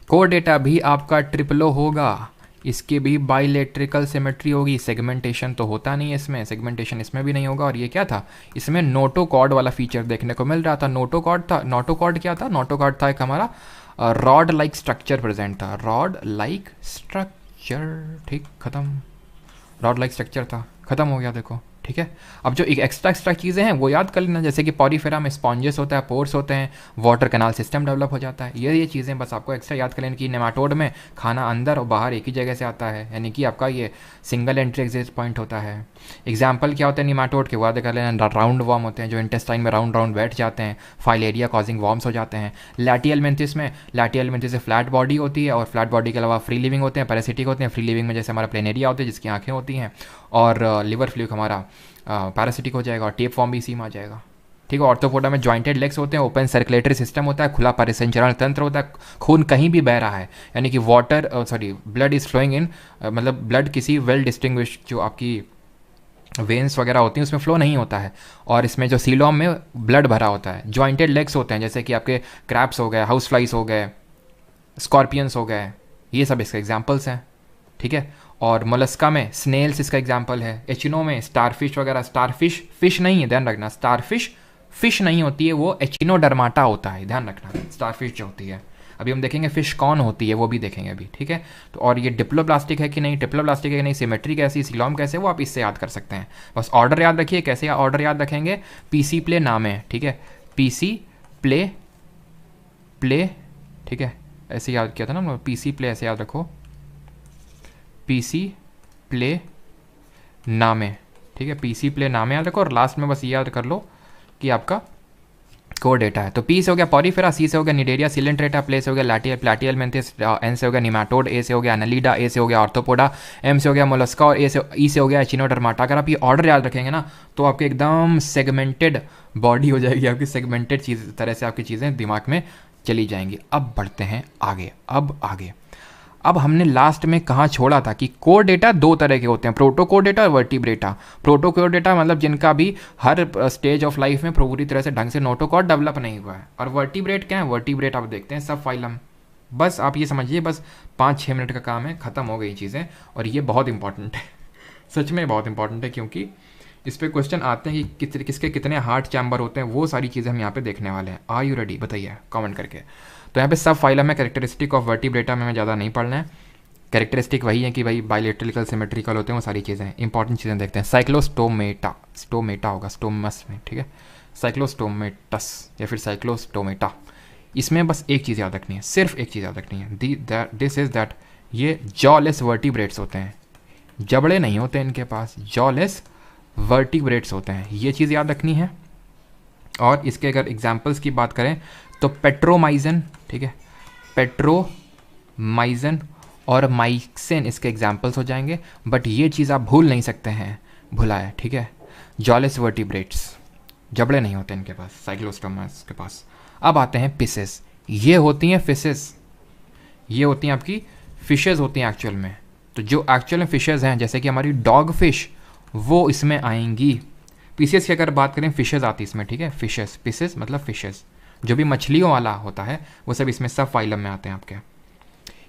कोर डेटा भी आपका ट्रिपलो होगा, इसकी भी बाइलेट्रिकल सिमेट्री होगी। सेगमेंटेशन तो होता नहीं है इसमें, सेगमेंटेशन इसमें भी नहीं होगा। और ये क्या था? इसमें नोटोकॉर्ड वाला फीचर देखने को मिल रहा था। नोटोकॉर्ड क्या था? नोटोकॉर्ड था एक हमारा रॉड लाइक स्ट्रक्चर प्रेजेंट था, रॉड लाइक स्ट्रक्चर, ठीक, खत्म, रॉड लाइक स्ट्रक्चर था, खत्म हो गया, देखो, ठीक है। अब जो एक एक्स्ट्रा चीज़ें हैं वो याद कर लेना, जैसे कि पॉरीफेरा में स्पॉन्जेस होता है, पोर्स होते हैं, वाटर कैनाल सिस्टम डेवलप हो जाता है। ये चीज़ें बस आपको एक्स्ट्रा याद कर लेना कि नेमाटोड में खाना अंदर और बाहर एक ही जगह से आता है, यानी कि आपका ये सिंगल एंट्री एग्जिट पॉइंट होता है। एग्जाम्पल क्या होता है नेमाटोड के? याद कर लेना, राउंड वर्म होते हैं जो इंटेस्टाइन में राउंड बैठ जाते हैं, फाइलेरिया कॉजिंग वर्म्स हो जाते हैं। लैटियलमेंथिस से फ्लैट बॉडी होती है, और फ्लैट बॉडी के अलावा फ्री लिविंग होते हैं, पैरासिटिक होते हैं। फ्री लिविंग में जैसे हमारा प्लेनेरिया होता है जिसकी आँखें होती हैं, और लिवर फ्लूक हमारा पैरासिटिक हो जाएगा, और टेप फॉर्म भी इसी में आ जाएगा, ठीक है। ऑर्थोपोडा में जॉइंटेड लेग्स होते हैं, ओपन सर्कुलेटरी सिस्टम होता है, खुला परिसंचरण तंत्र होता है, खून कहीं भी बह रहा है, यानी कि ब्लड इज फ्लोइंग इन, मतलब ब्लड किसी वेल डिस्टिंग्विश जो आपकी वेन्स वगैरह होती हैं उसमें फ्लो नहीं होता है। और इसमें जो सीलोम में ब्लड भरा होता है। जॉइंटेड लेग्स होते हैं जैसे कि आपके क्रैब्स हो गए, हाउस फ्लाइज हो गए, स्कॉर्पियंस हो गए, ये सब इसके एग्जाम्पल्स हैं, ठीक है। और मोलस्का में स्नेल्स इसका एग्जाम्पल है। एचिनो में स्टारफिश वगैरह, स्टारफिश फिश नहीं है, ध्यान रखना, स्टारफिश फिश नहीं होती है, वो एचिनोडर्माटा होता है, ध्यान रखना, स्टारफिश जो होती है। अभी हम देखेंगे फिश कौन होती है, वो भी देखेंगे अभी, ठीक है। तो और ये डिप्लोप्लास्टिक है कि नहीं, डिप्लोप्लास्टिक है कि नहीं, सिमेट्री कैसी, सीलोम कैसे, वो आप इससे याद कर सकते हैं। बस ऑर्डर याद रखिए, कैसे ऑर्डर याद रखेंगे? पीसी प्ले नामे, ठीक है, PC प्ले प्ले, ठीक है, ऐसे याद किया था ना, PC प्ले ऐसे याद रखो, PC प्ले नामे, ठीक है, PC प्ले नामे याद रखो, और लास्ट में बस ये याद कर लो कि आपका कोर डेटा है। तो पी से हो गया पॉरीफेरा, सी से हो गया निडेरिया सिलेंट्रेटा, प्ले से हो गया प्लाटियल मेंथिस, एन से हो गया निमाटोड, ए से हो गया एनालिडा, ए से हो गया ऑर्थोपोडा, एम से हो गया मोलस्का, और ई से हो गया एचिनोडर्माटा। अगर आप ये ऑर्डर याद रखेंगे ना तो आपके एकदम सेगमेंटेड बॉडी हो जाएगी आपकी, सेगमेंटेड चीज़ तरह से आपकी चीज़ें दिमाग में चली जाएंगी। अब बढ़ते हैं आगे। अब हमने लास्ट में कहाँ छोड़ा था कि कोर डेटा दो तरह के होते हैं, प्रोटोकोर डेटा और वर्टिब्रेटा। प्रोटोकोर डेटा मतलब जिनका भी हर स्टेज ऑफ लाइफ में पूरी तरह से ढंग से नोटोकॉर्ड डेवलप नहीं हुआ है। और वर्टिब्रेट क्या है? वर्टिब्रेट आप देखते हैं सब फाइलम। बस आप ये समझिए, बस 5-6 मिनट का काम है, ख़त्म हो गई चीज़ें। और ये बहुत इंपॉर्टेंट है, सच में बहुत इंपॉर्टेंट है, क्योंकि इस पर क्वेश्चन आते हैं कि किसके कितने हार्ट चैम्बर होते हैं, वो सारी चीज़ें हम यहाँ पे देखने वाले हैं। Are you ready? बताइए कमेंट करके। तो यहाँ पे सब फाइलम में कैरेक्टरिस्टिक ऑफ वर्टिब्रेटा में ज़्यादा नहीं पढ़ना है। कैरेक्टरिस्टिक वही है कि भाई बायलेटरल सिमेट्रिकल होते हैं, वो सारी चीज़ें इंपॉर्टेंट चीज़ें देखते हैं। साइक्लोस्टोमेटा, स्टोमेटा होगा स्टोमस में, ठीक है, साइक्लोस्टोमेटस या फिर साइक्लोस्टोमेटा। इसमें बस एक चीज़ याद रखनी है, सिर्फ एक चीज़ याद रखनी है, दिस इज़ दैट ये जॉलेस वर्टिब्रेट्स होते हैं, जबड़े नहीं होते इनके पास, जॉलेस वर्टिब्रेट्स होते हैं, ये चीज़ याद रखनी है। और इसके अगर एग्जाम्पल्स की बात करें तो पेट्रोमाइजन, ठीक है, पेट्रोमाइजन और माइक्सेन इसके एग्जाम्पल्स हो जाएंगे। बट ये चीज़ आप भूल नहीं सकते हैं, भुलाए, ठीक है, जॉलेस वर्टिब्रेट्स, जबड़े नहीं होते इनके पास, साइक्लोस्टोमस के पास। अब आते हैं पिसेस, ये होती हैं फिशेस, ये होती हैं आपकी फिशेस होती हैं एक्चुअल में। तो जो एक्चुअल में फिशेस हैं, जैसे कि हमारी डॉग फिश, वो इसमें आएंगी। पीसेस की अगर बात करें, फिशेस आती है इसमें, ठीक है, फिशेस, पीसेस मतलब फिशेस, जो भी मछलियों वाला होता है वो सब इसमें सब फाइलम में आते हैं आपके।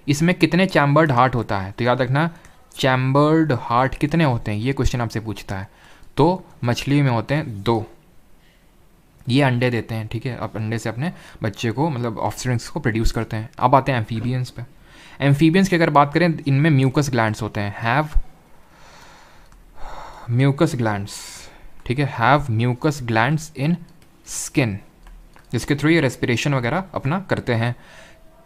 इसमें कितने चैम्बर्ड हार्ट होता है? तो याद रखना, चैम्बर्ड हार्ट कितने होते हैं, ये क्वेश्चन आपसे पूछता है। तो मछली में होते हैं 2, ये अंडे देते हैं, ठीक है, अब अंडे से अपने बच्चे को मतलब ऑफस्प्रिंग्स को प्रोड्यूस करते हैं। अब आते हैं एम्फीबियंस पे। एम्फीबियंस की अगर बात करें, इनमें म्यूकस ग्लैंड्स होते हैं, हैव म्यूकस ग्लैंड्स, ठीक है, have mucus glands in skin, जिसके थ्रू ये रेस्पिरेशन वगैरह अपना करते हैं।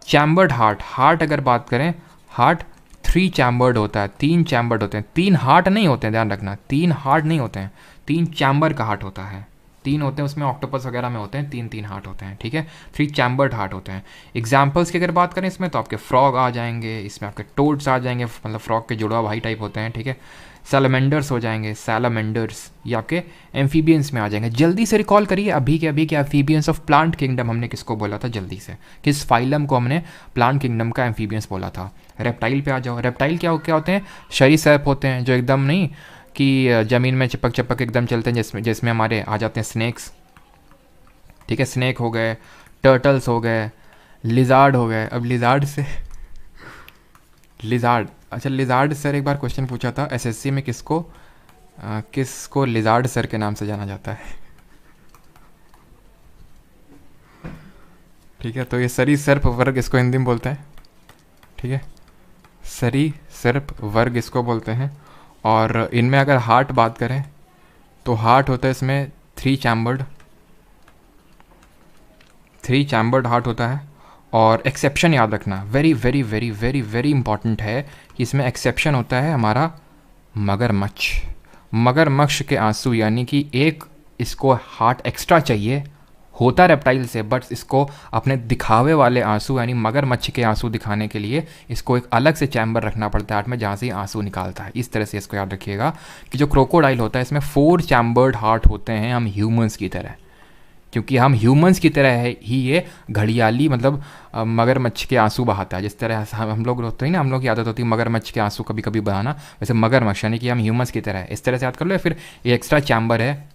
चैम्बर्ड हार्ट अगर बात करें, हार्ट 3 चैम्बर्ड होता है, 3 चैम्बर्ड होते हैं, 3 हार्ट नहीं होते हैं, ध्यान रखना, 3 हार्ट नहीं होते हैं, 3 चैम्बर का हार्ट होता है, 3 होते हैं उसमें, ऑक्टोपस वगैरह में होते हैं 3 हार्ट होते हैं, ठीक है, 3 चैम्बर्ड हार्ट होते हैं। एग्जाम्पल्स की अगर बात करें इसमें, तो आपके फ्रॉग आ जाएंगे, इसमें आपके टोड्स आ जाएंगे, मतलब फ्रॉग के जुड़वा भाई टाइप होते हैं, ठीक है, सैलमेंडर्स हो जाएंगे, सैलमेंडर्स, ये आपके एम्फीबियंस में आ जाएंगे। जल्दी से रिकॉल करिए अभी के एम्फीबियंस ऑफ प्लांट किंगडम हमने किसको बोला था, जल्दी से, किस फाइलम को हमने प्लांट किंगडम का एम्फीबियंस बोला था? रेप्टाइल पे आ जाओ। रेप्टाइल क्या होते हैं? सरीसृप होते हैं, जो एकदम नहीं कि ज़मीन में चिपक एकदम चलते हैं, जिसमें हमारे आ जाते हैं स्नेक्स, ठीक है, स्नेक हो गए, टर्टल्स हो गए, लिजार्ड हो गए। अब लिजार्ड से लिजार्ड, अच्छा लिजार्ड सर एक बार क्वेश्चन पूछा था एसएससी में, किसको लिजार्ड सर के नाम से जाना जाता है? ठीक है, तो ये सरीसृप वर्ग इसको हिंदी में बोलते हैं, ठीक है, सरीसृप वर्ग इसको बोलते हैं। और इनमें अगर हार्ट बात करें तो हार्ट होता है इसमें 3 चैम्बर्ड हार्ट होता है। और एक्सेप्शन याद रखना, very very very very very important है कि इसमें एक्सेप्शन होता है हमारा मगरमच्छ के आंसू, यानी कि एक इसको हार्ट एक्स्ट्रा चाहिए, होता रेप्टाइल से, बट इसको अपने दिखावे वाले आंसू यानी मगरमच्छ के आंसू दिखाने के लिए इसको एक अलग से चैम्बर रखना पड़ता है हार्ट में, जहाँ से आंसू निकालता है। इस तरह से इसको याद रखिएगा कि जो क्रोकोडाइल होता है इसमें 4 चैम्बर्ड हार्ट होते हैं, हम ह्यूमंस की तरह, क्योंकि हम ह्यूमंस की तरह है ही ये घड़ियाली मतलब मगरमच्छ के आंसू बहाता है। जिस तरह हम लोग होते हैं ना, हम लोग की आदत होती है मगरमच्छ के आंसू कभी कभी बहाना, वैसे मगरमच्छ यानी कि हम ह्यूमंस की तरह है, इस तरह से याद कर लो। या फिर ये एक्स्ट्रा चैम्बर है,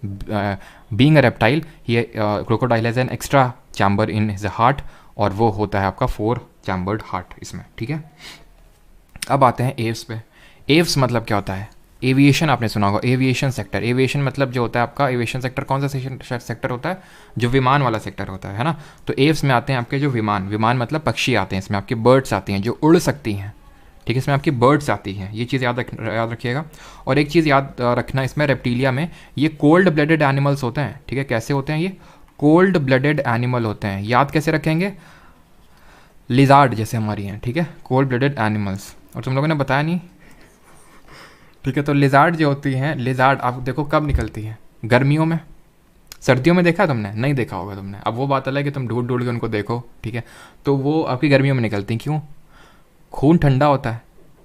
बीइंग अ रेप्टाइल, ये crocodile has an extra chamber in his heart, और वो होता है आपका 4 चैम्बर्ड हार्ट इसमें, ठीक है। अब आते हैं एव्स पे। एव्स मतलब क्या होता है? एविएशन आपने सुना होगा, एविएशन सेक्टर। एविएशन मतलब जो होता है आपका एविएशन सेक्टर, कौन सा सेक्टर होता है? जो विमान वाला सेक्टर होता है ना। तो एव्स में आते हैं आपके जो विमान मतलब पक्षी आते हैं, इसमें आपकी बर्ड्स आती हैं जो उड़ सकती हैं, ठीक है, इसमें आपकी बर्ड्स आती हैं, ये चीज़ याद रखिएगा। और एक चीज़ याद रखना इसमें, रेप्टीलिया में ये कोल्ड ब्लडेड एनिमल्स होते हैं, ठीक है। कैसे होते हैं ये? कोल्ड ब्लडेड एनिमल होते हैं, याद कैसे रखेंगे? लिजार्ड जैसे हमारी हैं, ठीक है, कोल्ड ब्लडेड एनिमल्स। और तुम लोगों ने बताया नहीं, ठीक है। तो लिजार्ड जो होती हैं, लिजार्ड आप देखो कब निकलती हैं? गर्मियों में। सर्दियों में देखा तुमने? नहीं देखा होगा तुमने। अब वो बात अलग है कि तुम ढूंढ ढूंढ के उनको देखो, ठीक है। तो वो आपकी गर्मियों में निकलती हैं। क्यों? खून ठंडा होता है,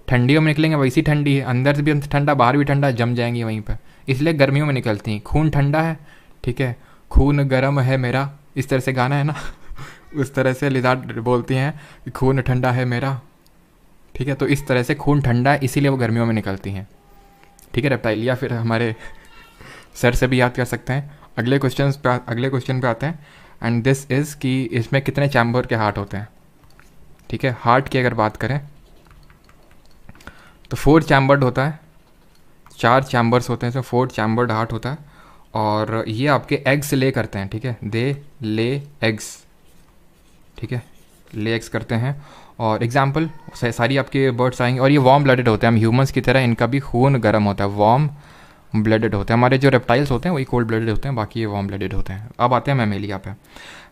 ठंडियों में निकलेंगे वैसी ठंडी है, अंदर से भी ठंडा बाहर भी ठंडा, जम जाएंगी वहीं पर, इसलिए गर्मियों में निकलती हैं। खून ठंडा है, ठीक है, खून गर्म है मेरा, इस तरह से गाना है ना उस तरह से लिजार्ड बोलती हैं कि खून ठंडा है मेरा, ठीक है। तो इस तरह से खून ठंडा है, इसीलिए वो गर्मियों में निकलती हैं, ठीक है रेप्टाइल। या फिर हमारे सर से भी याद कर सकते हैं। अगले क्वेश्चन पे आते हैं। एंड दिस इज़ कि इसमें कितने चैम्बर के हार्ट होते हैं, ठीक है। हार्ट की अगर बात करें तो 4 चैम्बर्ड होता है, 4 चैम्बर्स होते हैं, इसमें 4 चैम्बर्ड हार्ट होता है। और ये आपके एग्स ले करते हैं, ठीक है, दे ले एग्स, ठीक है, ले एग्स करते हैं। और एग्जाम्पल सारी आपके बर्ड्स आएंगे। और ये वार्म ब्लडेड होते हैं, हम ह्यूमंस की तरह इनका भी खून गर्म होता है, वार्म ब्लडेड होते हैं। हमारे जो रेप्टाइल्स होते हैं वही कोल्ड ब्लडेड होते हैं, बाकी ये वार्म ब्लडेड होते हैं। अब आते हैं मैमेलिया पे।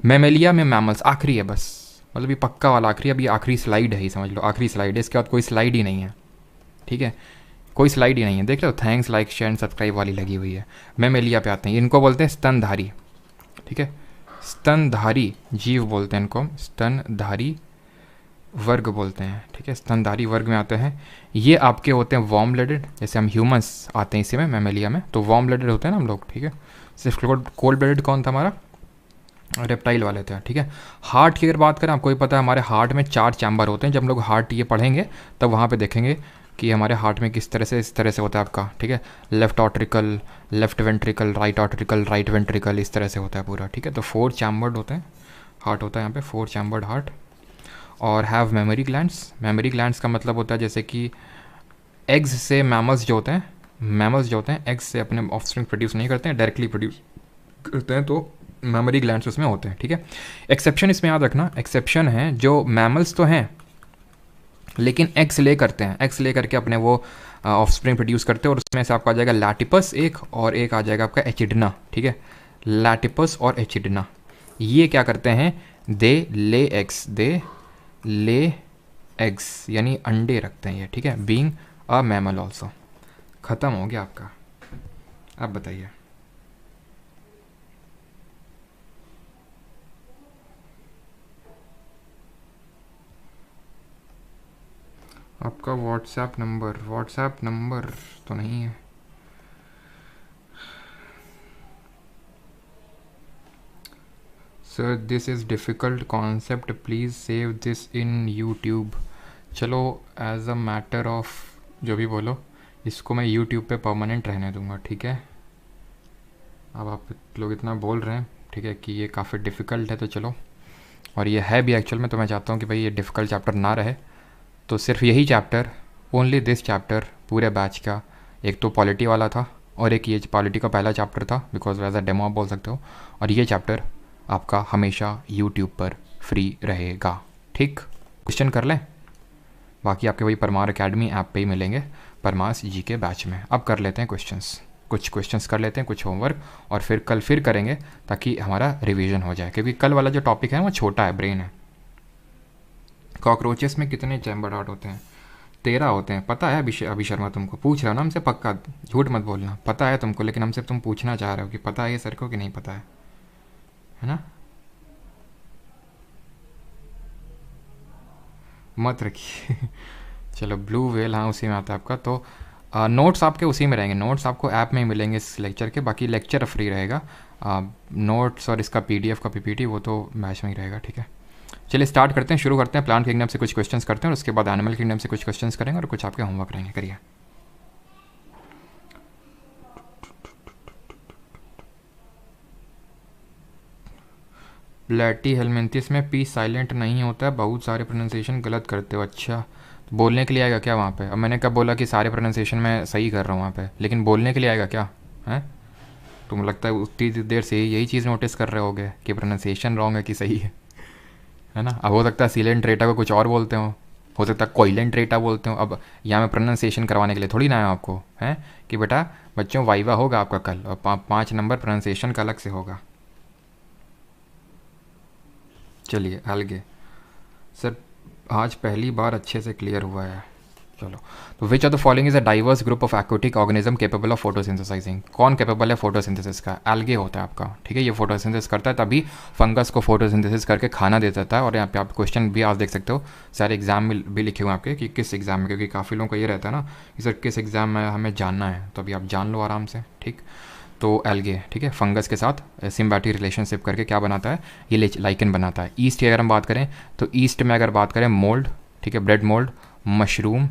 मैमेलिया में मैमल्स आखिरी है बस, मतलब ये पक्का वाला आखिरी। अब ये आखिरी स्लाइड है ही, समझ लो आखिरी स्लाइड है, इसके बाद कोई स्लाइड ही नहीं है, ठीक है, कोई स्लाइड ही नहीं है। देख लो, thanks like share and subscribe वाली लगी हुई है। मैमेलिया पे आते हैं, इनको बोलते हैं स्तनधारी, ठीक है, स्तनधारी जीव बोलते हैं इनको, स्तनधारी वर्ग बोलते हैं, ठीक है, स्तनधारी वर्ग में आते हैं। ये आपके होते हैं वार्म ब्लडेड, जैसे हम ह्यूमंस आते हैं इसी में मैमेलिया में, तो वार्म ब्लडेड होते हैं ना हम लोग, ठीक है। सिर्फ कोल्ड ब्लडेड कौन था हमारा? रेप्टाइल वाले थे, ठीक है। हार्ट की अगर बात करें, आपको ही पता है हमारे हार्ट में 4 चैम्बर होते हैं। जब हम लोग हार्ट ये पढ़ेंगे तब वहाँ पे देखेंगे कि हमारे हार्ट में किस तरह से, इस तरह से होता है आपका, ठीक है, left auricle, left ventricle, right auricle, right ventricle, इस तरह से होता है पूरा, ठीक है। तो 4 चैम्बर्ड होते हैं, हार्ट होता है यहाँ पे 4 चैम्बर्ड हार्ट। और have mammary glands. Mammary glands का मतलब होता है जैसे कि एग्स से मैमल्स जो होते हैं एग्स से अपने ऑफस्प्रिंग प्रोड्यूस नहीं करते हैं, डायरेक्टली प्रोड्यूस करते हैं, तो मेमोरी ग्लैंड्स उसमें होते हैं, ठीक है। एक्सेप्शन इसमें याद रखना, एक्सेप्शन है जो मैमल्स तो हैं लेकिन एग्स ले करते हैं, एग्स ले करके अपने वो ऑफस्प्रिंग प्रोड्यूस करते हैं। और उसमें से आपका आ जाएगा लैटिपस एक, और एक आ जाएगा आपका एचिडना, ठीक है, लैटिपस और एचिडना। ये क्या करते हैं? दे ले एग्स, दे ले एग्स यानी अंडे रखते हैं ये, ठीक है, बीइंग अ मैमल ऑल्सो। ख़त्म हो गया आपका। अब बताइए, आपका व्हाट्सएप नंबर तो नहीं है। Sir this is difficult concept, please save this in YouTube. चलो एज अ मैटर ऑफ जो भी बोलो, इसको मैं यूट्यूब पे परमानेंट रहने दूंगा, ठीक है। अब आप लोग इतना बोल रहे हैं, ठीक है, कि ये काफ़ी डिफ़िकल्ट है, तो चलो, और ये है भी एक्चुअल में। तो मैं चाहता हूँ कि भाई ये डिफ़िकल्ट चैप्टर ना रहे, तो सिर्फ यही चैप्टर, ओनली दिस चैप्टर पूरे बैच का, एक तो पॉलिटी वाला था और एक ये पॉलिटी का पहला चैप्टर था, बिकॉज एज अ डेमो आप बोल सकते हो, और ये चैप्टर आपका हमेशा यूट्यूब पर फ्री रहेगा, ठीक। क्वेश्चन कर लें, बाकी आपके वही परमार अकेडमी ऐप पे ही मिलेंगे, परमास जी के बैच में। अब कर लेते हैं क्वेश्चंस, कुछ क्वेश्चंस कर लेते हैं, कुछ होमवर्क, और फिर कल फिर करेंगे ताकि हमारा रिवीजन हो जाए, क्योंकि कल वाला जो टॉपिक है वो छोटा है, ब्रेन है। कॉकरोचेस में कितने चैम्बर हार्ट होते हैं? 13 होते हैं, पता है अभी शर्मा, तुमको पूछ रहा हो ना हमसे, पक्का झूठ मत बोलना, पता है तुमको, लेकिन हमसे तुम पूछना चाह रहे हो कि पता है ये सर को कि नहीं पता है ना? मत रखिए चलो, ब्लू वेल, हाँ उसी में आता है आपका। तो नोट्स आपके उसी में रहेंगे, नोट्स आपको ऐप में ही मिलेंगे इस लेक्चर के, बाकी लेक्चर फ्री रहेगा। नोट्स और इसका पीडीएफ का पीपीटी वो तो मैच में ही रहेगा, ठीक है। चलिए स्टार्ट करते हैं, शुरू करते हैं। प्लांट किंगडम से कुछ क्वेश्चंस करते हैं और उसके बाद एनिमल किंगडम से कुछ क्वेश्चंस करेंगे और कुछ आपके होमवर्क रहेंगे। करिए। प्लेटी हेलमिंथिस में पी साइलेंट नहीं होता है, बहुत सारे प्रोनाउंसिएशन गलत करते हो। अच्छा, तो बोलने के लिए आएगा क्या वहाँ पे? अब मैंने कब बोला कि सारे प्रोनाउंसिएशन मैं सही कर रहा हूँ वहाँ पे, लेकिन बोलने के लिए आएगा क्या है? तुम लगता है उतनी देर से यही चीज़ नोटिस कर रहे होगे कि प्रोनाउंसिएशन रॉन्ग है कि सही है ना? अब हो सकता है सीलेंट रेटा को कुछ और बोलते हो सकता है कोइलेंट रेटा बोलते हो। अब यहाँ में प्रोनाउंसिएशन करवाने के लिए थोड़ी ना है आपको, है कि बेटा बच्चों वाइवा होगा आपका कल, और 5 नंबर प्रोनाउंसिएशन का अलग से होगा। चलिए एल्गे। सर आज पहली बार अच्छे से क्लियर हुआ है। चलो, तो which of the following is a diverse group of aquatic organism capable of photosynthesising. कौन केपेबल है फोटोसिंथेसिस का? एल्गे होता है आपका, ठीक है। ये फोटोसिंथेसिस करता है, तभी फंगस को फोटोसिंथेसिस करके खाना दे देता है। और यहाँ पे आप क्वेश्चन भी आज देख सकते हो, सारे एग्जाम में भी लिखे हुए आपके कि किस एग्जाम में, क्योंकि काफ़ी लोगों का ये रहता है ना कि सर किस एग्जाम में हमें जानना है, तो अभी आप जान लो आराम से, ठीक। तो एल्गे, ठीक है, फंगस के साथ सिम्बायोटिक रिलेशनशिप करके क्या बनाता है, ये लाइकन बनाता है। ईस्ट की अगर हम बात करें तो ईस्ट में अगर बात करें मोल्ड, ठीक है, ब्रेड मोल्ड, मशरूम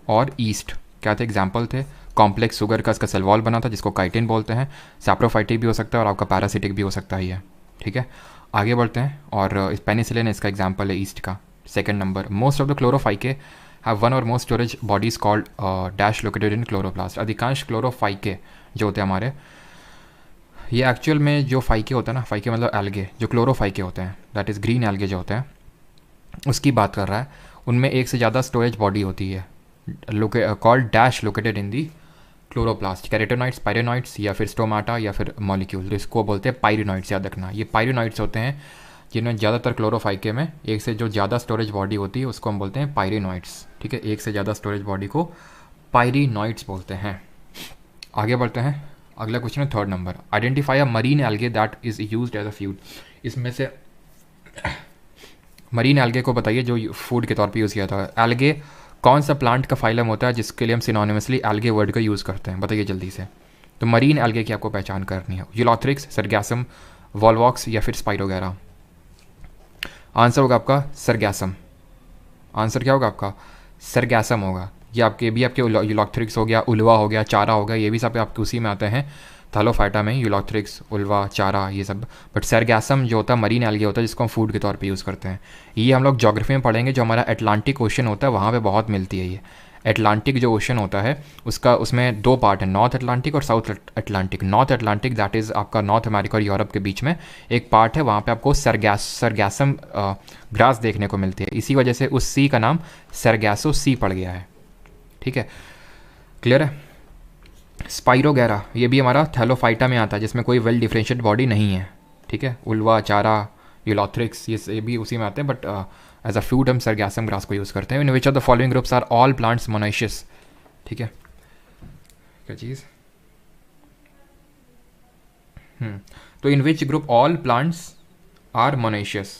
और ईस्ट क्या थे, एग्जाम्पल थे। कॉम्प्लेक्स शुगर का इसका सेल वॉल बना था जिसको काइटिन बोलते हैं। सैप्रोफाइटिक भी हो सकता है और आपका पैरासिटिक भी हो सकता है ये, ठीक है। आगे बढ़ते हैं, और पेनिसिलिन इसका एग्जाम्पल है ईस्ट का। Second number, most of the Chlorophyceae have one or more storage bodies called dash located in chloroplast. अधिकांश क्लोरोफाइके जो होते हैं हमारे, ये एक्चुअल में जो फाइके होता है ना, फाइके मतलब एल्गे, जो क्लोरोफाइके होते हैं, दैट इज़ ग्रीन एल्गे जो होते हैं, उसकी बात कर रहा है। उनमें एक से ज़्यादा स्टोरेज बॉडी होती है called dash located in the chloroplast. Carotenoids, pyrenoids या फिर स्टोमाटा या फिर मॉलिक्यूल, तो इसको बोलते हैं पायरेनॉइड्स। याद रखना, ये पायरेनॉइड्स होते हैं जिनमें ज़्यादातर क्लोरोफाइके में एक से जो ज़्यादा स्टोरेज बॉडी होती है उसको हम बोलते हैं पायरेनॉइड्स, ठीक है। एक से ज़्यादा स्टोरेज बॉडी को पायरेनॉइड्स बोलते हैं। आगे बढ़ते हैं, अगला क्वेश्चन है third number, identify a marine algae that is used as a food. इसमें से मरीन एल्गे को बताइए जो फूड के तौर पे यूज़ किया था। एल्गे कौन सा प्लांट का फाइलम होता है जिसके लिए हम सिनोनिमसली एल्गे वर्ड का यूज़ करते हैं, बताइए जल्दी से। तो मरीन एल्गे की आपको पहचान करनी है। यूलोथ्रिक्स, सरगैसम, वॉलवॉक्स या फिर स्पाइरोगैरा। आंसर होगा आपका सरगैसम। आंसर क्या होगा आपका? सरगैसम होगा। ये आपके यूलोथ्रिक्स हो गया, उल्वा हो गया, चारा हो गया, ये भी सब आपके उसी में आते हैं, थैलोफाइटा में यूलोथ्रिक्स, उल्वा, चारा, ये सब। बट सरगैसम जो होता है मरीन एल्गे होता है जिसको हम फूड के तौर पे यूज़ करते हैं। ये हम लोग ज्योग्राफी में पढ़ेंगे, जो हमारा अटलांटिक ओशन होता है वहाँ पे बहुत मिलती है ये। अटलांटिक जो ओशन होता है उसमें दो पार्ट है, नॉर्थ अटलांटिक और south Atlantic. North Atlantic that is आपका नॉर्थ अमेरिका और यूरोप के बीच में एक पार्ट है, वहाँ पे आपको सरगैसम ग्रास देखने को मिलती है। इसी वजह से उस सी का नाम सरगैसो सी पड़ गया है, ठीक है, क्लियर है। स्पाइरोगैरा ये भी हमारा थैलोफाइटा में आता है जिसमें कोई वेल डिफरेंशिएट बॉडी नहीं है, ठीक है। उल्वा, चारा, यूलोथ्रिक्स ये भी उसी में आते हैं, बट एज अ फूड हम सरगैसम ग्रास को यूज़ करते हैं। In which of the following groups are all plants monoecious, ठीक है, क्या चीज़। तो in which group all plants are monoecious.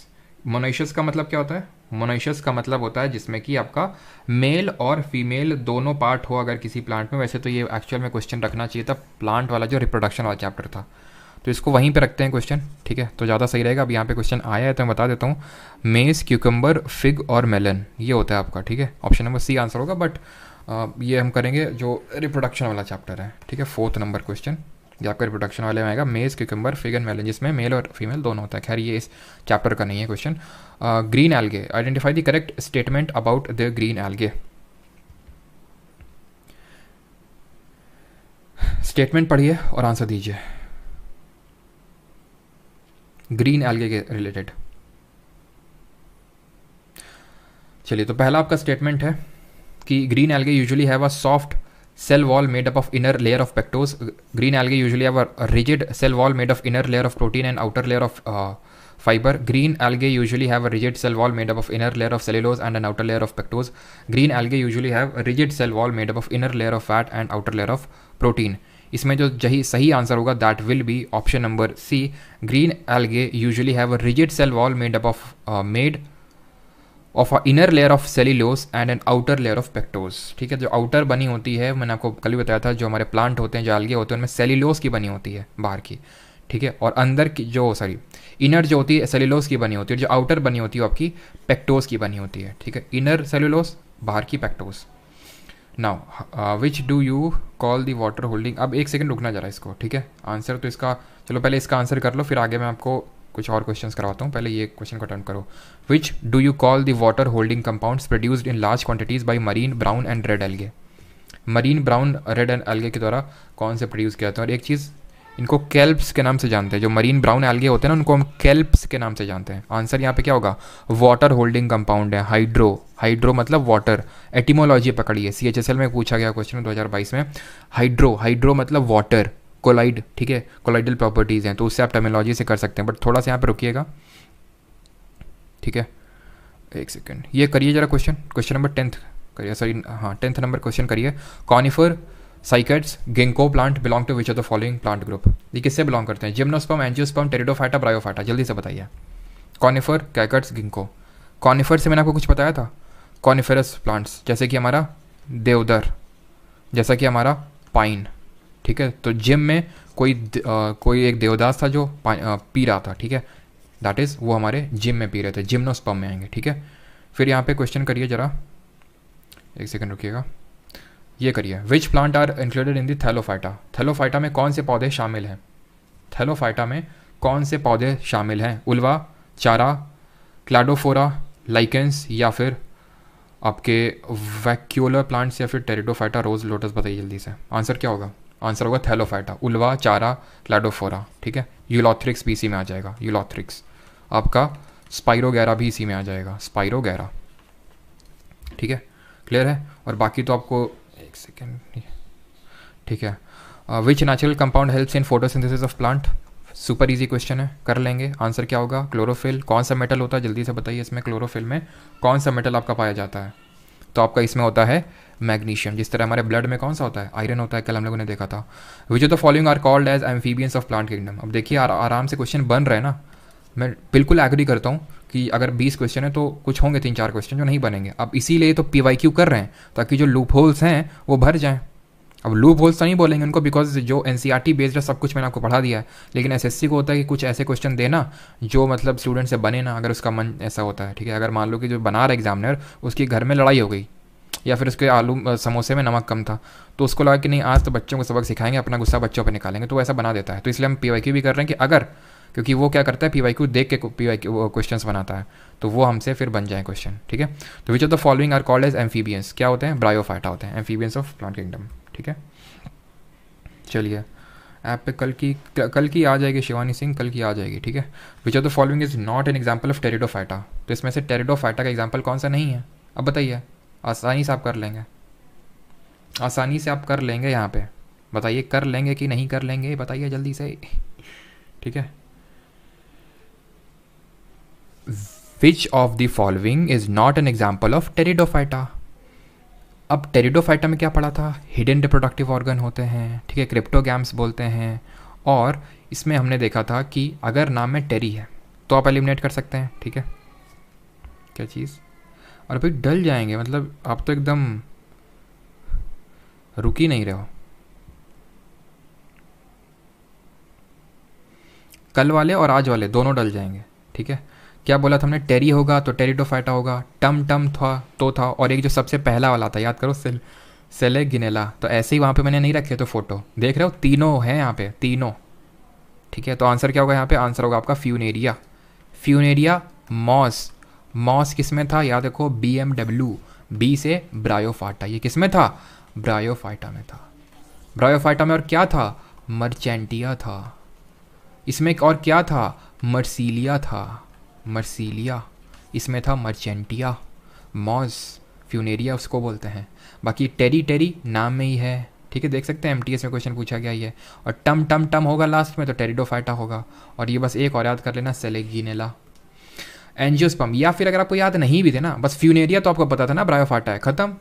Monoecious का मतलब क्या होता है? मोनाइशियस का मतलब होता है जिसमें कि आपका मेल और फीमेल दोनों पार्ट हो अगर किसी प्लांट में। वैसे तो ये एक्चुअल में क्वेश्चन रखना चाहिए था प्लांट वाला जो रिप्रोडक्शन वाला चैप्टर था, तो इसको वहीं पे रखते हैं क्वेश्चन, ठीक है, तो ज़्यादा सही रहेगा। अब यहाँ पे क्वेश्चन आया है तो मैं बता देता हूँ, मेज, क्यूकम्बर, फिग और मेलन, ये होता है आपका, ठीक है। ऑप्शन नंबर सी आंसर होगा, बट ये हम करेंगे जो रिप्रोडक्शन वाला चैप्टर है, ठीक है। फोर्थ नंबर क्वेश्चन ये आपका रिप्रोडक्शन वाले में आएगा, मेज, क्यूकम्बर, फिग एंड मेलन, जिसमें मेल और फीमेल दोनों होता है। खैर ये इस चैप्टर का नहीं है question. Green algae, identify the correct statement about the green algae. Statement पढ़िए और आंसर दीजिए ग्रीन एल्गे के रिलेटेड। चलिए, तो पहला आपका स्टेटमेंट है कि green algae usually have a soft cell wall made up of inner layer of pectose. Green algae usually have a rigid cell wall made of inner layer of protein and outer layer of fiber. Green algae usually have a rigid cell wall made up of inner layer of cellulose and an outer layer of pectose. Green algae usually have a rigid cell wall made up of inner layer of fat and outer layer of protein. इसमें जो सही answer होगा that will be option number C. Green algae usually have a rigid cell wall made up of of a inner layer of cellulose and an outer layer of pectose, ठीक है। जो outer बनी होती है, मैंने आपको कल भी बताया था, जो हमारे प्लांट होते हैं, जो एल्गे होते हैं, उनमें सेल्यूलोज की बनी होती है बाहर की, ठीक है। और अंदर की जो इनर जो होती है सेल्यूलोज की बनी होती है, जो आउटर बनी होती है आपकी पेक्टोज की बनी होती है, ठीक है। इनर सेल्यूलोज, बाहर की pectose. Now which do you call the water holding. अब एक सेकेंड रुकना जरा इसको, ठीक है। आंसर तो इसका, चलो पहले इसका आंसर कर लो, फिर आगे मैं आपको कुछ और क्वेश्चंस करवाता हूँ। पहले ये क्वेश्चन को अटेम्प्ट करो। Which do you call the water holding compounds produced in large quantities by marine brown and red algae. Marine brown red and algae के द्वारा कौन से प्रोड्यूस किया जाता है। और एक चीज़, इनको केल्प्स के नाम से जानते हैं। जो मरीन ब्राउन एल्गे होते हैं ना, उनको हम केल्प्स के नाम से जानते हैं। आंसर यहाँ पे क्या होगा? वाटर होल्डिंग कंपाउंड है, हाइड्रो। हाइड्रो मतलब वाटर। एटिमोलॉजी पकड़िए, CHSL में पूछा गया क्वेश्चन 2022 में। हाइड्रो मतलब वाटर। कोलाइड, ठीक है, कोलाइडल प्रॉपर्टीज़ हैं, तो उससे आप टर्मिनोलॉजी से कर सकते हैं। बट थोड़ा सा यहाँ पे रुकिएगा, ठीक है, एक सेकेंड, ये करिए जरा क्वेश्चन नंबर 10th करिए, सॉरी हाँ 10th नंबर क्वेश्चन करिए। Conifer cycads ginkgo plant belong to which of the following plant group. ये किससे बिलोंग करते हैं? जिम्नोस्पर्म, एंजियोस्पर्म, टेरिडोफाइटा, ब्रायोफाइटा, जल्दी से बताइए। Conifer, cactus, ginkgo. कॉनिफर से मैंने आपको कुछ बताया था, कॉनिफरस प्लांट्स जैसे कि हमारा देवदार, जैसा कि हमारा पाइन, ठीक है। तो जिम में कोई एक देवदास था जो पी रहा था, ठीक है, दैट इज़ वो हमारे जिम में पी रहे थे, जिम्नोस्पर्म में आएंगे, ठीक है। फिर यहाँ पे क्वेश्चन करिए जरा, एक सेकंड रुकिएगा, ये करिए, which plant are included in the thallophyta. Thallophyta में कौन से पौधे शामिल हैं? थैलोफाइटा में कौन से पौधे शामिल हैं? उल्वा, चारा, क्लाडोफोरा, लाइकेंस, या फिर आपके वैक्यूलर प्लांट्स, या फिर टेरिडोफाइटा, रोज, लोटस। बताइए जल्दी से, आंसर क्या होगा? आंसर होगा थैलोफाइटा, उल्वा, चारा, क्लाडोफोरा, ठीक है। यूलोथ्रिक्स भी इसी में आ जाएगा, यूलोथ्रिक्स। आपका स्पाइरोगैरा भी इसी में आ जाएगा, स्पाइरोगैरा, ठीक है, क्लियर है। और बाकी तो आपको एक सेकेंड, ठीक है। विच natural compound helps in photosynthesis of plant. Super easy question है, कर लेंगे। आंसर क्या होगा? क्लोरोफिल। कौन सा मेटल होता है जल्दी से बताइए, इसमें क्लोरोफिल में कौन सा मेटल आपका पाया जाता है? तो आपका इसमें होता है मैग्नीशियम। जिस तरह हमारे ब्लड में कौन सा होता है? आयरन होता है, कल हम लोगों ने देखा था। Which of the following are called as amphibians of plant kingdom. अब देखिए आराम से क्वेश्चन बन रहे हैं ना, मैं बिल्कुल एग्री करता हूँ कि अगर 20 क्वेश्चन है तो कुछ होंगे 3-4 क्वेश्चन जो नहीं बनेंगे। अब इसीलिए तो PYQ कर रहे हैं ताकि जो लूप होल्स हैं वो भर जाएं। अब लूप होल्स तो नहीं बोलेंगे उनको, बिकॉज जो NCERT बेस्ड है सब कुछ मैंने आपको पढ़ा दिया है, लेकिन SSC को होता है कि कुछ ऐसे क्वेश्चन देना जो मतलब स्टूडेंट से बने ना, अगर उसका मन ऐसा होता है, ठीक है। अगर मान लो कि जो बना रहा एग्जामिनर उसकी घर में लड़ाई हो गई, या फिर उसके आलू समोसे में नमक कम था, तो उसको लगा कि नहीं आज तो बच्चों को सबक सिखाएंगे, अपना गुस्सा बच्चों पर निकालेंगे, तो ऐसा बना देता है। तो इसलिए हम PYQ भी कर रहे हैं कि अगर, क्योंकि वो क्या करता है PYQ देख के PYQ क्वेश्चंस बनाता है, तो वो हमसे फिर बन जाए क्वेश्चन, ठीक है। तो which of the following are called as amphibians. क्या होते हैं? ब्रायोफाइटा होते हैं, एम्फीबियंस ऑफ प्लांट किंगडम, ठीक है। चलिए ऐप पे कल की आ जाएगी, शिवानी सिंह कल की आ जाएगी, ठीक है। विच of the following is not an example of pteridophyta. तो इसमें से टेरिडोफाइटा का एग्जाम्पल कौन सा नहीं है? अब बताइए, आसानी से आप कर लेंगे, आसानी से आप कर लेंगे। यहाँ पे बताइए कर लेंगे कि नहीं कर लेंगे, बताइए जल्दी से, ठीक है। विच of the following is not an example of pteridophyta. अब टेरिडोफाइटा में क्या पढ़ा था? हिडन रिप्रोडक्टिव ऑर्गन होते हैं, ठीक है, क्रिप्टोगैम्स बोलते हैं। और इसमें हमने देखा था कि अगर नाम में टेरी है तो आप एलिमिनेट कर सकते हैं, ठीक है। क्या चीज़? और फिर डल जाएंगे, मतलब आप तो एकदम रुक ही नहीं रहे हो। कल वाले और आज वाले दोनों डल जाएंगे, ठीक है। क्या बोला था हमने? टेरी होगा तो टेरिडोफाइटा होगा, टम टम था, और एक जो सबसे पहला वाला था याद करो, सेलेगिनेला। तो ऐसे ही वहाँ पे मैंने नहीं रखे तो फोटो देख रहे हो, तीनों हैं यहाँ पे, तीनों, ठीक है। तो आंसर क्या होगा यहाँ पे? आंसर होगा आपका फ्यूनेरिया। फ्यूनेरिया मॉस किस में था? याद रखो BMW, B से ब्रायोफाइटा। ये किस में था? ब्रायोफाइटा में था। ब्रायोफाइटा में और क्या था? मर्चेंटिया था। इसमें एक और क्या था? मर्सीलिया था, मर्सीलिया। इसमें था मर्चेंटिया। मॉस, फ्यूनेरिया उसको बोलते हैं। बाकी टेरी नाम में ही है, ठीक है, देख सकते हैं MTS में क्वेश्चन पूछा गया ये। और टम होगा लास्ट में तो टेरिडोफाइटा होगा। और ये बस एक और याद कर लेना, सेलेगिनेला। एंजियोस्पर्म, या फिर अगर आपको याद नहीं भी थे ना, बस फ्यूनेरिया तो आपको पता था ना ब्रायोफाइटा है, खत्म,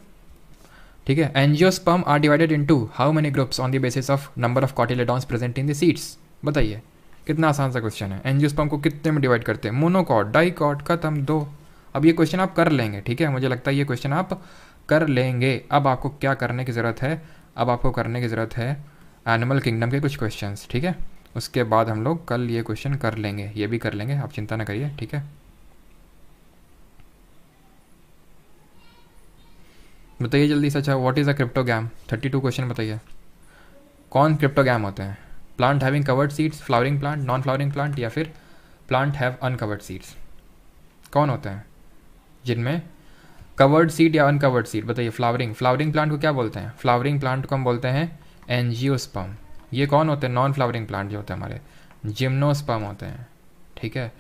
ठीक है। Angiosperm are divided into how many groups on the basis of number of cotyledons present in the seeds. बताइए, कितना आसान सा क्वेश्चन है। एंजियोस्पर्म को कितने में डिवाइड करते हैं? मोनोकॉट, डाइकॉट, खत्म, 2। अब ये क्वेश्चन आप कर लेंगे, ठीक है, मुझे लगता है ये क्वेश्चन आप कर लेंगे। अब आपको क्या करने की ज़रूरत है? अब आपको करने की ज़रूरत है एनिमल किंगडम के कुछ क्वेश्चंस, ठीक है। उसके बाद हम लोग कल ये क्वेश्चन कर लेंगे, ये भी कर लेंगे, आप चिंता ना करिए, ठीक है। बताइए जल्दी से। अच्छा, what is a cryptogam? 32 question बताइए। कौन क्रिप्टोगैम होते हैं? Plant having covered seeds, flowering plant, non flowering plant, या फिर प्लांट हैव अनकवर्ड सीड्स। कौन होते हैं जिनमें कवर्ड सीड या अनकवर्ड सीड? बताइए। फ्लावरिंग प्लांट को क्या बोलते हैं? फ्लावरिंग प्लांट को हम बोलते हैं एंजियोस्पर्म। ये कौन होते हैं? नॉन फ्लावरिंग प्लांट जो होते हैं हमारे, जिम्नोस्पर्म होते हैं, ठीक है।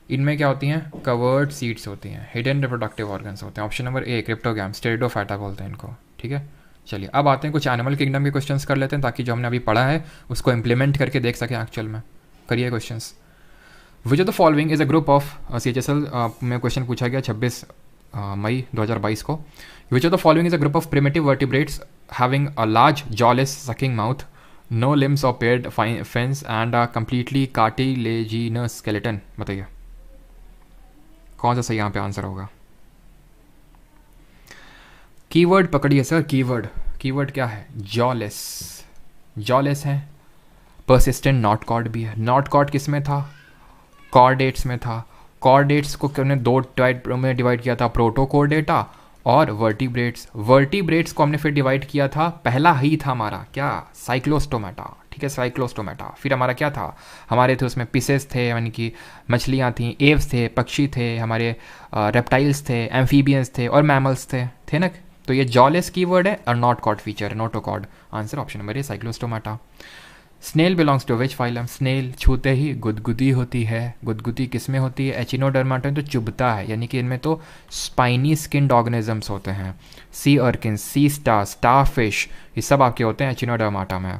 इनमें क्या होती हैं? कवर्ड सीड्स होती हैं, हिडन रिप्रोडक्टिव ऑर्गन्स होते हैं। Option number A cryptogams, pteridophyta बोलते हैं इनको, ठीक है। चलिए अब आते हैं कुछ एनिमल किंगडम के क्वेश्चंस कर लेते हैं, ताकि जो हमने अभी पढ़ा है उसको इम्प्लीमेंट करके देख सकें एक्चुअल में। करिए questions. Which of the following is a group of CHSL में क्वेश्चन पूछा गया 26 मई 2022 को. Which of the following is a group of primitive vertebrates having a large jawless sucking mouth, no limbs or paired fins and a completely cartilaginous skeleton. बताइए कौन सा सही यहाँ पे आंसर होगा. कीवर्ड पकड़िए सर, कीवर्ड क्या है. जॉलेस है. परसिस्टेंट नॉट कॉर्ड भी है. नॉट कॉर्ड किस में था, कॉर्डेट्स में था. कॉर्डेट्स को हमने दो टाइप में डिवाइड किया था, प्रोटोकॉर्डेटा और वर्टिब्रेट्स को हमने फिर डिवाइड किया था, पहला ही था हमारा क्या, साइक्लोस्टोमेटा. ठीक है, साइक्लोस्टोमेटा. फिर हमारा क्या था, हमारे थे उसमें पिसेस थे, यानी कि मछलियाँ थी, एव्स थे, पक्षी थे, हमारे रेप्टाइल्स थे, एम्फीबियंस थे और मैमल्स थे ना. तो ये जॉलेस कीवर्ड है और नॉट कॉर्ड फीचर है, notochord. Answer option number A, cyclostomata. Snail belongs to which phylum. Snail छूते ही गुदगुदी होती है. गुदगुदी किस में होती है, एचिनोडर्माटा तो चुभता है, यानी कि इनमें तो स्पाइनी स्किन्ड ऑर्गेनिजम्स होते हैं. सी अर्किन, सी स्टार फिश, ये सब आपके होते हैं एचिनोडर्माटा में.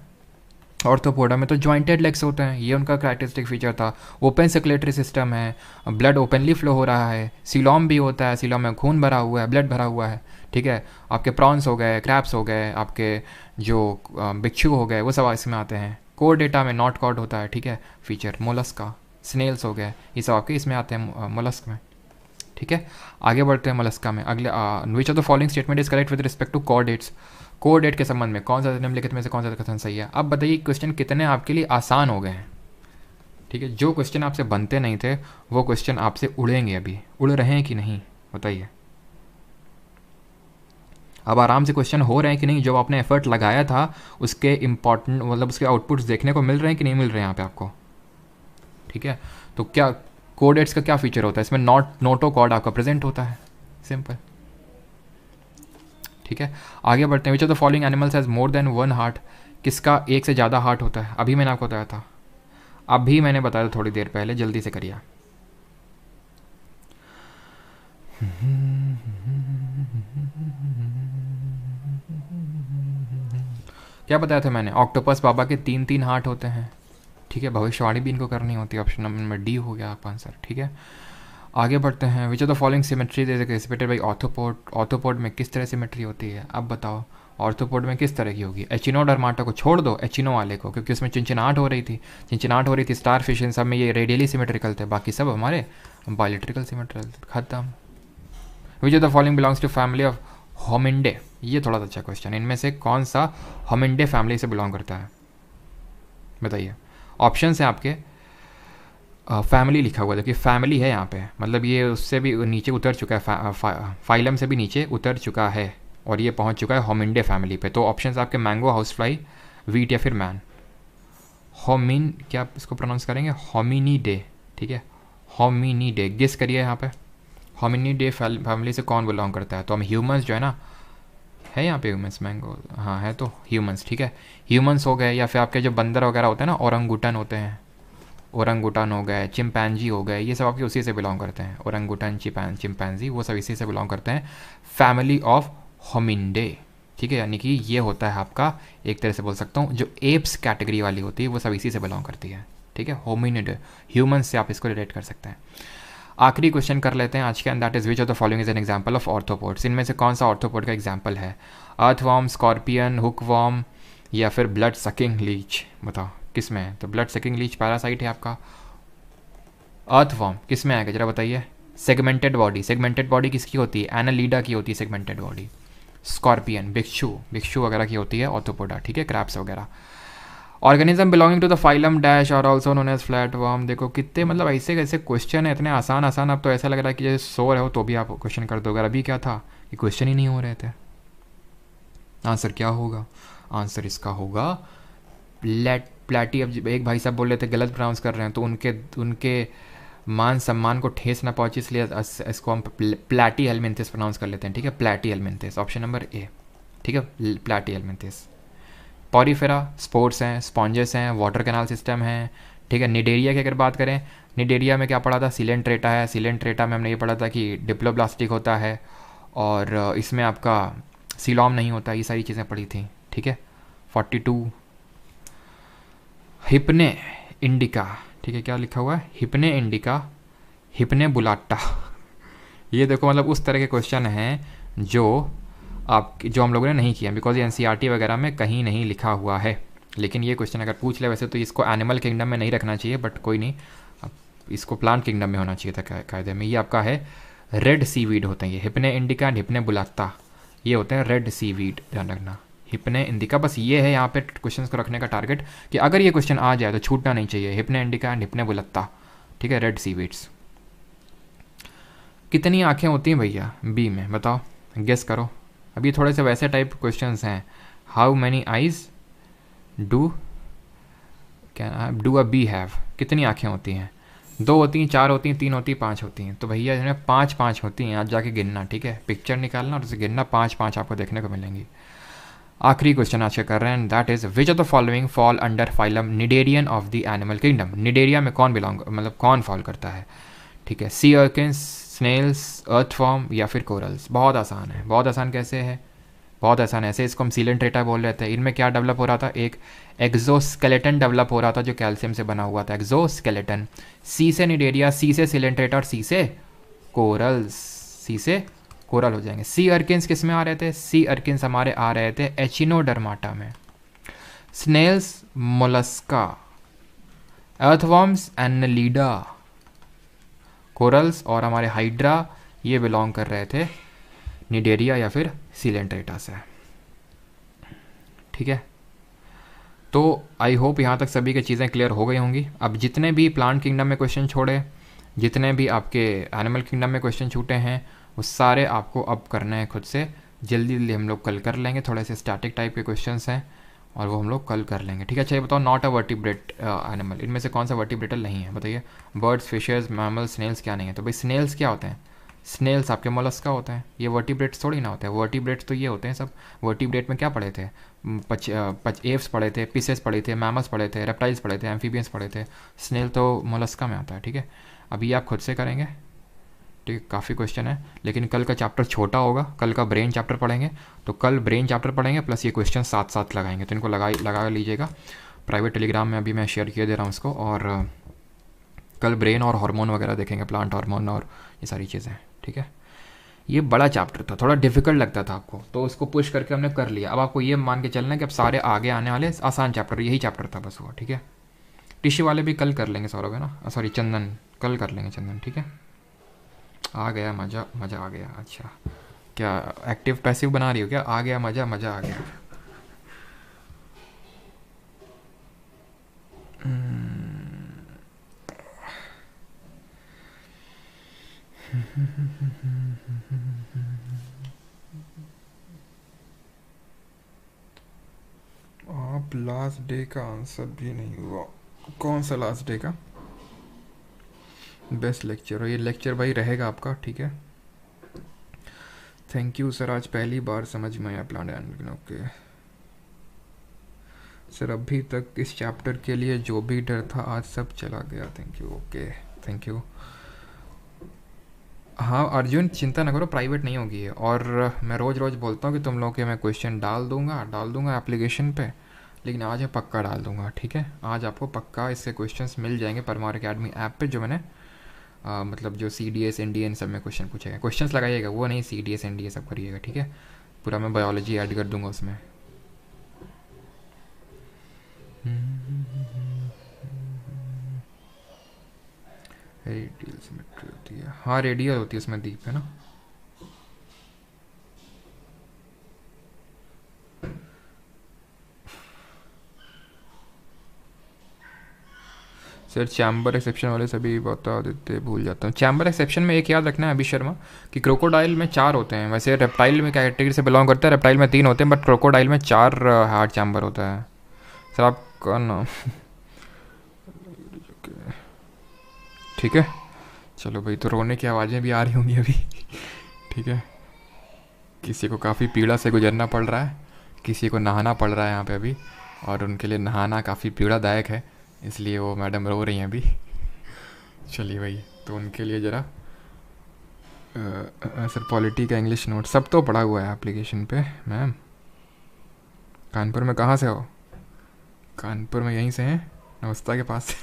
ऑर्थोपोडा में तो जॉइंटेड लेग्स होते हैं, ये उनका कैरेक्टरिस्टिक फीचर था. ओपन सर्कुलेटरी सिस्टम है, ब्लड ओपनली फ्लो हो रहा है. सीलॉम भी होता है, सीलॉम में खून भरा हुआ है, ब्लड भरा हुआ है. ठीक है, आपके प्रॉन्स हो गए, क्रैब्स हो गए, आपके जो बिच्छू हो गए, वो सब इसमें आते हैं. कोर डेटा में नॉट कॉर्ड होता है. ठीक है, फीचर मोलस्क का, स्नेल्स हो गए, ये सब आपके इसमें आते हैं मोलस्क में. ठीक है, आगे बढ़ते हैं मोलस्का में. अगले which of the following statement is correct with respect to coordinates. Coordinate के संबंध में कौन सा निम्नलिखित में से कौन सा कथन सही है. अब बताइए क्वेश्चन कितने आपके लिए आसान हो गए हैं. ठीक है, जो क्वेश्चन आपसे बनते नहीं थे वो क्वेश्चन आपसे उड़ेंगे. अभी उड़ रहे हैं कि नहीं बताइए. अब आराम से क्वेश्चन हो रहे हैं कि नहीं, जो आपने एफर्ट लगाया था उसके इंपॉर्टेंट मतलब उसके आउटपुट्स देखने को मिल रहे हैं कि नहीं मिल रहे हैं यहाँ पे आपको. ठीक है, तो क्या कोऑर्डिनेट्स का क्या फीचर होता है, इसमें नोटो कॉर्ड आपका प्रेजेंट होता है, सिंपल. ठीक है, आगे बढ़ते हैं. विच of the following animals has more than one heart. किसका एक से ज़्यादा हार्ट होता है. अभी मैंने आपको बताया था, थोड़ी देर पहले, जल्दी से करिए. क्या बताया था मैंने, ऑक्टोपस बाबा के 3 हार्ट होते हैं. ठीक है, भविष्यवाणी भी इनको करनी होती है. ऑप्शन नंबर डी हो गया आपका आंसर. ठीक है, आगे बढ़ते हैं. विच of the following symmetry is expected by arthropod. Arthropod में किस तरह सिमेट्री होती है, अब बताओ. ऑर्थोपोड में किस तरह की होगी. एचिनोडर्माटा को छोड़ दो, एचिनो वाले को, क्योंकि उसमें चिंचिनाहट हो रही थी. स्टार फिश इन सब में ये रेडियली सिमेट्रिकल थे, बाकी सब हमारे बायोलिट्रिकल सिमेट्रिकल. खत्म. Which of the following belongs to family of Hominidae. ये थोड़ा अच्छा क्वेश्चन. इनमें से कौन सा होमिंडे फैमिली से बिलोंग करता है, बताइए. ऑप्शन है आपके, फैमिली लिखा हुआ है, देखिए फैमिली है यहाँ पे, मतलब ये उससे भी नीचे उतर चुका है, फाइलम से भी नीचे उतर चुका है और ये पहुँच चुका है होमिंडे फैमिली पे. तो ऑप्शन आपके मैंगो, हाउस फ्लाई, वीट या फिर मैन. होमिन, क्या इसको प्रोनाउंस करेंगे, होमिनिडे. ठीक है, होमिनिडे. गेस करिए यहाँ पे होमिनिडे फैमिली से कौन बिलोंग करता है. तो हम ह्यूमंस जो है ना, है यहाँ पे ह्यूमंस, मैंगो हाँ है, तो ह्यूमंस. ठीक है, ह्यूमंस हो गए, या फिर आपके जो बंदर वगैरह होते हैं ना, ओरंगुटन होते हैं, ओरंगुटन हो गए, चिंपैंजी हो गए, ये सब आपके उसी से बिलोंग करते हैं. ओरंगुटन, चिंपैंजी, वो सब इसी से बिलोंग करते हैं, फैमिली ऑफ होमिनिडे. ठीक है, यानी कि ये होता है आपका, एक तरह से बोल सकता हूँ, जो एप्स कैटेगरी वाली होती है वो सब इसी से बिलोंग करती है. ठीक है, होमिनिड, ह्यूमंस से आप इसको रिलेट कर सकते हैं. आखिरी क्वेश्चन कर लेते हैं आज के, and that is which of the following is an example of arthropods. इनमें से कौन सा ऑर्थोपोड का एग्जांपल है. अर्थवॉर्म, स्कॉर्पियन, हुकवॉर्म या फिर ब्लड सकिंग लीच. बताओ किस में है. तो ब्लड सकिंग लीच पैरासाइट है आपका. अर्थवॉर्म किस में आएगा जरा बताइए. सेगमेंटेड बॉडी किसकी होती है, एनालीडा की होती है सेगमेंटेड बॉडी. स्कॉर्पियन, बिच्छू वगैरह की होती है ऑर्थोपोडा. ठीक है, क्रैब्स वगैरह. Organism belonging to the phylum dash or also known as flatworm. देखो कितने मतलब ऐसे क्वेश्चन है, इतने आसान. अब तो ऐसा लग रहा है कि जैसे सो रहे हो तो भी आप क्वेश्चन कर दोगे. अभी क्या था कि क्वेश्चन ही नहीं हो रहे थे. आंसर क्या होगा, आंसर इसका होगा प्लेटी. अब एक भाई साहब बोल रहे थे गलत प्रोनाउंस कर रहे हैं, तो उनके मान सम्मान को ठेस ना पहुंचे, इसलिए इसको हम प्लेटी हेलमिंथिस प्रोनाउंस कर लेते हैं. ठीक है, प्लेटी हेलमिंथिस, ऑप्शन नंबर ए. ठीक है, प्लेटी हेलमिंथिस. पॉरीफेरा, स्पोर्ट्स हैं, स्पॉन्जेस हैं, वाटर कैनाल सिस्टम है. ठीक है, निडेरिया की अगर बात करें, निडेरिया में क्या पढ़ा था, सिलेंट्रेटा है. सिलेंट्रेटा में हमने ये पढ़ा था कि डिप्लोब्लास्टिक होता है और इसमें आपका सीलॉम नहीं होता. ये सारी चीज़ें पढ़ी थी. ठीक है, 42 हिप्ने इंडिका. ठीक है, क्या लिखा हुआ है, हिपने इंडिका हिपने बुलाटा। ये देखो मतलब उस तरह के क्वेश्चन हैं जो हम लोगों ने नहीं किया, बिकॉज ये एनसीईआरटी वगैरह में कहीं नहीं लिखा हुआ है। लेकिन ये क्वेश्चन अगर पूछ ले, वैसे तो इसको एनिमल किंगडम में नहीं रखना चाहिए, बट कोई नहीं, अब इसको प्लांट किंगडम में होना चाहिए था कायदे में। ये आपका है रेड सीवीड होते हैं ये, हिपने इंडिका एंड हिपने बुलाता, ये होते हैं रेड सीवीड, ध्यान रखना। हिपने इंडिका, बस ये है यहाँ पे क्वेश्चन को रखने का टारगेट कि अगर ये क्वेश्चन आ जाए तो छूटना नहीं चाहिए, हिपने इंडिका एंड हिपने बुलाता, ठीक है, रेड सीवीड्स। कितनी आंखें होती हैं भैया बी में, बताओ, गेस करो। अब ये थोड़े से वैसे टाइप क्वेश्चंस हैं, how many eyes do a bee have, कितनी आंखें होती हैं, 2 होती हैं, 4 होती हैं, 3 होती हैं, 5 होती हैं। तो भैया इसमें 5 होती हैं, आज जाके गिनना, ठीक है, पिक्चर निकालना और उसे गिनना, 5 आपको देखने को मिलेंगी। आखिरी क्वेश्चन आज का कर रहे हैं, that is which of the following fall under phylum cnidarian of the animal kingdom. Cnidaria में कौन बिलोंग, मतलब कौन फॉल करता है, ठीक है, सी अर्किन्स, स्नेल्स, अर्थवॉर्म या फिर कोरल्स। बहुत आसान है, बहुत आसान कैसे है, बहुत आसान है, ऐसे इसको हम सीलेंट्रेटा बोल रहे थे। इनमें क्या डेवलप हो रहा था, एक एक्सोस्केलेटन डेवलप हो रहा था जो कैल्शियम से बना हुआ था, एक्सोस्केलेटन। सी से निडेरिया, सी से सीलेंट्रेटा और सी से कोरल्स, सी से कोरल हो जाएंगे। सी अर्किन्स किस में आ रहे थे, सी अर्किन्स हमारे आ रहे थे एचिनोडर्माटा में। Snails mollusca, earthworms annelida, corals और हमारे हाइड्रा ये बिलोंग कर रहे थे निडेरिया या फिर सीलेंट्रेटा से, ठीक है। तो आई होप यहाँ तक सभी की चीज़ें क्लियर हो गई होंगी। अब जितने भी प्लांट किंगडम में क्वेश्चन छोड़े, जितने भी आपके एनिमल किंगडम में क्वेश्चन छूटे हैं, वो सारे आपको अब करने हैं खुद से। जल्दी जल्दी हम लोग कल कर लेंगे, थोड़े से स्टैटिक टाइप के क्वेश्चंस हैं और वो हम लोग कल कर लेंगे, ठीक है। अच्छा ये बताओ, नॉट अ वर्टिब्रेट एनिमल, इनमें से कौन सा वर्टिब्रेटल नहीं है, बताइए। बर्ड्स, फिशेस, मैमल्स, स्नेल्स क्या नहीं है, तो भाई स्नेल्स क्या होते हैं, स्नेल्स आपके मोलस्का होते हैं, ये वर्टिब्रेट्स थोड़ी ना होते हैं। वर्टिब्रेट्स तो ये होते हैं सब, वर्टिब्रेट में क्या पढ़े थे, एव्स पढ़े थे, पिसेस पढ़े थे, मैमल्स पढ़े थे, रेप्टाइल्स पढ़े थे, एम्फीबियंस पढ़े थे, स्नेल तो मोलस्का में आता है, ठीक है। अभी आप खुद से करेंगे, ठीक है, काफ़ी क्वेश्चन है, लेकिन कल का चैप्टर छोटा होगा, कल का ब्रेन चैप्टर पढ़ेंगे, तो कल ब्रेन चैप्टर पढ़ेंगे प्लस ये क्वेश्चन साथ साथ लगाएंगे, तो इनको लगा लीजिएगा। प्राइवेट टेलीग्राम में अभी मैं शेयर किए दे रहा हूँ इसको, और कल ब्रेन और हार्मोन वगैरह देखेंगे, प्लांट हार्मोन और ये सारी चीज़ें, ठीक है। ये बड़ा चैप्टर था, थोड़ा डिफिकल्ट लगता था आपको, तो उसको पुश करके हमने कर लिया। अब आपको ये मान के चलना है कि अब सारे आगे आने वाले आसान चैप्टर, यही चैप्टर था बस हुआ, ठीक है। टिश्यू वाले भी कल कर लेंगे सौरभ, है ना, सॉरी चंदन, कल कर लेंगे चंदन, ठीक है। आ गया मज़ा, मज़ा आ गया। अच्छा क्या एक्टिव पैसिव बना रही हो क्या, आ गया मज़ा, मज़ा आ गया। आप लास्ट डे का आंसर भी नहीं हुआ, कौन सा लास्ट डे का बेस्ट लेक्चर, और ये लेक्चर भाई रहेगा आपका, ठीक है। थैंक यू सर, आज पहली बार समझ में आया प्लान एंड, ओके सर। अभी तक इस चैप्टर के लिए जो भी डर था आज सब चला गया, thank you, okay thank you. हाँ अर्जुन चिंता ना करो, प्राइवेट नहीं होगी ये, और मैं रोज़ रोज़ बोलता हूँ कि तुम लोग के मैं क्वेश्चन डाल दूँगा एप्लीकेशन पे, लेकिन आज मैं पक्का डाल दूँगा, ठीक है। आज आपको पक्का इससे क्वेश्चंस मिल जाएंगे परमार अकेडमी ऐप पे, जो मैंने मतलब जो CDS NDA सब में क्वेश्चन पूछेगा, क्वेश्चंस लगाइएगा, वो नहीं CDS NDA सब करिएगा, ठीक है। पूरा मैं बायोलॉजी ऐड कर दूँगा उसमें। रेडियल सिमेट्री होती है, हाँ रेडियल होती है उसमें, दीप है ना। सर चैम्बर एक्सेप्शन वाले सभी बता देते, भूल जाता हूँ। चैम्बर एक्सेप्शन में एक याद रखना है अभी शर्मा कि क्रोकोडाइल में 4 होते हैं, वैसे रेप्टाइल में कैटेगरी से बिलोंग करता है, रेप्टाइल में 3 होते हैं, बट क्रोकोडाइल में 4 हार्ड चैम्बर होता है। सर आपका नाम ठीक है, चलो भाई, तो रोने की आवाज़ें भी आ रही होंगी अभी ठीक है। किसी को काफ़ी पीड़ा से गुजरना पड़ रहा है, किसी को नहाना पड़ रहा है यहाँ पे अभी, और उनके लिए नहाना काफ़ी पीड़ादायक है, इसलिए वो मैडम रो रही हैं अभी चलिए भाई, तो उनके लिए ज़रा सर पॉलिटी का इंग्लिश नोट सब तो पढ़ा हुआ है एप्लीकेशन पे। मैम कानपुर में कहाँ से हो, कानपुर में यहीं से हैं, नवस्ता के पास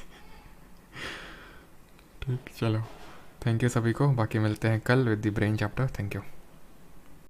ठीक, चलो, थैंक यू सभी को, बाकी मिलते हैं कल with the brain chapter. Thank you.